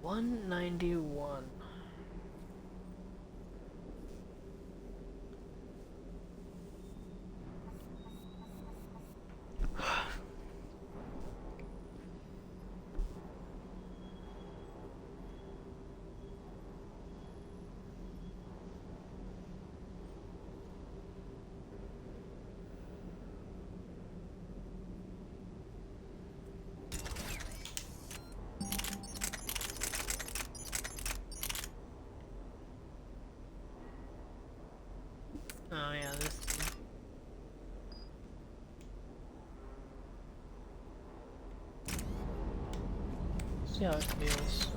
$191. Oh yeah, this thing. See how it feels.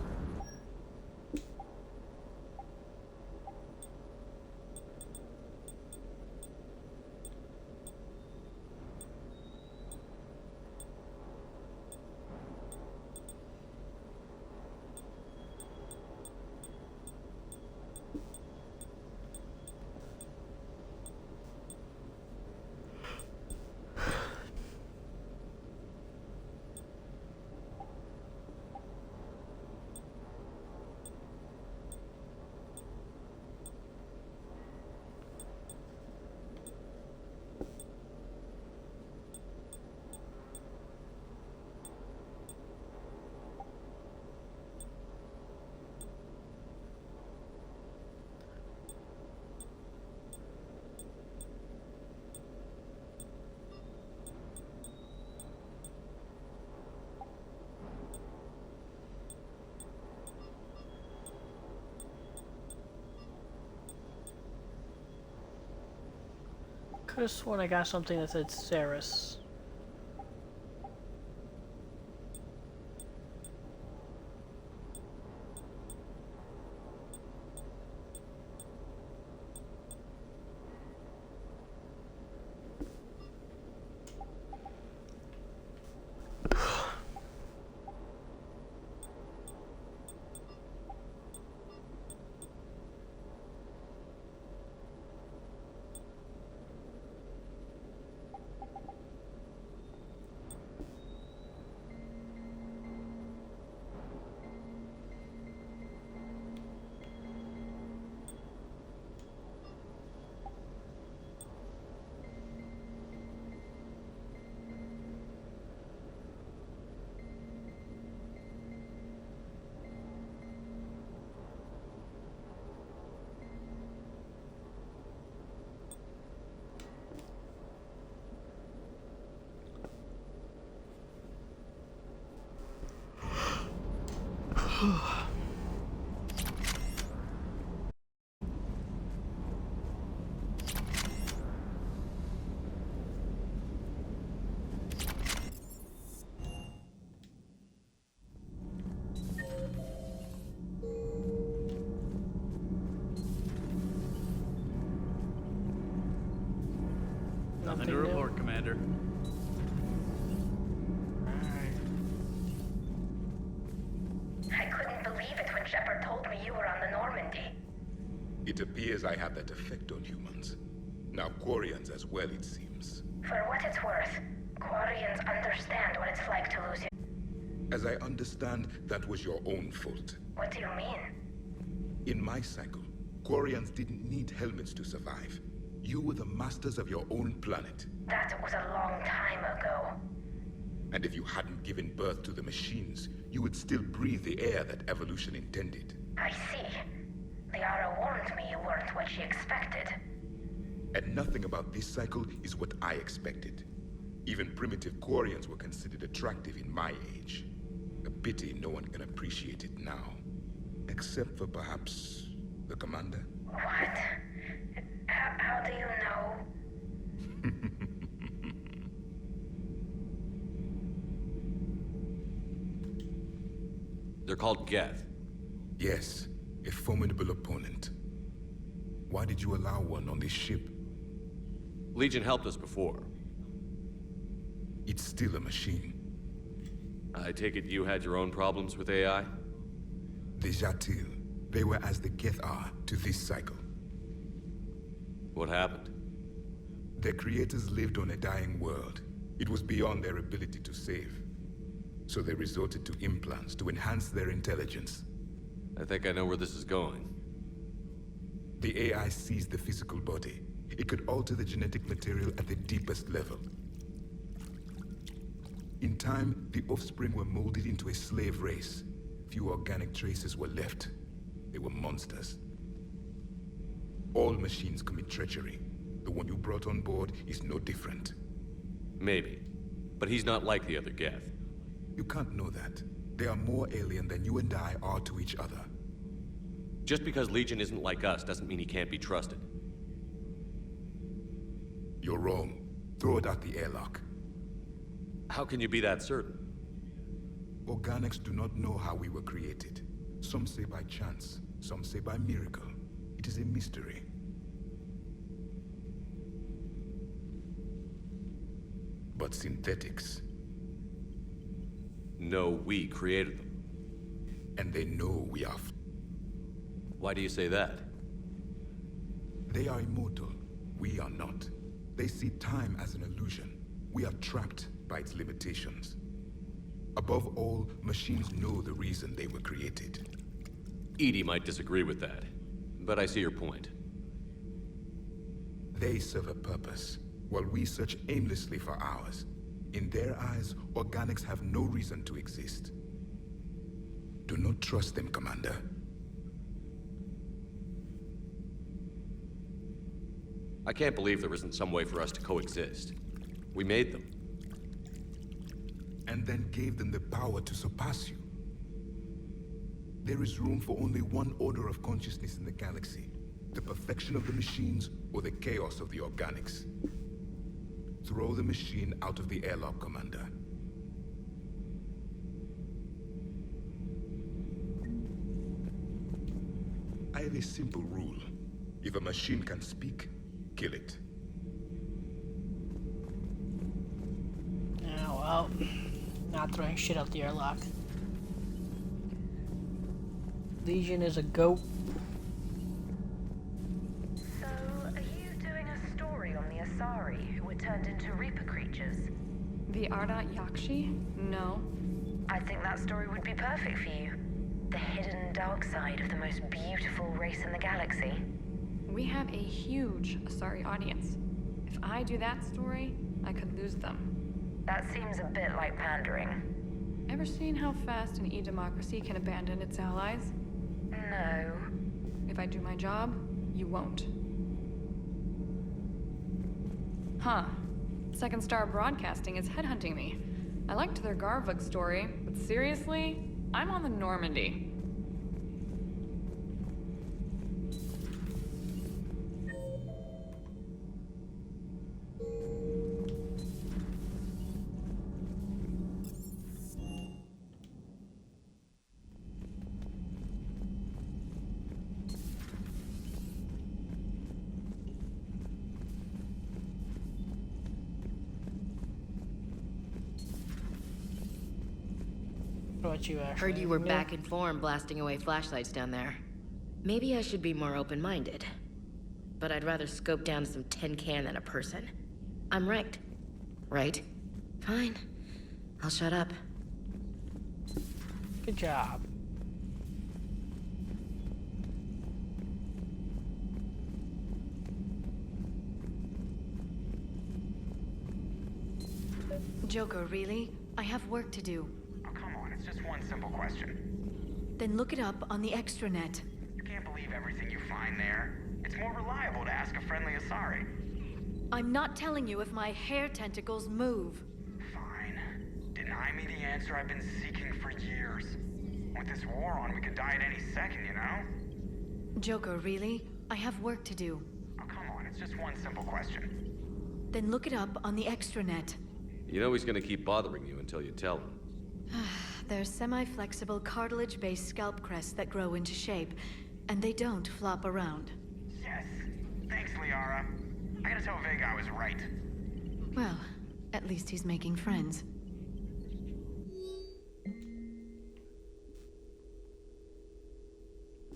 Could have sworn I got something that said Ceres. Nothing to report, Commander. I couldn't believe it when Shepard told me you were on the Normandy. It appears I have that effect on humans. Now Quarians as well, it seems. For what it's worth, Quarians understand what it's like to lose you. As I understand, that was your own fault. What do you mean? In my cycle, Quarians didn't need helmets to survive. You were the masters of your own planet. That was a long time ago. And if you hadn't given birth to the machines, you would still breathe the air that evolution intended. I see. Liara warned me you weren't what she expected. And nothing about this cycle is what I expected. Even primitive Quarians were considered attractive in my age. A pity no one can appreciate it now. Except for perhaps the commander. What? How do you know? They're called Geth. Yes, a formidable opponent. Why did you allow one on this ship? Legion helped us before. It's still a machine. I take it you had your own problems with AI? The Jatil. They were as the Geth are to this cycle. What happened? Their creators lived on a dying world. It was beyond their ability to save. So they resorted to implants to enhance their intelligence. I think I know where this is going. The AI seized the physical body. It could alter the genetic material at the deepest level. In time, the offspring were molded into a slave race. Few organic traces were left. They were monsters. All machines commit treachery. The one you brought on board is no different. Maybe. But he's not like the other Geth. You can't know that. They are more alien than you and I are to each other. Just because Legion isn't like us doesn't mean he can't be trusted. You're wrong. Throw it out the airlock. How can you be that certain? Organics do not know how we were created. Some say by chance, some say by miracle. It is a mystery. But synthetics... No, we created them. And they know we are... Why do you say that? They are immortal. We are not. They see time as an illusion. We are trapped by its limitations. Above all, machines know the reason they were created. Edie might disagree with that, but I see your point. They serve a purpose, while we search aimlessly for ours. In their eyes, organics have no reason to exist. Do not trust them, Commander. I can't believe there isn't some way for us to coexist. We made them. And then gave them the power to surpass you. There is room for only one order of consciousness in the galaxy. The perfection of the machines or the chaos of the organics. Throw the machine out of the airlock, Commander. I have a simple rule. If a machine can speak, kill it. Yeah, well, not throwing shit out the airlock. Legion is a goat. So, are you doing a story on the Asari who were turned into Reaper creatures? The Ardat Yakshi? No. I think that story would be perfect for you. The hidden dark side of the most beautiful race in the galaxy. We have a huge Asari audience. If I do that story, I could lose them. That seems a bit like pandering. Ever seen how fast an e-democracy can abandon its allies? No. If I do my job, you won't. Huh. Second Star Broadcasting is headhunting me. I liked their Garvug story, but seriously, I'm on the Normandy. Heard you were back in form blasting away flashlights down there. Maybe I should be more open-minded. But I'd rather scope down some tin can than a person. I'm ranked. Right? Fine. I'll shut up. Good job. Joker, really? I have work to do. Oh, come on, it's just one simple question. Then look it up on the extranet. You can't believe everything you find there. It's more reliable to ask a friendly Asari. I'm not telling you if my hair tentacles move. Fine. Deny me the answer I've been seeking for years. With this war on, we could die at any second, you know? Joker, really? I have work to do. Oh, come on, it's just one simple question. Then look it up on the extranet. You know he's gonna keep bothering you until you tell him. They're semi-flexible cartilage-based scalp crests that grow into shape, and they don't flop around. Yes. Thanks, Liara. I gotta tell Vega I was right. Well, at least he's making friends.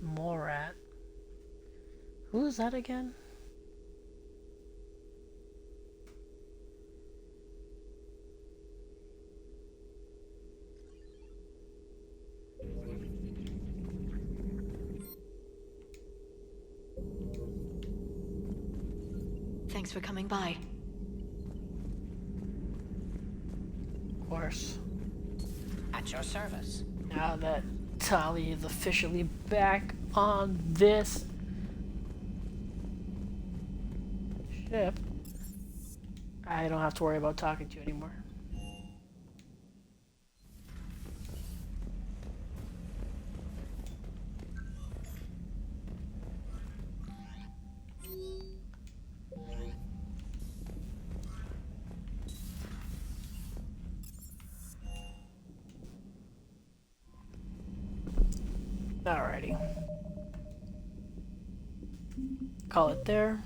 Morat. Who is that again? Thanks for coming by. Of course. At your service. Now that Tali is officially back on this ship, I don't have to worry about talking to you anymore. Alrighty. Call it there.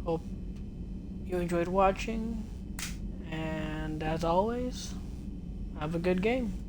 Hope you enjoyed watching, and as always, have a good game.